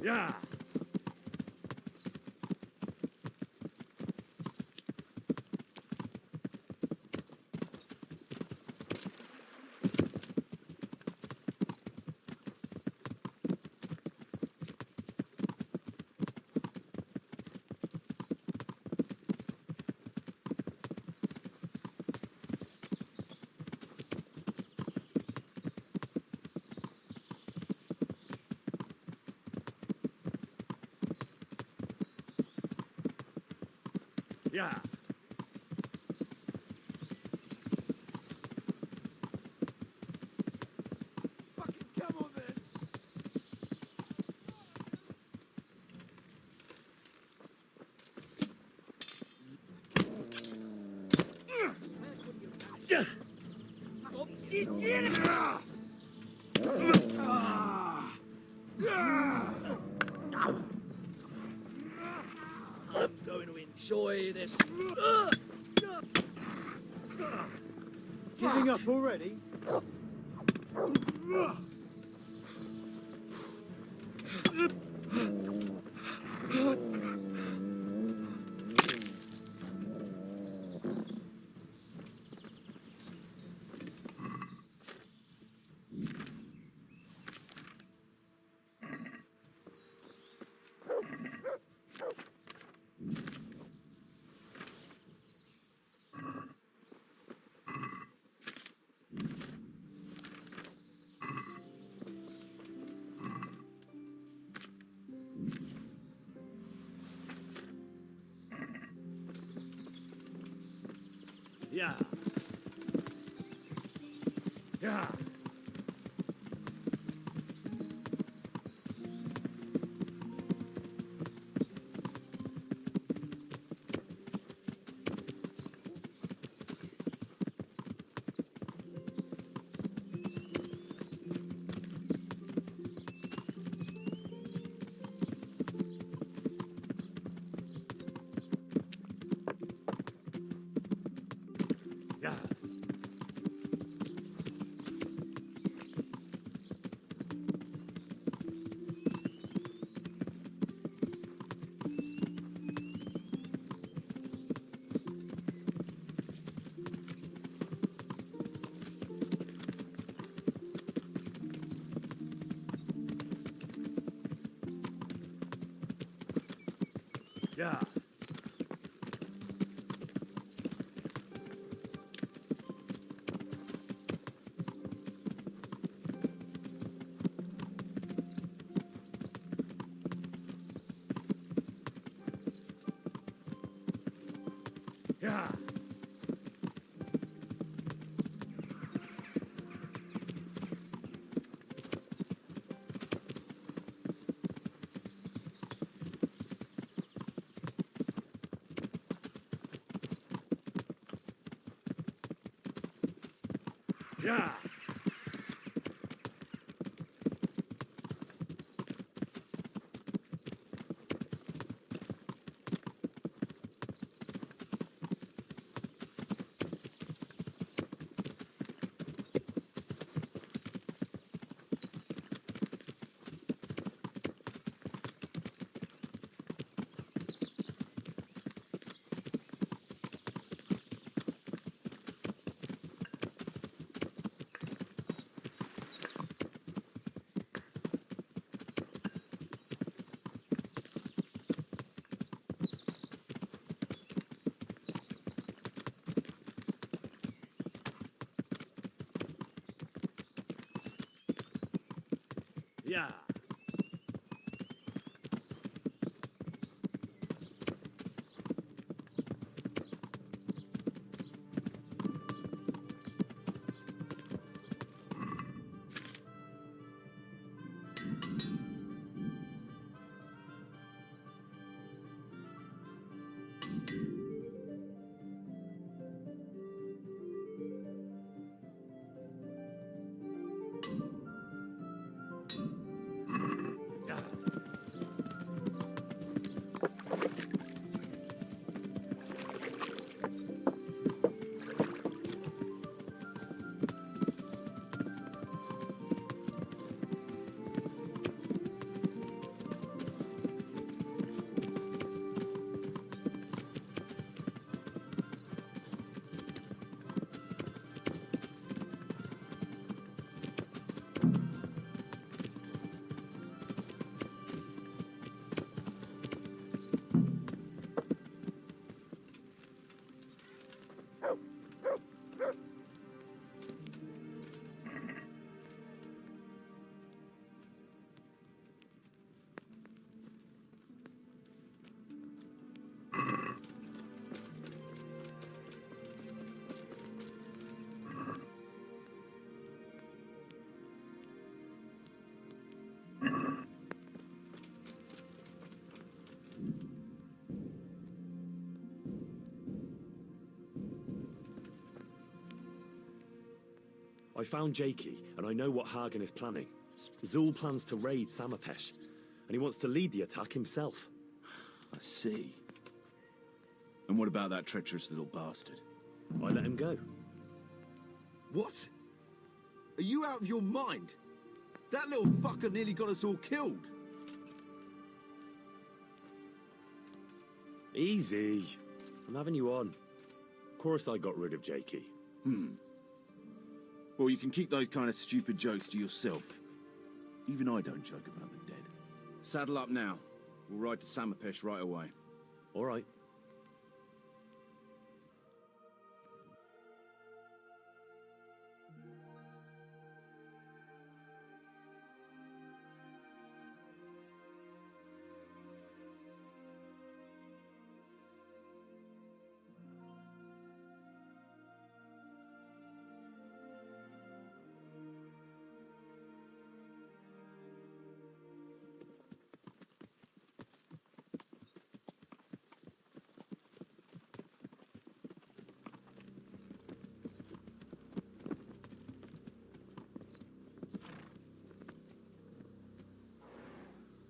Yeah. Yeah. Fucking come on then. I'm going to enjoy this. Giving up already? Yeah. Yeah. Yeah. Yeah. Yeah. Yeah. I found Jakey, and I know what Hagen is planning. Zul plans to raid Samapesh, and he wants to lead the attack himself. I see. And what about that treacherous little bastard? I let him go. What? Are you out of your mind? That little fucker nearly got us all killed. Easy. I'm having you on. Of course I got rid of Jakey. Well, you can keep those kind of stupid jokes to yourself. Even I don't joke about the dead. Saddle up now. We'll ride to Samapesh right away. All right.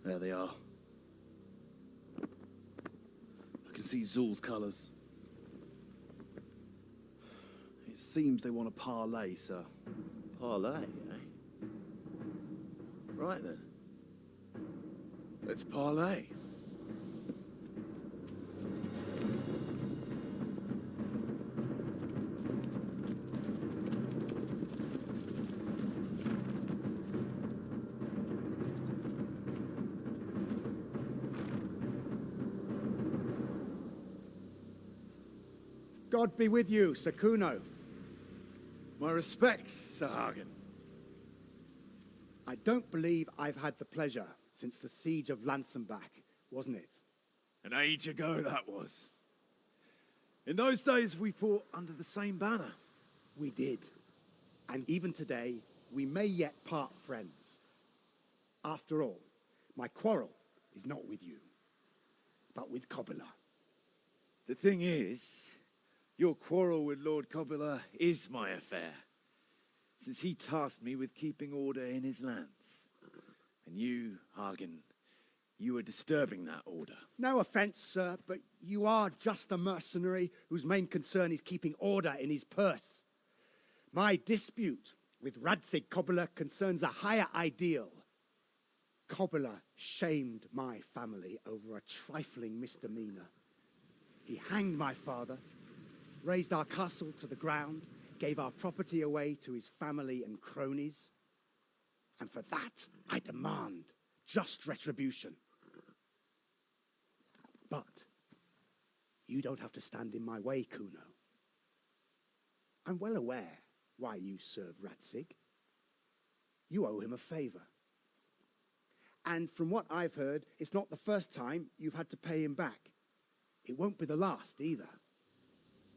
There they are. I can see Zul's colours. It seems they want a parley, sir. Parlay, eh? Right then. Let's parlay. God be with you, Sir Kuno. My respects, Sir Hagen. I don't believe I've had the pleasure since the siege of Lansenbach, wasn't it? An age ago that was. In those days we fought under the same banner. We did. And even today, we may yet part friends. After all, my quarrel is not with you, but with Kobila. The thing is, your quarrel with Lord Kobila is my affair, since he tasked me with keeping order in his lands. And you, Hagen, you are disturbing that order. No offense, sir, but you are just a mercenary whose main concern is keeping order in his purse. My dispute with Radzig Kobila concerns a higher ideal. Kobila shamed my family over a trifling misdemeanor. He hanged my father, razed our castle to the ground, gave our property away to his family and cronies. And for that, I demand just retribution. But you don't have to stand in my way, Kuno. I'm well aware why you serve Radzig. You owe him a favor. And from what I've heard, it's not the first time you've had to pay him back. It won't be the last either.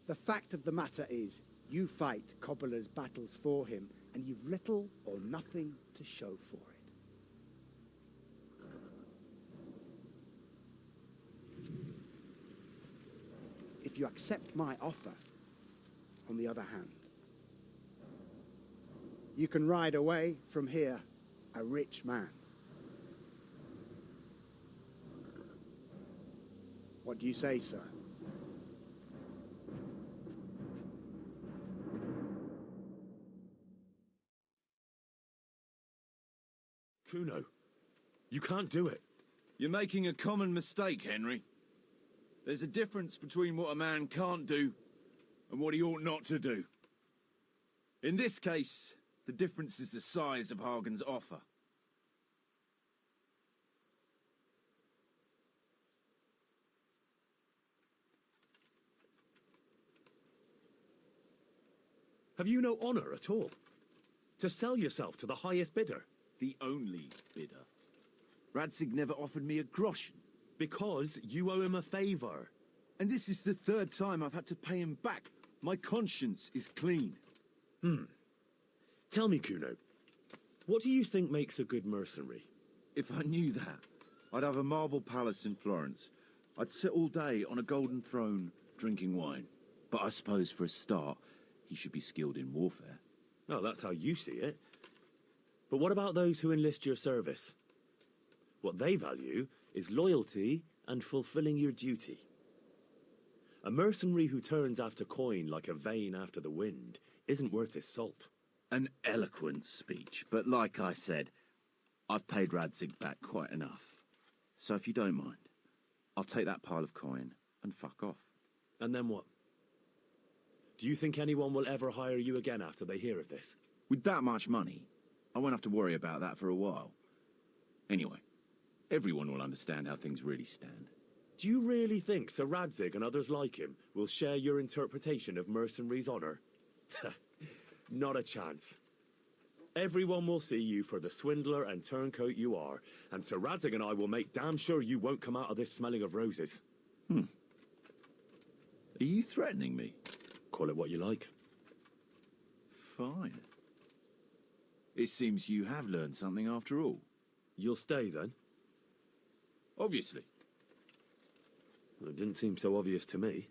The fact of the matter is, you fight Kobila's battles for him, and you've little or nothing to show for it. If you accept my offer, on the other hand, you can ride away from here a rich man. What do you say, sir? Kuno, you can't do it. You're making a common mistake, Henry. There's a difference between what a man can't do and what he ought not to do. In this case, the difference is the size of Hagen's offer. Have you no honor at all? To sell yourself to the highest bidder? The only bidder. Radzig never offered me a groschen. Because you owe him a favor. And this is the third time I've had to pay him back. My conscience is clean. Tell me, Kuno, what do you think makes a good mercenary? If I knew that, I'd have a marble palace in Florence. I'd sit all day on a golden throne, drinking wine. But I suppose for a start, he should be skilled in warfare. No, that's how you see it. But what about those who enlist your service? What they value is loyalty and fulfilling your duty. A mercenary who turns after coin like a vane after the wind isn't worth his salt. An eloquent speech, but like I said, I've paid Radzig back quite enough. So if you don't mind, I'll take that pile of coin and fuck off. And then what? Do you think anyone will ever hire you again after they hear of this? With that much money, I won't have to worry about that for a while. Anyway, everyone will understand how things really stand. Do you really think Sir Radzig and others like him will share your interpretation of mercenaries' honor? Not a chance. Everyone will see you for the swindler and turncoat you are, and Sir Radzig and I will make damn sure you won't come out of this smelling of roses. Are you threatening me? Call it what you like. Fine. It seems you have learned something after all. You'll stay, then? Obviously. Well, it didn't seem so obvious to me.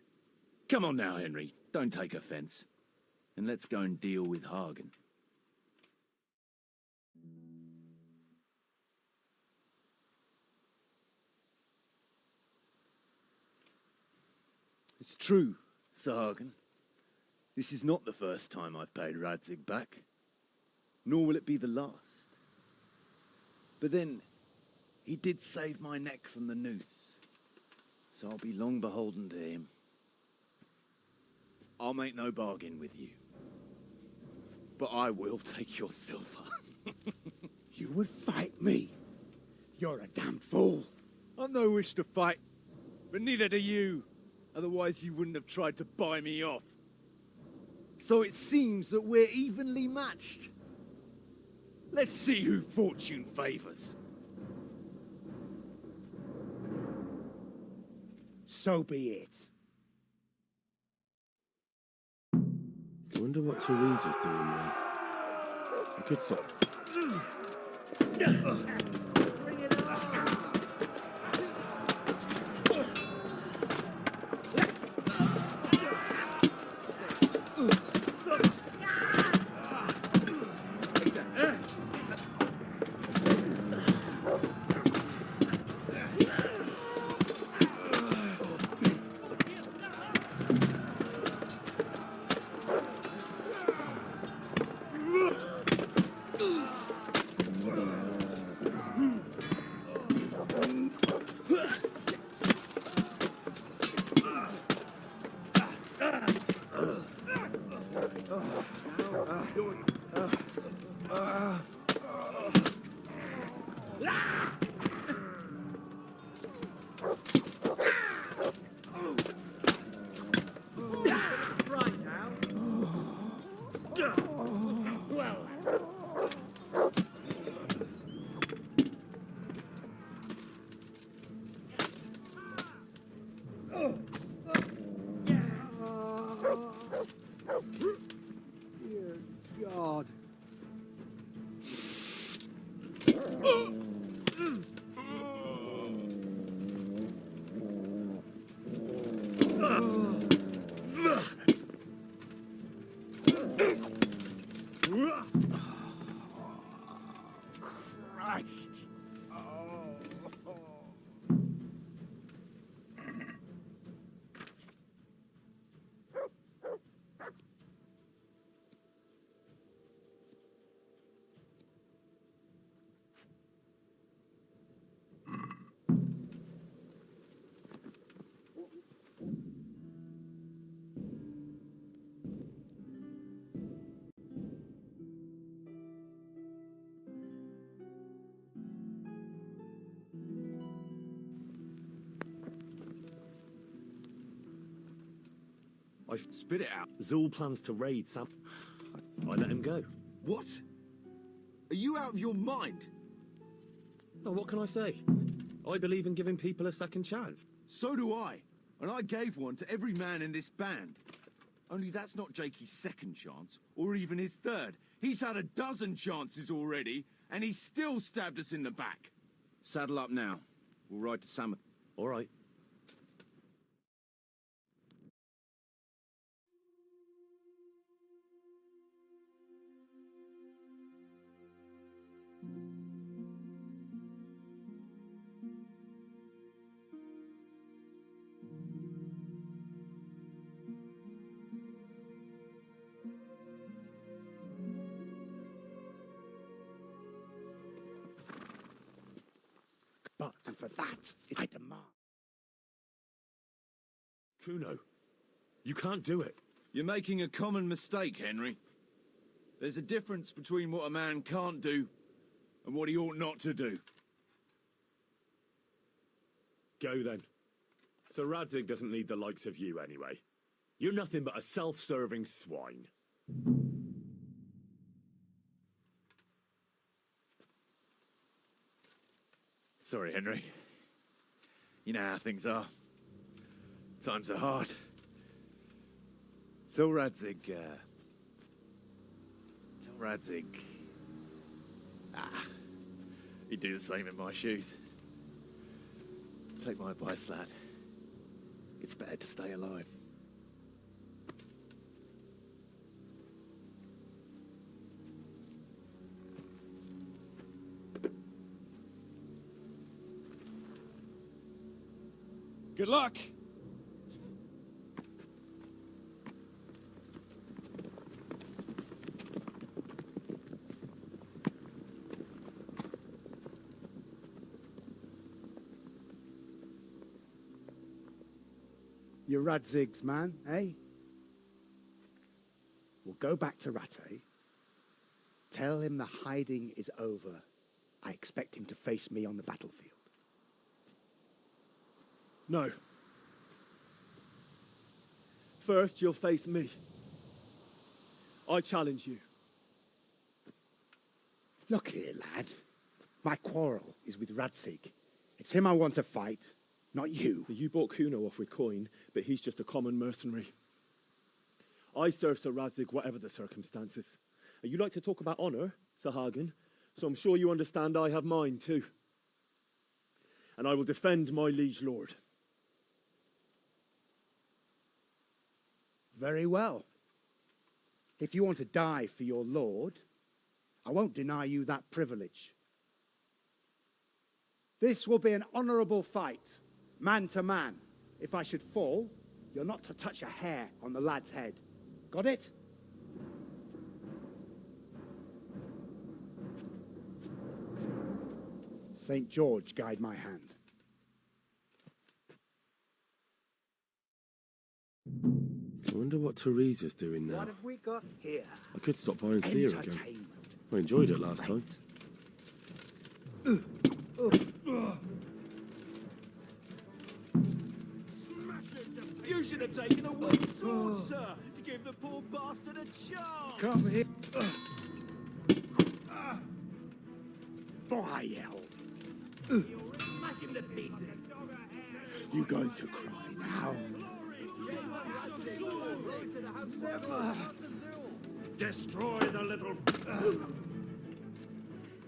Come on now, Henry. Don't take offence. And let's go and deal with Hagen. It's true, Sir Hagen. This is not the first time I've paid Radzig back. Nor will it be the last. But then, he did save my neck from the noose. So I'll be long beholden to him. I'll make no bargain with you. But I will take your silver. You would fight me? You're a damn fool. I've no wish to fight, but neither do you. Otherwise you wouldn't have tried to buy me off. So it seems that we're evenly matched. Let's see who fortune favors. So be it. I wonder what Teresa's doing now. I could stop. Dear God. Christ. I've spit it out. Zul plans to raid Sam. I let him go. What? Are you out of your mind? Oh, what can I say? I believe in giving people a second chance. So do I. And I gave one to every man in this band. Only that's not Jakey's second chance, or even his third. He's had a dozen chances already, and he's still stabbed us in the back. Saddle up now. We'll ride to Samoth. All right. for that, I demand. Kuno, you can't do it. You're making a common mistake, Henry. There's a difference between what a man can't do and what he ought not to do. Go then. Sir Radzig doesn't need the likes of you anyway. You're nothing but a self-serving swine. Sorry, Henry. You know how things are. Times are hard. Tell Radzig, he'd do the same in my shoes. Take my advice, lad. It's better to stay alive. Good luck! You're Radzig's man, eh? We'll go back to Rattay. Tell him the hiding is over. I expect him to face me on the battlefield. No. First, you'll face me. I challenge you. Look here, lad. My quarrel is with Radzig. It's him I want to fight, not you. You bought Kuno off with coin, but he's just a common mercenary. I serve Sir Radzig whatever the circumstances. And you like to talk about honour, Sir Hagen, so I'm sure you understand I have mine too. And I will defend my liege lord. Very well. If you want to die for your lord, I won't deny you that privilege. This will be an honourable fight, man to man. If I should fall, you're not to touch a hair on the lad's head. Got it? St. George guide my hand. I wonder what Teresa's doing now. What have we got here? I could stop by and see her again. Entertainment. I enjoyed it last time. You should have taken a wooden sword, sir, to give the poor bastard a chance. Come here. Vile. Smash him to pieces. You going to cry now? Never. Destroy the little...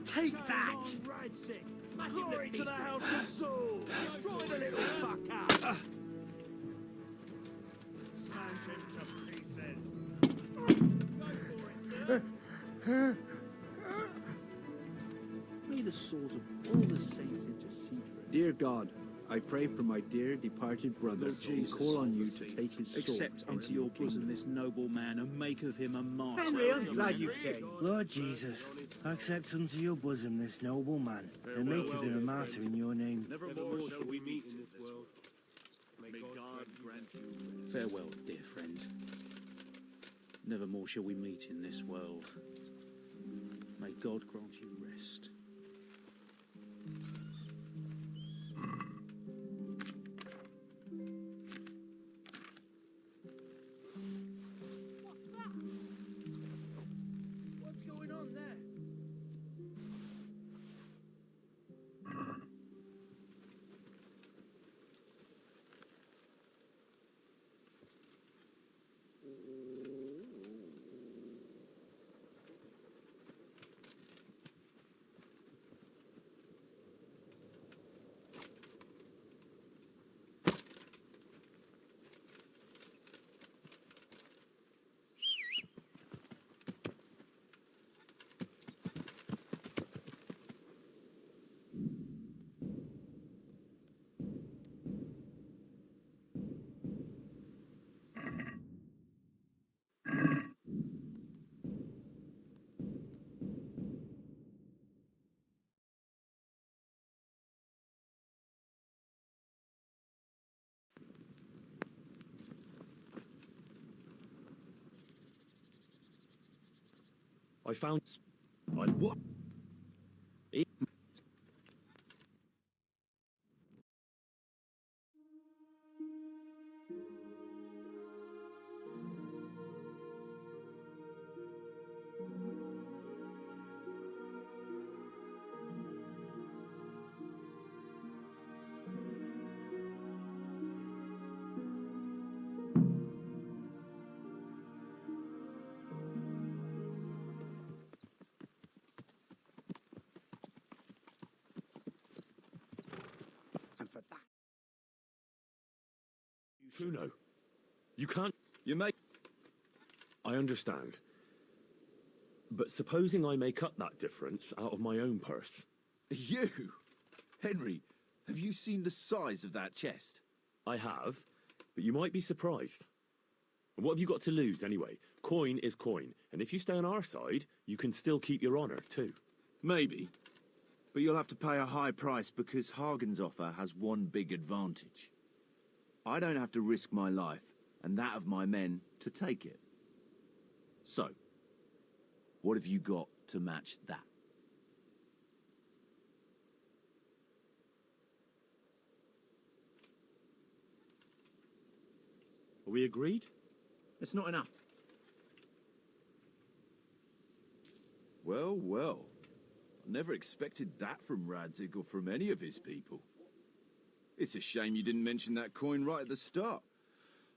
Take that! Smash him to pieces. To the House of Soul. Destroy the little fucker. Smash him to pieces. May the souls of all the saints intercede for. Dear God, I pray for my dear departed brother, and call on you to take his soul. Accept into your bosom this noble man and make of him a martyr. Henry, I'm glad you came. Lord Jesus, accept unto your bosom this noble man, and make of him a martyr in your name. Nevermore shall we meet in this world. May God grant you. Farewell, dear friend. Nevermore shall we meet in this world. May God grant you rest. What's going on there? I found... what? And for that, Kuno, you can't... You make... I understand. But supposing I make up that difference out of my own purse? You? Henry, have you seen the size of that chest? I have, but you might be surprised. And what have you got to lose, anyway? Coin is coin, and if you stay on our side, you can still keep your honour, too. Maybe. But you'll have to pay a high price because Hagen's offer has one big advantage. I don't have to risk my life and that of my men to take it. So, what have you got to match that? Are we agreed? It's not enough. Well, well. I never expected that from Radzig or from any of his people. It's a shame you didn't mention that coin right at the start.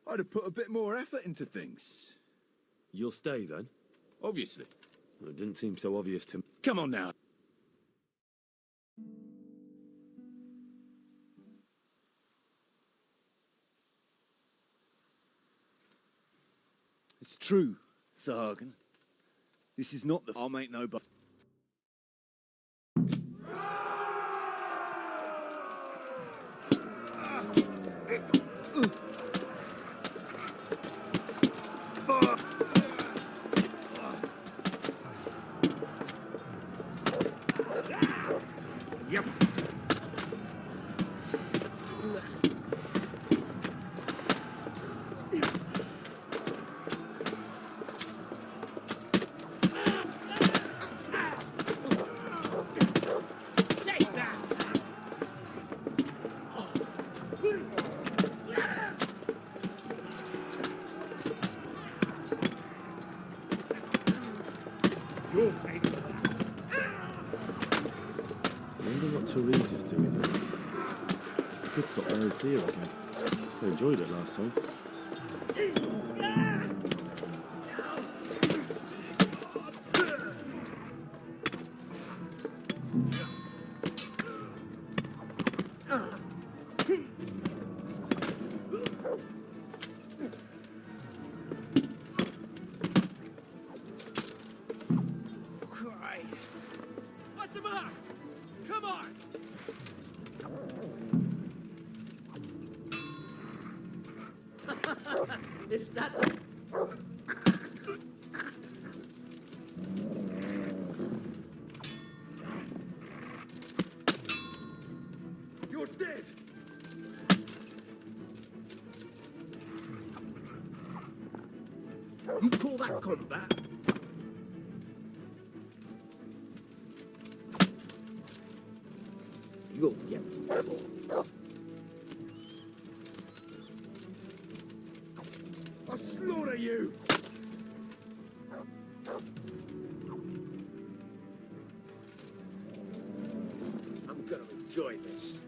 I'd have put a bit more effort into things. You'll stay, then? Obviously. Well, it didn't seem so obvious to me. Come on now. It's true, Sir Hagen. This is not the... I'll make no... Yep. Take that! You'll pay for that. I wonder what Teresa's doing now. I could stop by and see her again. I enjoyed it last time. Christ. What's the matter? Come on! Is that... You're dead! You call that combat? You'll get full. I'll slaughter you! I'm gonna enjoy this.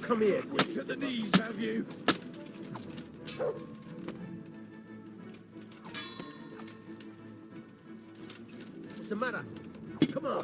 Come here. Weak at the knees, have you? What's the matter? Come on.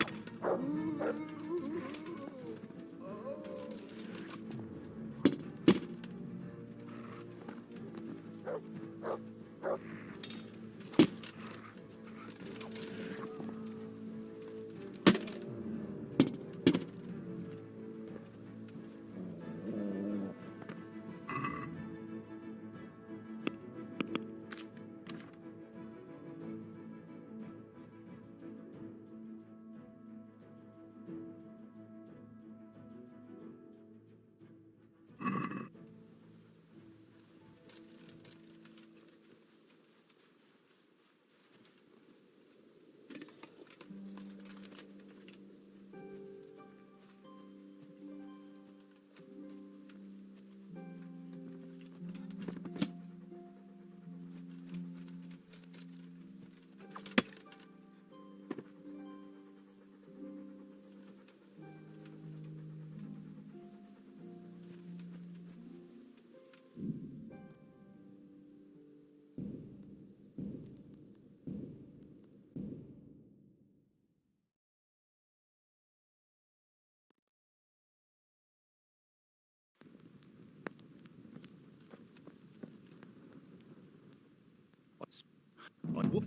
On what?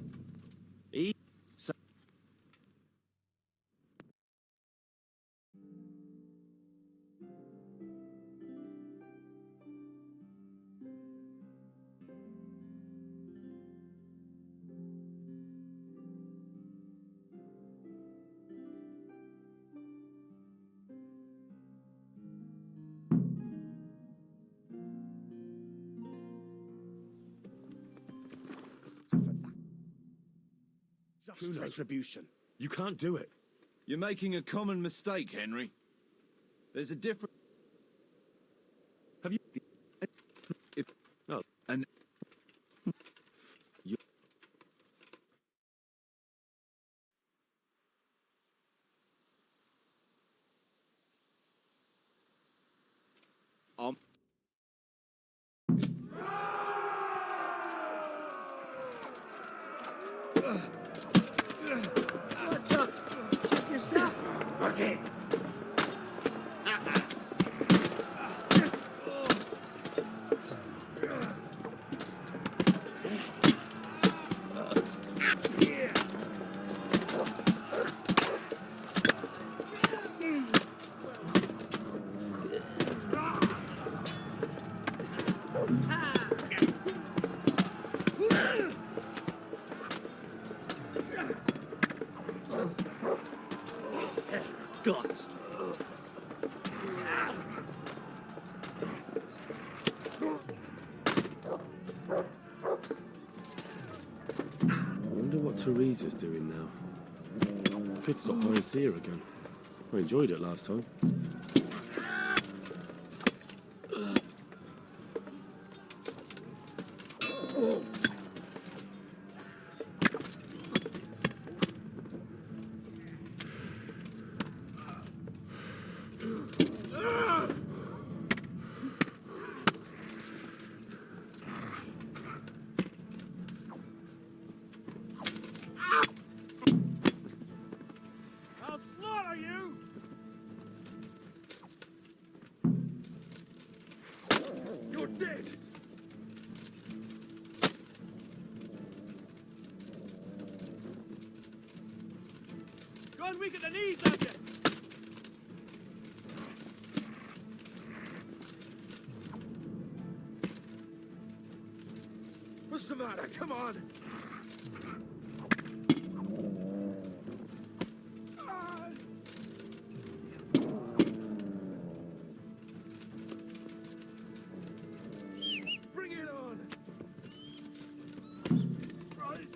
Just retribution. You can't do it. You're making a common mistake, Henry. There's a difference. Have you... If... No, and... You... What's up? Check yourself. Okay. Got. I wonder what Teresa's doing now. Could stop by and see her again. I enjoyed it last time. I'll slaughter you! You're dead! Go and weaken the knees of you! What's the matter? Come on! Bring it on! Right.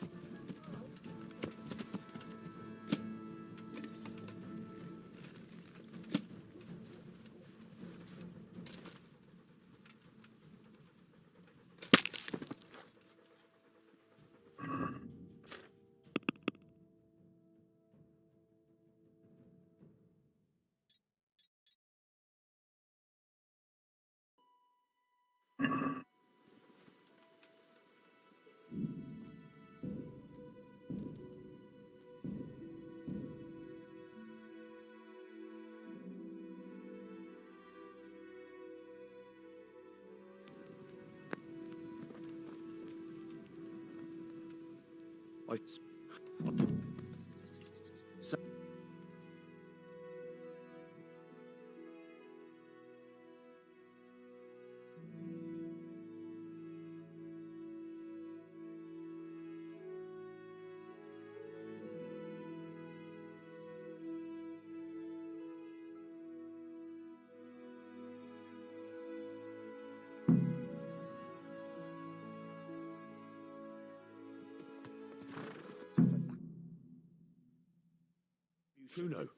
Bruno,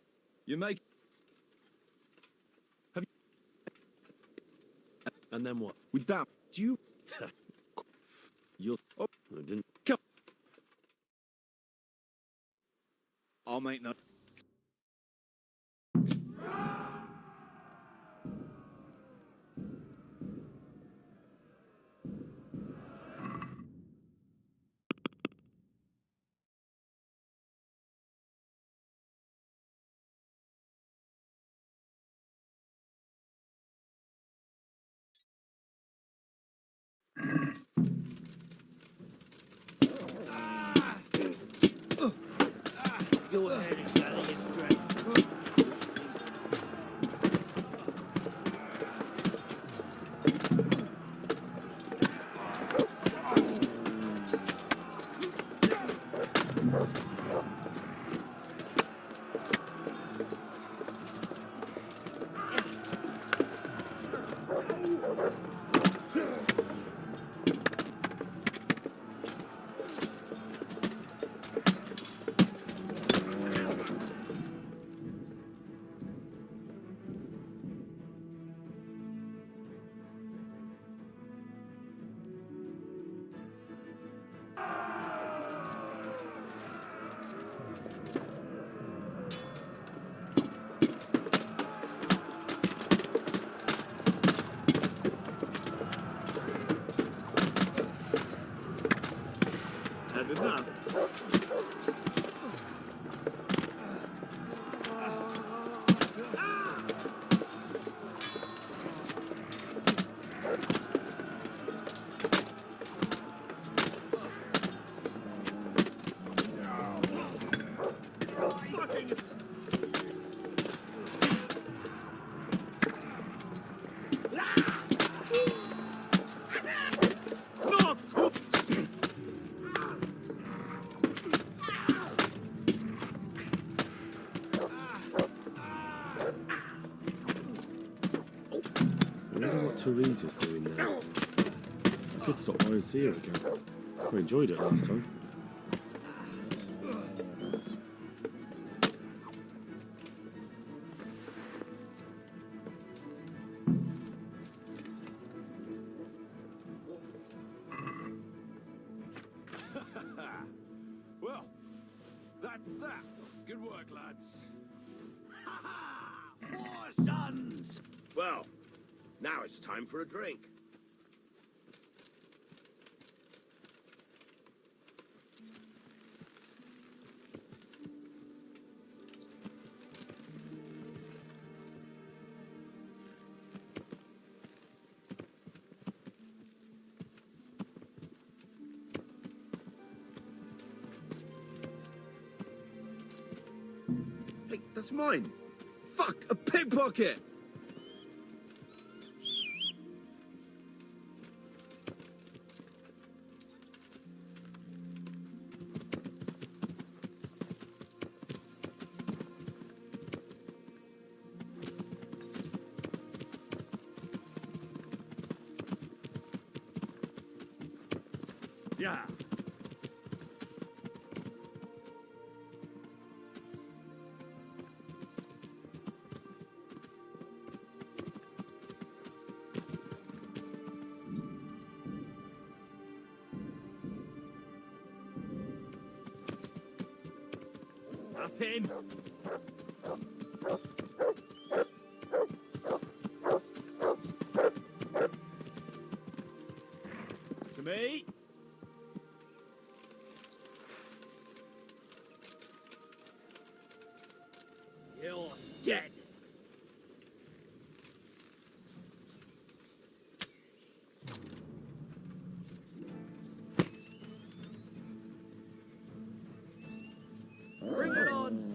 You make... and then what? With that, do you... You'll... Oh, I didn't... Come. I'll make no... Go ahead and gather your strength. Had enough. I wonder what Teresa's doing now. I could stop by and see her again. I enjoyed it last time. Well, that's that. Good work, lads. More sons! Well, now it's time for a drink. Hey, that's mine. Fuck, a pickpocket! Yeah. That's him. To me. You're dead. Bring it on.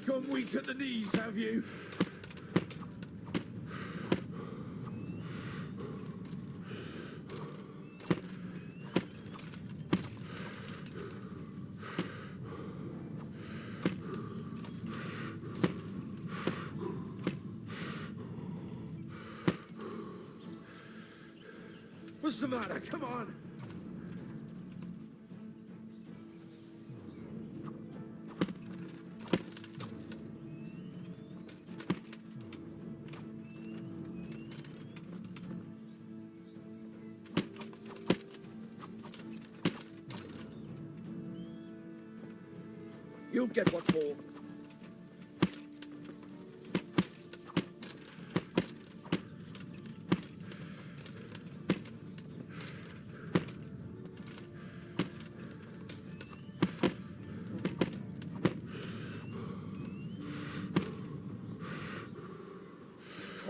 Gone weak at the knees, have you? What's the matter? Come on! You'll get what for.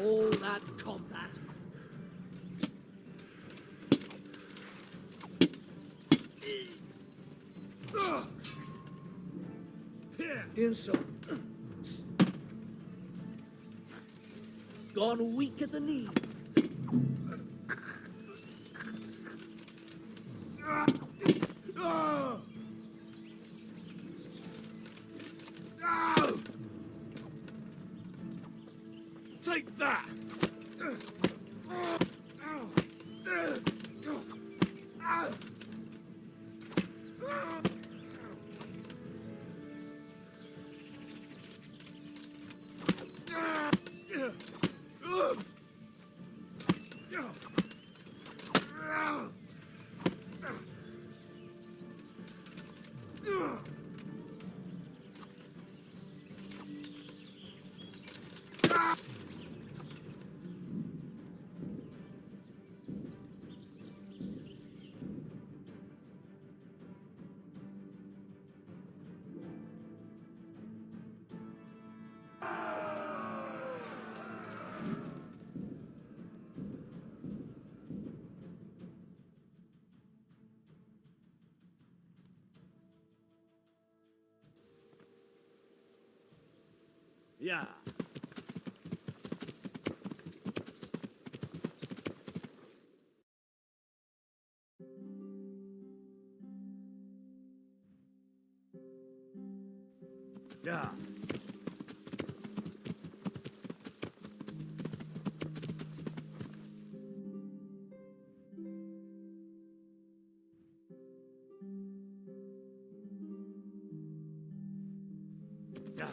All that combat. Insult. Gone weak at the knee. Take that! Yeah. Yeah. Yeah.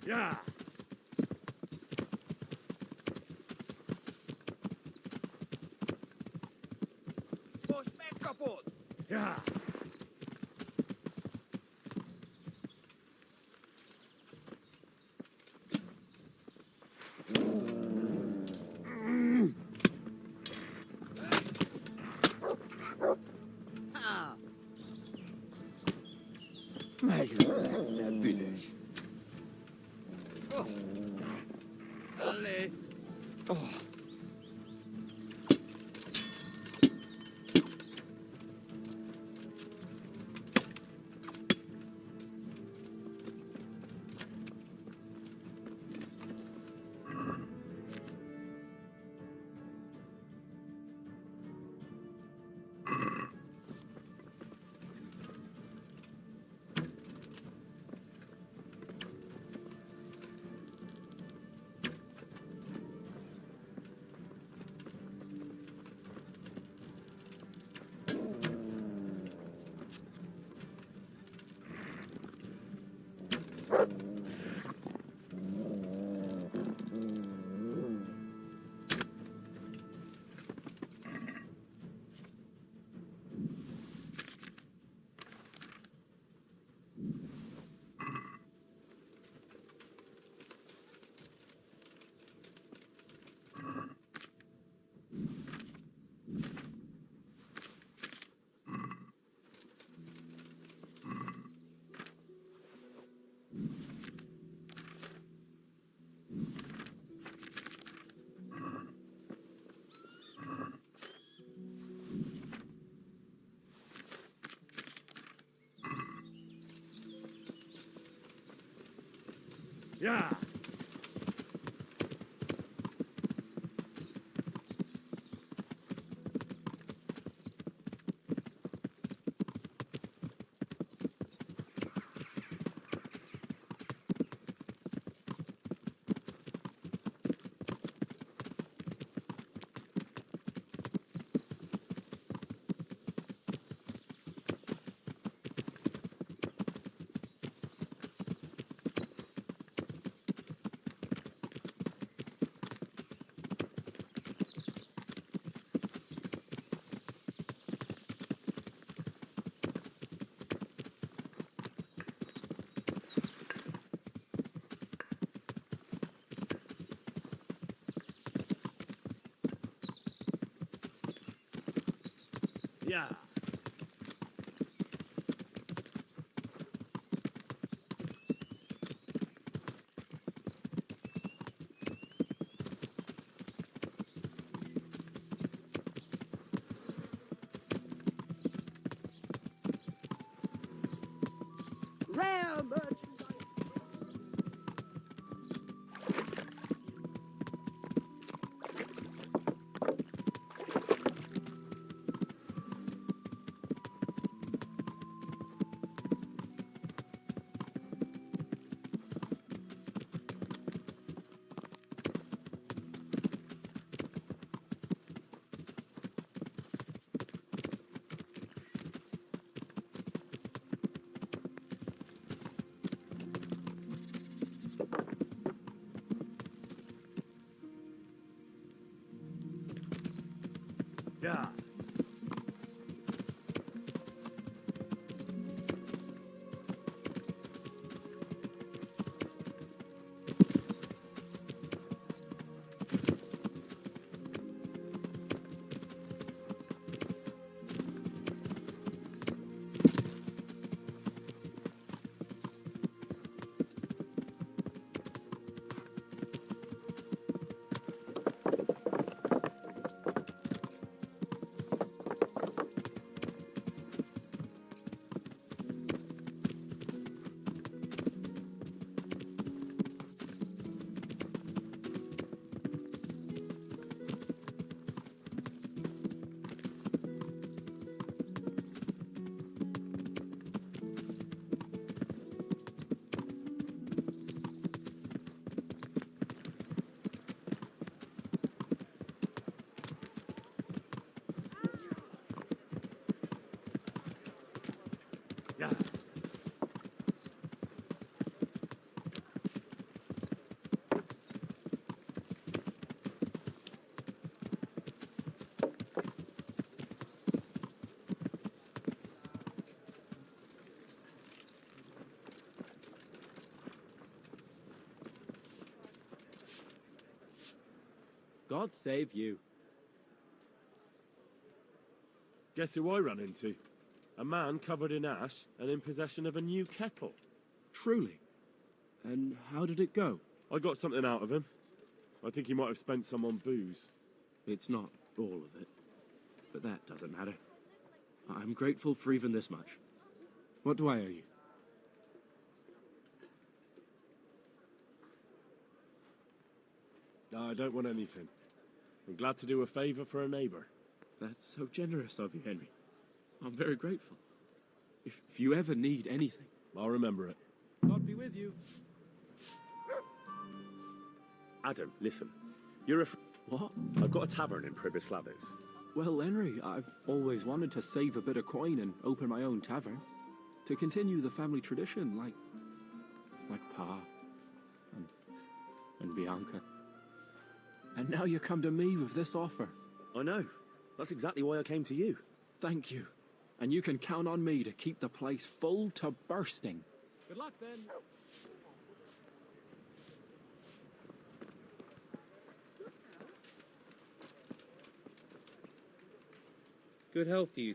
Yeah. Push back kapot. Yeah. Ah. May you protect their village. Oh. Allez. Oh. Yeah. Yeah. Rare merchandise. Yeah. Yeah. God save you. Guess who I ran into? A man covered in ash and in possession of a new kettle. Truly? And how did it go? I got something out of him. I think he might have spent some on booze. It's not all of it, but that doesn't matter. I'm grateful for even this much. What do I owe you? No, I don't want anything. I'm glad to do a favour for a neighbour. That's so generous of you, Henry. I'm very grateful. If you ever need anything... I'll remember it. God be with you. Adam, listen. You're a... What? I've got a tavern in Pribislavis. Well, Henry, I've always wanted to save a bit of coin and open my own tavern. To continue the family tradition, like Pa and Bianca. And now you come to me with this offer. I know. That's exactly why I came to you. Thank you. And you can count on me to keep the place full to bursting. Good luck, then. Good health to you.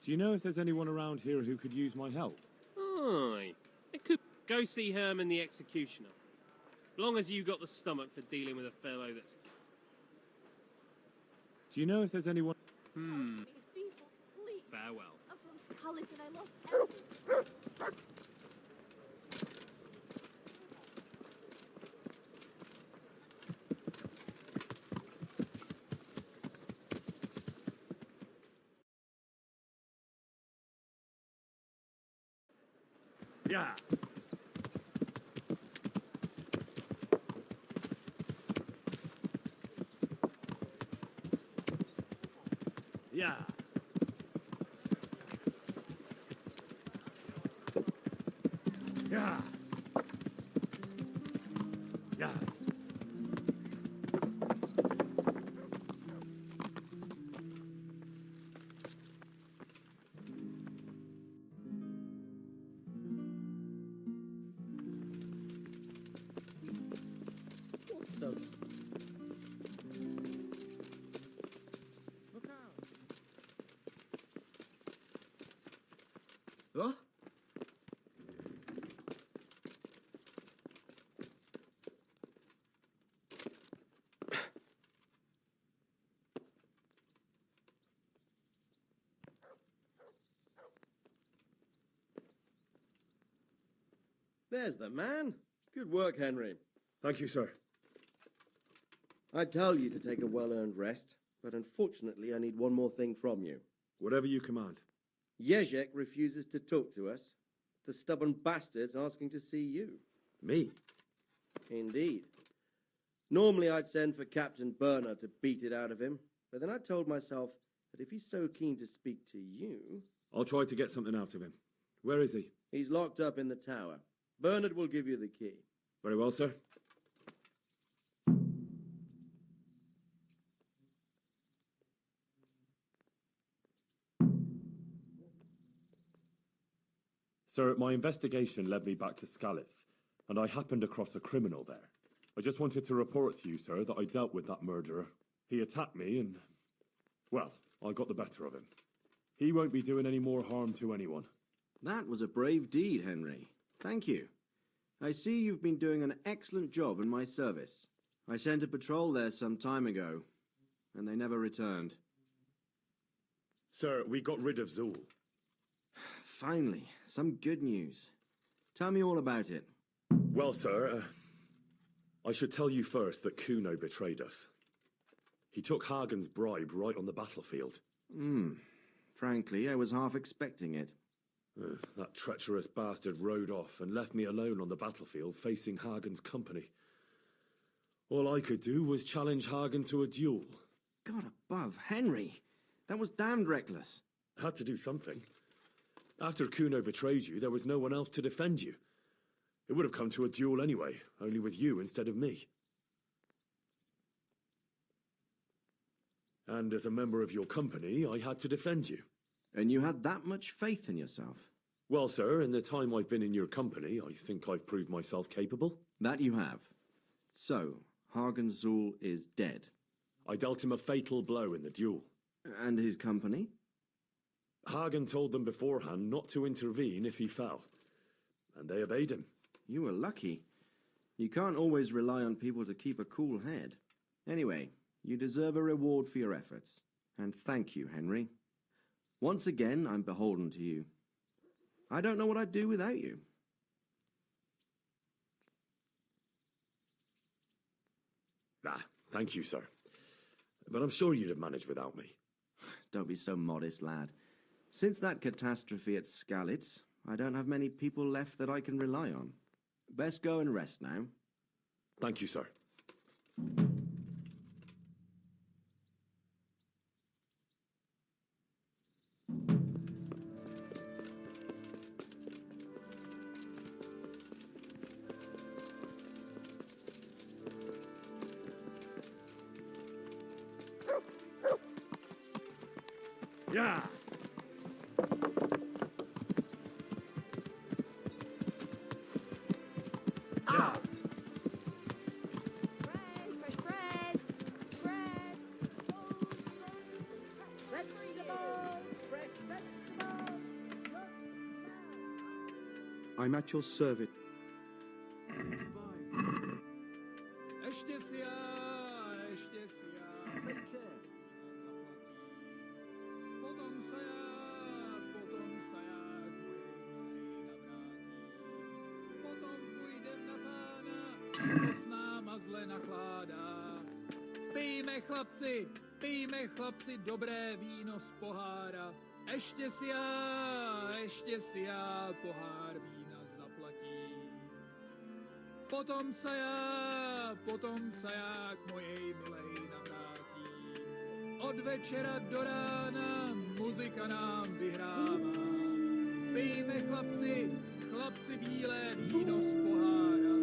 Do you know if there's anyone around here who could use my help? Aye. It could go see Herman the Executioner. Long as you got the stomach for dealing with a fellow that's... Do you know if there's anyone... Farewell. I'm from Scarlet and I lost everything. Yeah. Yeah. Yeah. Yeah. There's the man. Good work, Henry. Thank you, sir. I tell you to take a well-earned rest, but unfortunately I need one more thing from you. Whatever you command. Jezek refuses to talk to us. The stubborn bastard's asking to see you. Me? Indeed. Normally I'd send for Captain Burner to beat it out of him, but then I told myself that if he's so keen to speak to you... I'll try to get something out of him. Where is he? He's locked up in the tower. Bernard will give you the key. Very well, sir. Sir, my investigation led me back to Skalitz, and I happened across a criminal there. I just wanted to report to you, sir, that I dealt with that murderer. He attacked me and, well, I got the better of him. He won't be doing any more harm to anyone. That was a brave deed, Henry. Thank you. I see you've been doing an excellent job in my service. I sent a patrol there some time ago, and they never returned. Sir, we got rid of Zul. Finally, some good news. Tell me all about it. Well, sir, I should tell you first that Kuno betrayed us. He took Hagen's bribe right on the battlefield. Frankly, I was half expecting it. That treacherous bastard rode off and left me alone on the battlefield facing Hagen's company. All I could do was challenge Hagen to a duel. God above, Henry! That was damned reckless. Had to do something. After Kuno betrayed you, there was no one else to defend you. It would have come to a duel anyway, only with you instead of me. And as a member of your company, I had to defend you. And you had that much faith in yourself? Well, sir, in the time I've been in your company, I think I've proved myself capable. That you have. So, Hagen Zul is dead. I dealt him a fatal blow in the duel. And his company? Hagen told them beforehand not to intervene if he fell. And they obeyed him. You were lucky. You can't always rely on people to keep a cool head. Anyway, you deserve a reward for your efforts. And thank you, Henry. Once again, I'm beholden to you. I don't know what I'd do without you. Thank you, sir. But I'm sure you'd have managed without me. Don't be so modest, lad. Since that catastrophe at Skalitz, I don't have many people left that I can rely on. Best go and rest now. Thank you, sir. Yeah. I'm at your service. Take care. Pijme chlapci dobré víno z pohára. Ještě si já pohár vína zaplatím. Potom se já k mojej milej navrátím. Od večera do rána muzika nám vyhrává. Pijme chlapci bílé víno z pohára.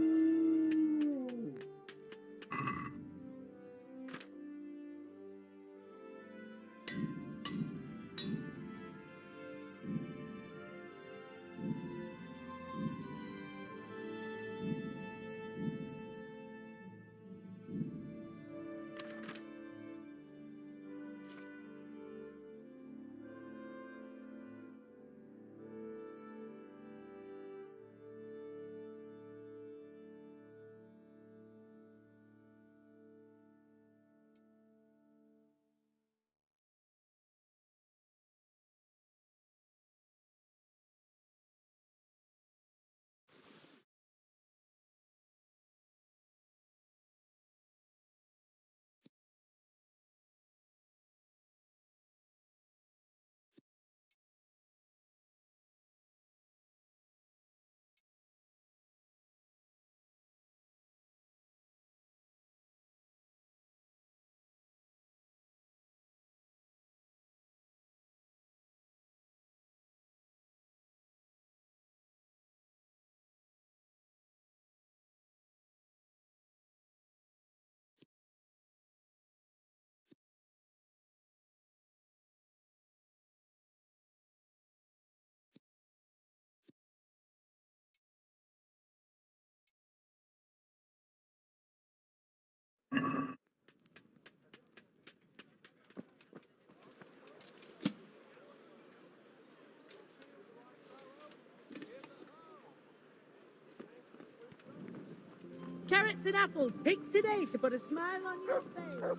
Carrots and apples picked today to put a smile on your face.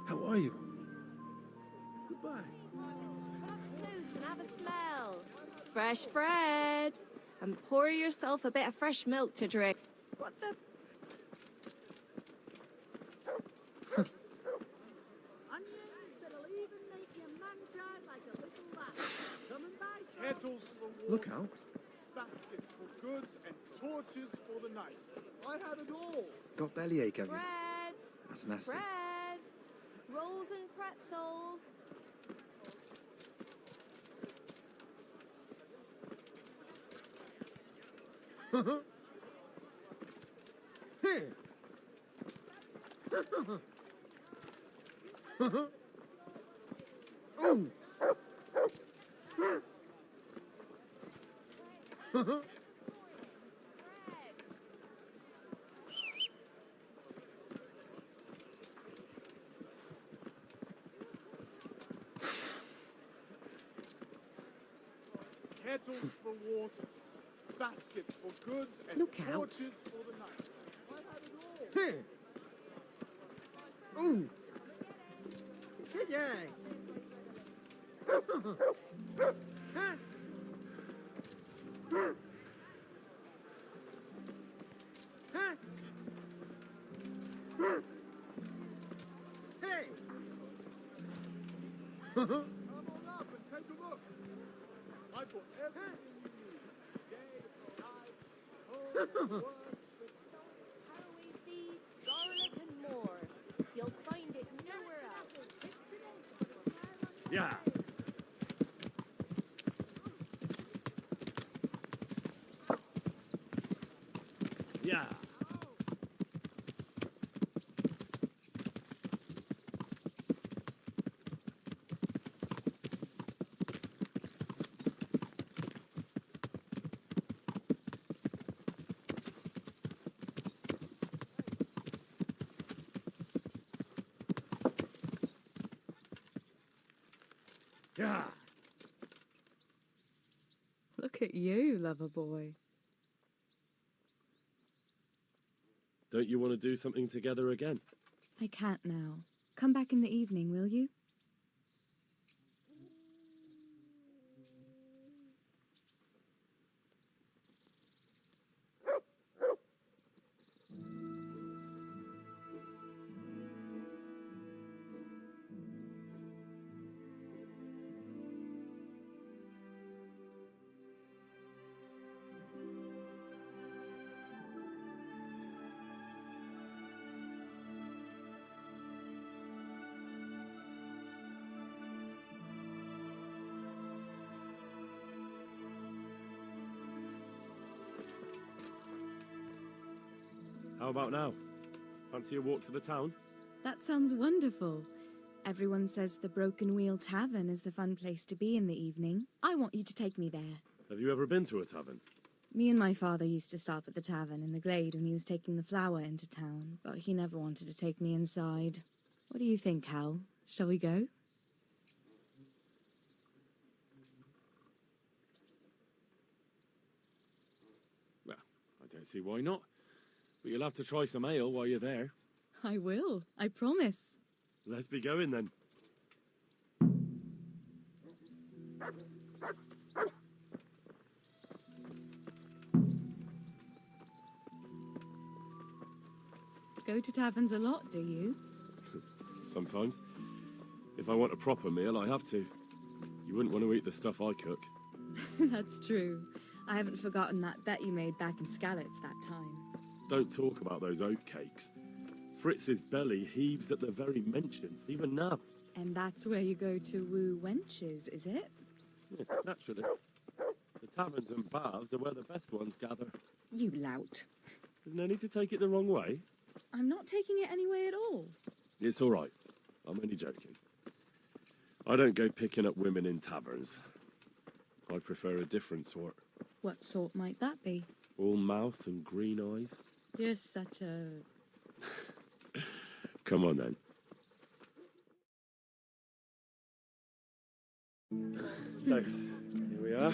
How are you? Goodbye. Close and have a smell. Fresh bread. And pour yourself a bit of fresh milk to drink. What the? Kettles for water. Look out. Baskets for goods and torches for the night. I have it all. Got bellyache, have you? Bread. That's nasty. Bread. Rolls and pretzels. Ooh. Kettles for water. Baskets for goods and Look out. torches for the night. I have it all. Ooh. Yeah. Huh? Huh? Hey. Come on up and take a look. I've got everything you need. Day, night, home, work. Caraway seeds, garlic, and more. You'll find it nowhere else. Yeah. Yeah. Yeah. Look at you, lover boy. Don't you want to do something together again? I can't now. Come back in the evening, will you? How about now? Fancy a walk to the town? That sounds wonderful. Everyone says the Broken Wheel Tavern is the fun place to be in the evening. I want you to take me there. Have you ever been to a tavern? Me and my father used to stop at the tavern in the glade when he was taking the flour into town, but he never wanted to take me inside. What do you think, Hal? Shall we go? Well, I don't see why not. But you'll have to try some ale while you're there. I will. I promise. Let's be going then. Go to taverns a lot, do you? Sometimes. If I want a proper meal, I have to. You wouldn't want to eat the stuff I cook. That's true. I haven't forgotten that bet you made back in Skalitz that time. Don't talk about those oat cakes. Fritz's belly heaves at the very mention, even now. And that's where you go to woo wenches, is it? Yeah, naturally. The taverns and baths are where the best ones gather. You lout. There's no need to take it the wrong way. I'm not taking it anyway at all. It's all right. I'm only joking. I don't go picking up women in taverns. I prefer a different sort. What sort might that be? All mouth and green eyes. You're such a... Come on, then. So, here we are.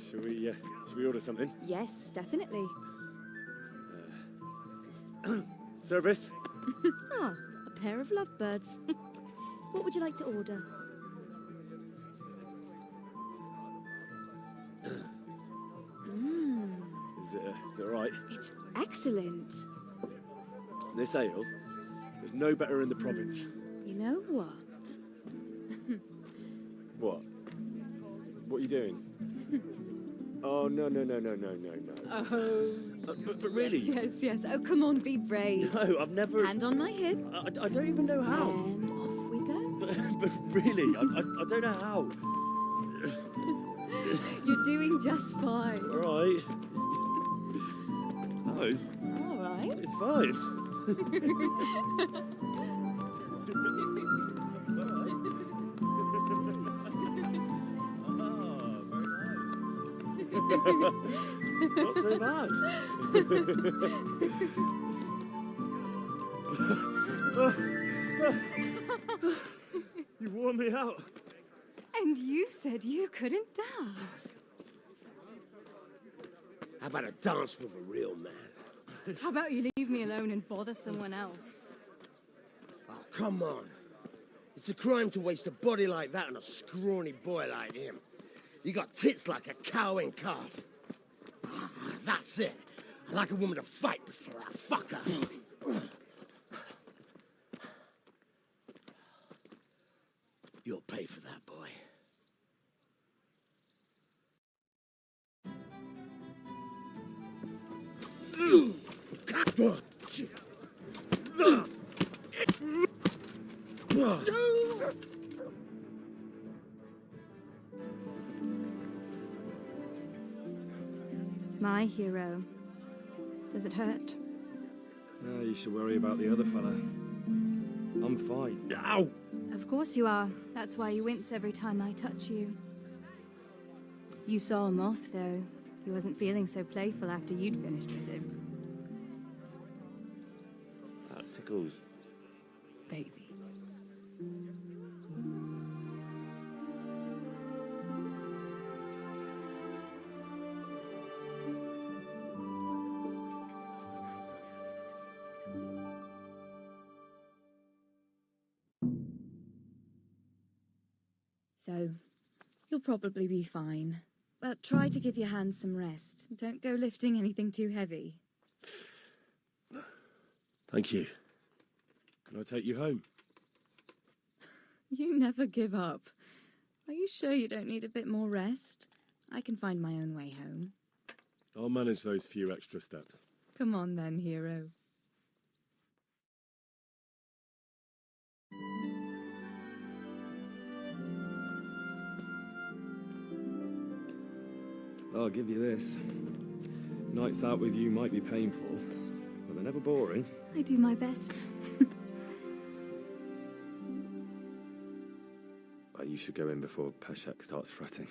Shall we order something? Yes, definitely. Service? Ah, a pair of lovebirds. What would you like to order? Is it all right? It's excellent. This ale, there's no better in the province. You know what? What? What are you doing? Oh, no. Oh. But really? Yes. Oh, come on, be brave. No, I've never... Hand on my hip. I don't even know how. And off we go. But really, I don't know how. You're doing just fine. All right. Oh, it's... All right. It's fine. Not so bad. You wore me out. And you said you couldn't dance. How about a dance with a real man? How about you leave me alone and bother someone else? Oh, come on. It's a crime to waste a body like that on a scrawny boy like him. You got tits like a cow in calf. That's it. I like a woman to fight before I fuck her. You'll pay for that, boy. My hero. Does it hurt? You should worry about the other fella. I'm fine. Ow! Of course you are. That's why you wince every time I touch you. You saw him off, though. He wasn't feeling so playful after you'd finished with him. That tickles. Baby. So, you'll probably be fine. But try to give your hands some rest. Don't go lifting anything too heavy. Thank you. Can I take you home? You never give up. Are you sure you don't need a bit more rest? I can find my own way home. I'll manage those few extra steps. Come on then, hero. I'll give you this. Nights out with you might be painful, but they're never boring. I do my best. You should go in before Peshek starts fretting.